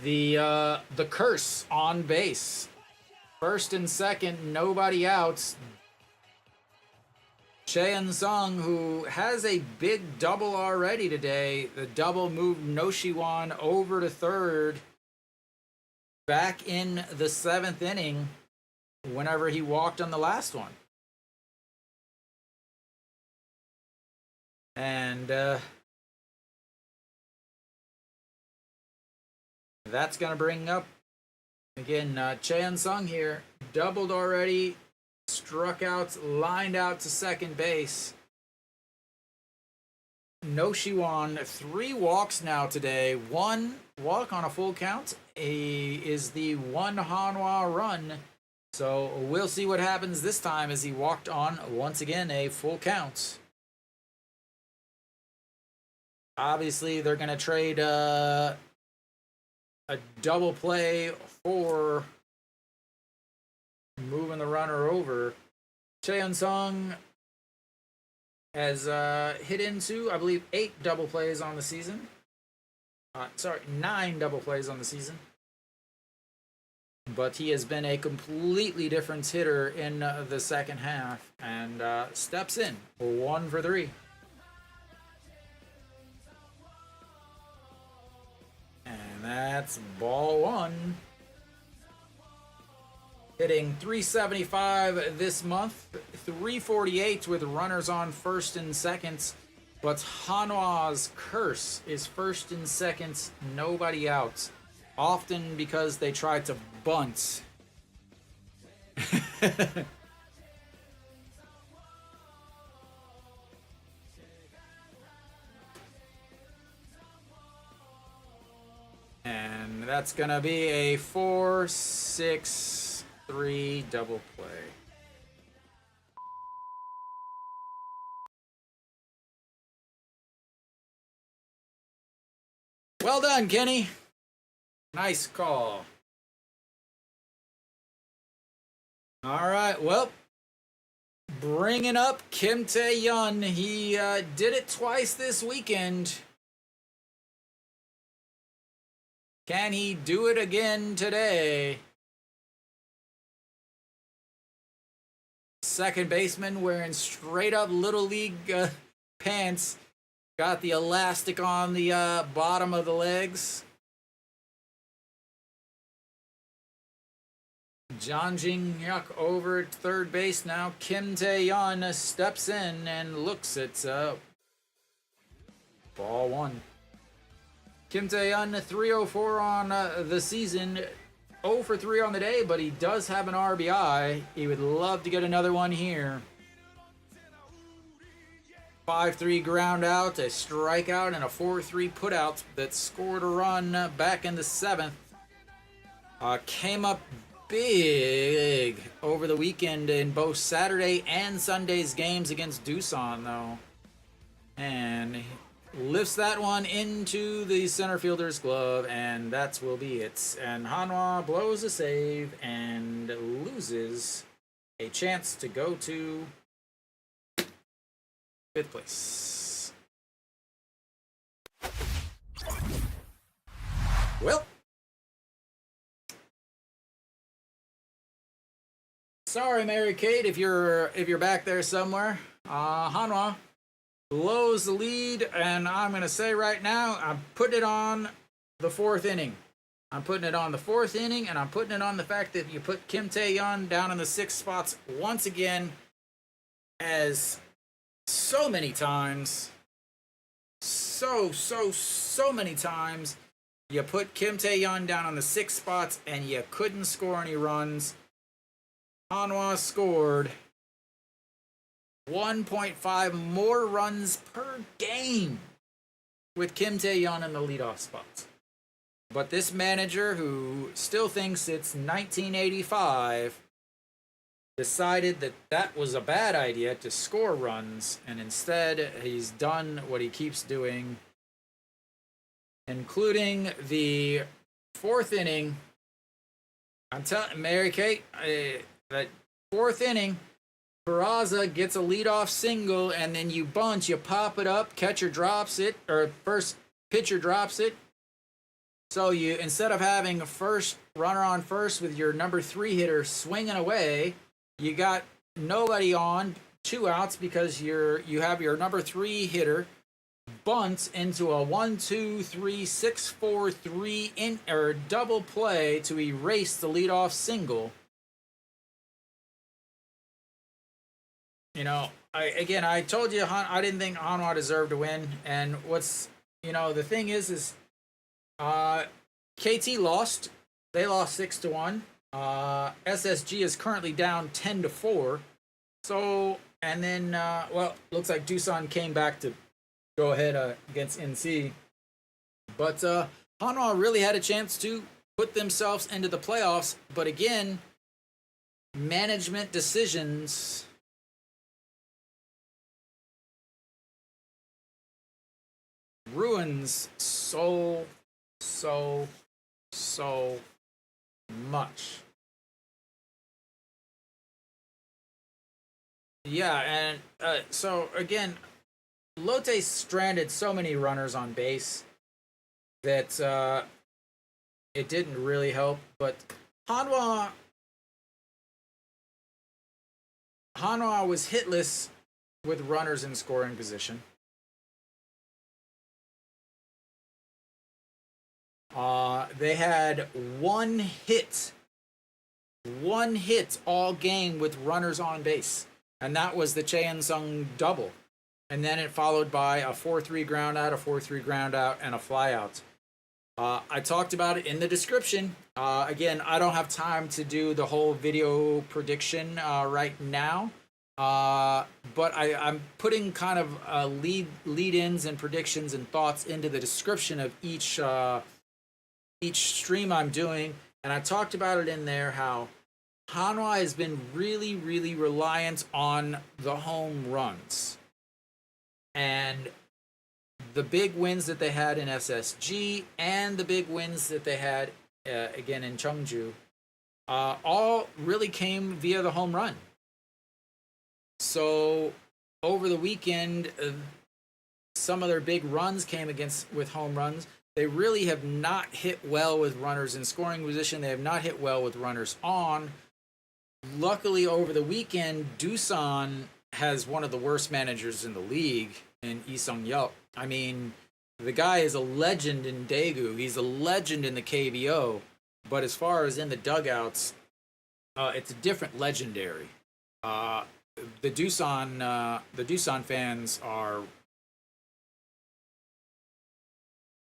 the curse on base. First and second, nobody out. Chaeun Sung, who has a big double already today. The double moved Noshiwan over to third back in the 7th inning whenever he walked on the last one. And that's going to bring up, again, Chaeun Sung here. Doubled already. Struck out, lined out to second base. Noshiwan, 3 walks now today. 1 walk on a full count. Is the 1 Hanwha run. So we'll see what happens this time as he walked on once again a full count. Obviously, they're going to trade a double play for moving the runner over. Chaeun Sung has hit into, I believe, 8 double plays on the season. 9 double plays on the season. but he has been a completely different hitter in the second half and steps in 1 for 3. And that's ball 1. Hitting 375 this month, 348 with runners on first and second. But Hanwha's curse is first and second, nobody out. Often because they tried to bunt. And that's going to be a 4-6-3 double play. Well done, Kenny. Nice call. All right, well, bringing up Kim Daejeon. He did it twice this weekend. Can he do it again today? Second baseman wearing straight up Little League pants. Got the elastic on the bottom of the legs. John Jing-hyuk over at third base now. Kim Daejeon steps in and looks at ball 1. Kim Daejeon 304 on the season, 0 for 3 on the day, but he does have an RBI. He would love to get another one here. 5-3 ground out, a strikeout, and a 4-3 putout that scored a run back in the 7th. Came up big over the weekend in both Saturday and Sunday's games against Doosan, though. And lifts that one into the center fielder's glove, and that will be it. And Hanwha blows a save and loses a chance to go to 5th place. Well, sorry, Mary Kate, if you're back there somewhere. Hanwha blows the lead, and I'm gonna say right now, I'm putting it on the 4th inning. I'm putting it on the 4th inning, and I'm putting it on the fact that you put Kim Daejeon down in the 6th spots once again, as so many times, so many times, you put Kim Daejeon down on the 6 spots and you couldn't score any runs. Hanwha scored 1.5 more runs per game with Kim Daejeon in the leadoff spots. But this manager, who still thinks it's 1985, decided that that was a bad idea to score runs, and instead he's done what he keeps doing, including the 4th inning. I'm telling Mary Kate, that 4th inning, Peraza gets a leadoff single, and then you bunt, you pop it up, catcher drops it, or first pitcher drops it. So you, instead of having a first runner on first with your number 3 hitter swinging away, you got nobody on, 2 outs, because you have your number 3 hitter bunt into a 1-2-3-6-4-3 in or double play to erase the leadoff single. You know, I told you I didn't think Hanwha deserved to win, and what's, the thing is KT lost. They lost 6-1. SSG is currently down 10-4. So, and then, looks like Doosan came back to go ahead against NC. But Hanwha really had a chance to put themselves into the playoffs. But again, management decisions ruins so much. Yeah, and so again, Lotte stranded so many runners on base that it didn't really help. But Hanwha Hanwha was hitless with runners in scoring position. They had one hit all game with runners on base, and that was the Chaein Sung double. And then it followed by a 4-3 ground out, a 4-3 ground out, and a flyout. I talked about it in the description. Again, I don't have time to do the whole video prediction right now, but I'm putting kind of lead-ins and predictions and thoughts into the description of each stream I'm doing, and I talked about it in there how Hanwha has been really, really reliant on the home runs. And the big wins that they had in SSG and the big wins that they had again in Cheongju all really came via the home run. So over the weekend, some of their big runs came with home runs. They really have not hit well with runners in scoring position. They have not hit well with runners on. Luckily, over the weekend, Doosan has one of the worst managers in the league in Lee Sung-yeop. I mean, the guy is a legend in Daegu. He's a legend in the KBO. But as far as in the dugouts, it's a different legendary. The Doosan fans are...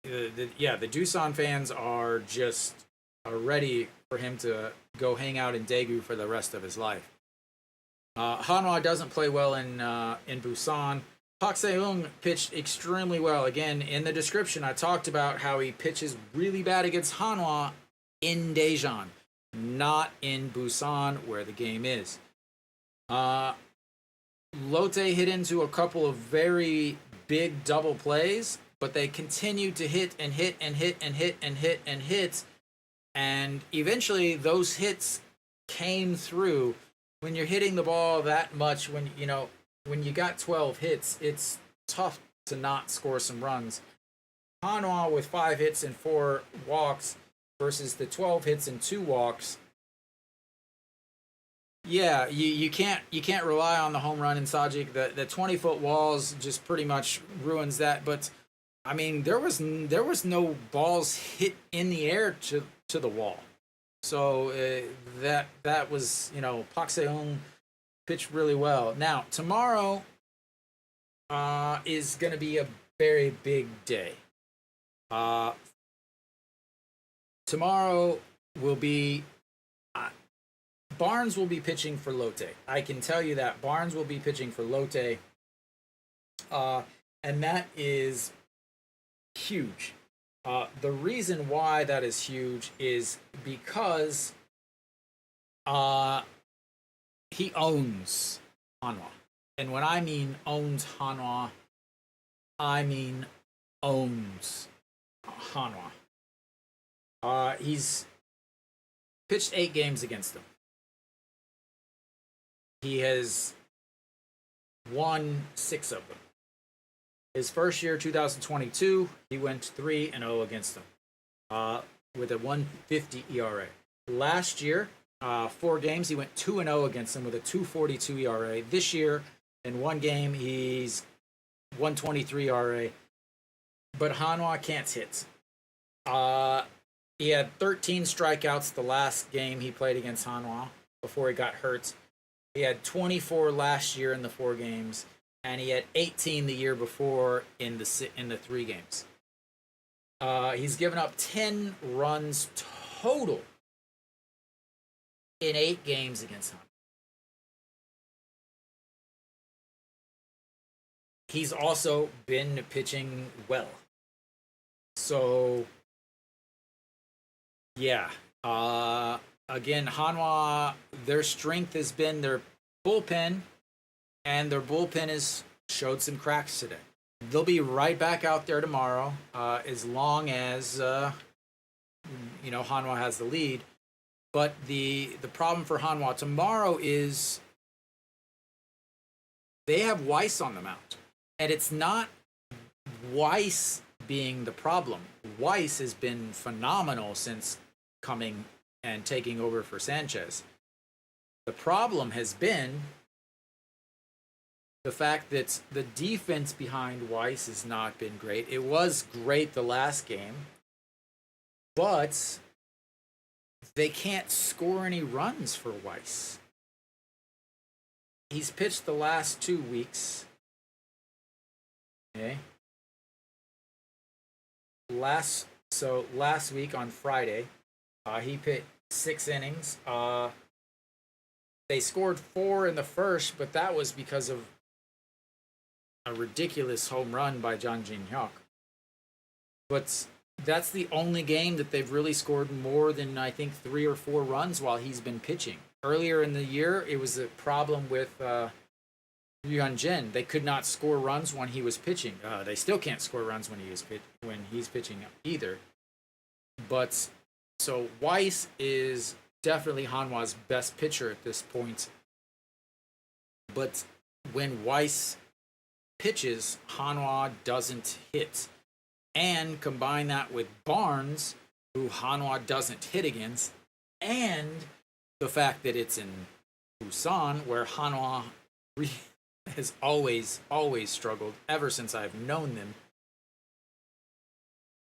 the Doosan fans are just ready for him to go hang out in Daegu for the rest of his life. Hanwha doesn't play well in Busan. Park Se-eung pitched extremely well. Again, in the description, I talked about how he pitches really bad against Hanwha in Daejeon, not in Busan, where the game is. Lotte hit into a couple of very big double plays, but they continued to hit and hit and hit and hit and hit and hit. And eventually those hits came through. When you're hitting the ball that much, when you got 12 hits, it's tough to not score some runs. Hanwha with 5 hits and 4 walks versus the 12 hits and 2 walks. Yeah, you can't rely on the home run in Sajik. The 20-foot walls just pretty much ruins that. But I mean, there was no balls hit in the air to the wall. So that was, Park Se-eung pitched really well. Now tomorrow is going to be a very big day. Tomorrow will be Barnes will be pitching for Lotte. I can tell you that Barnes will be pitching for Lotte, and that is huge. The reason why that is huge is because he owns Hanwha. And when I mean owns Hanwha, I mean owns Hanwha. He's pitched 8 games against them. He has won 6 of them. His first year, 2022, he went 3-0 against them with a 1.50 ERA. Last year, 4 games, he went 2-0 against them with a 2.42 ERA. This year, in 1 game, he's 1.23 ERA. But Hanwha can't hit. He had 13 strikeouts the last game he played against Hanwha before he got hurt. He had 24 last year in the 4 games. And he had 18 the year before in the 3 games. He's given up 10 runs total in 8 games against him. He's also been pitching well. So, yeah. Again, Hanwha, their strength has been their bullpen. And their bullpen has showed some cracks today. They'll be right back out there tomorrow, as long as Hanwha has the lead. But the problem for Hanwha tomorrow is they have Weiss on the mound, and it's not Weiss being the problem. Weiss has been phenomenal since coming and taking over for Sanchez. The problem has been the fact that the defense behind Weiss has not been great. It was great the last game, but they can't score any runs for Weiss. He's pitched the last 2 weeks. Okay. Last week on Friday, he pitched 6 innings. They scored 4 in the first, but that was because of a ridiculous home run by Jang Jin-hyuk. But that's the only game that they've really scored more than, I think, 3 or 4 runs while he's been pitching. Earlier in the year, it was a problem with Ryun Jin. They could not score runs when he was pitching. They still can't score runs when he's pitching either. But so Weiss is definitely Hanwha's best pitcher at this point. But when Weiss pitches, Hanwha doesn't hit. And combine that with Barnes, who Hanwha doesn't hit against, and the fact that it's in Busan, where Hanwha has always struggled ever since I've known them.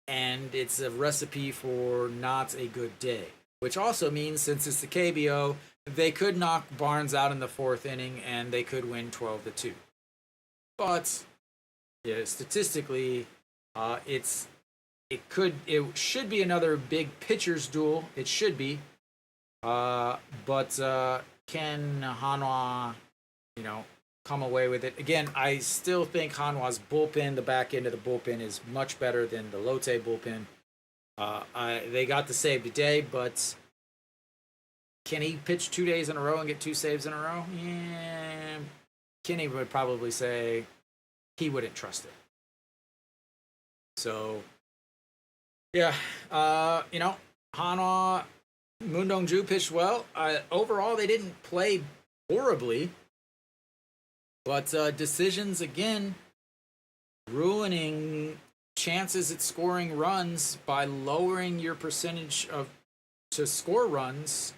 And it's a recipe for not a good day. Which also means, since it's the KBO, they could knock Barnes out in the 4th inning and they could win 12-2. But yeah, statistically, it should be another big pitchers duel. It should be. But can Hanwha, come away with it? Again, I still think Hanwha's bullpen, the back end of the bullpen, is much better than the Lotte bullpen. They got the save today, but can he pitch 2 days in a row and get 2 saves in a row? Yeah, Kenny would probably say he wouldn't trust it. So, yeah, Hanwha, Moon Dong-ju pitched well. Overall, they didn't play horribly, but decisions, again, ruining chances at scoring runs by lowering your percentage to score runs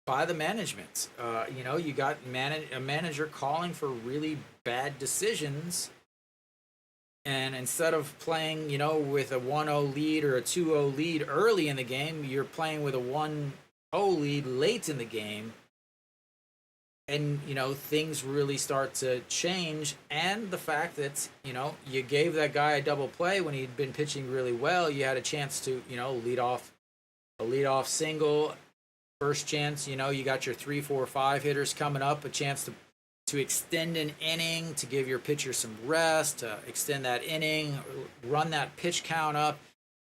by the management. You got a manager calling for really bad decisions, and instead of playing, with a 1-0 lead or a 2-0 lead early in the game, you're playing with a 1-0 lead late in the game. And, things really start to change. And the fact that, you gave that guy a double play when he'd been pitching really well. You had a chance to, lead off single. First chance, you got your 3, 4, 5 hitters coming up. A chance to extend an inning, to give your pitcher some rest, to extend that inning, run that pitch count up,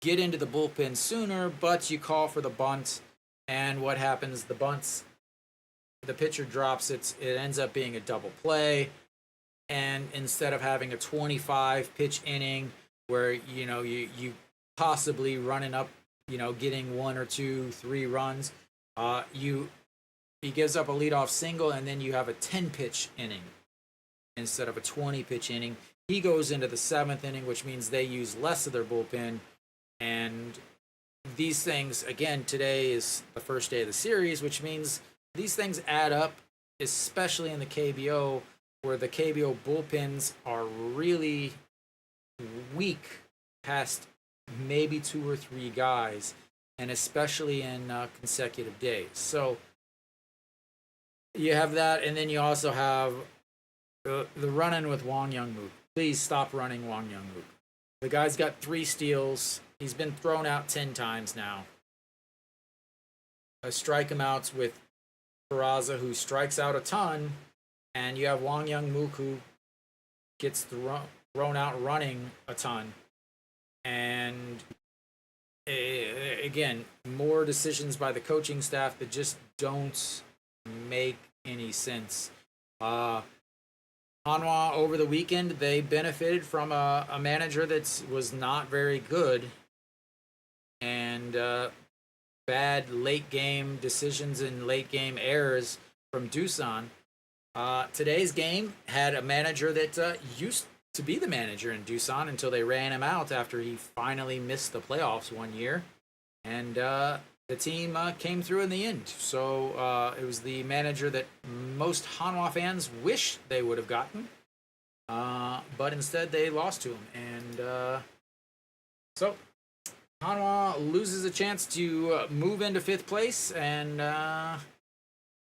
get into the bullpen sooner. But you call for the bunt. And what happens? The pitcher drops it. It ends up being a double play. And instead of having a 25 pitch inning where, you possibly running up, getting 1 or 2, 3 runs, he gives up a leadoff single, and then you have a 10 pitch inning instead of a 20 pitch inning. He goes into the 7th inning, which means they use less of their bullpen. And these things, again, today is the first day of the series, which means these things add up, especially in the KBO, where the KBO bullpens are really weak past maybe 2 or 3 guys, and especially in consecutive days. So you have that, and then you also have the run-in with Wang Young-mook. Please stop running Wang Young-mook. The guy's got 3 steals. He's been thrown out 10 times now. Strike him out with Peraza, who strikes out a ton, and you have Wang Young-mook, who gets thrown out running a ton. And again, more decisions by the coaching staff that just don't make any sense. Hanwha, over the weekend, they benefited from a manager that was not very good, and bad late game decisions and late game errors from Doosan. Today's game had a manager that used to be the manager in Doosan until they ran him out after he finally missed the playoffs one year. And the team came through in the end. So it was the manager that most Hanwha fans wish they would have gotten. But instead they lost to him. And so Hanwha loses a chance to move into 5th place. And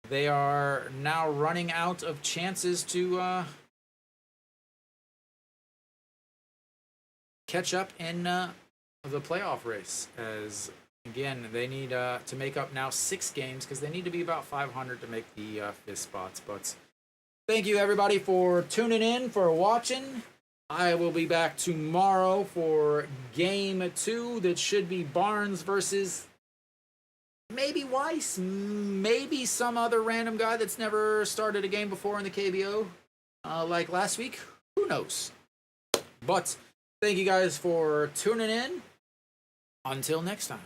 they are now running out of chances to catch up in the playoff race. As again, they need to make up now 6 games because they need to be about 500 to make the 5th spots. But thank you everybody for tuning in, for watching. I will be back tomorrow for game 2. That should be Barnes versus maybe Weiss, maybe some other random guy that's never started a game before in the KBO, like last week. Who knows? But thank you guys for tuning in. Until next time.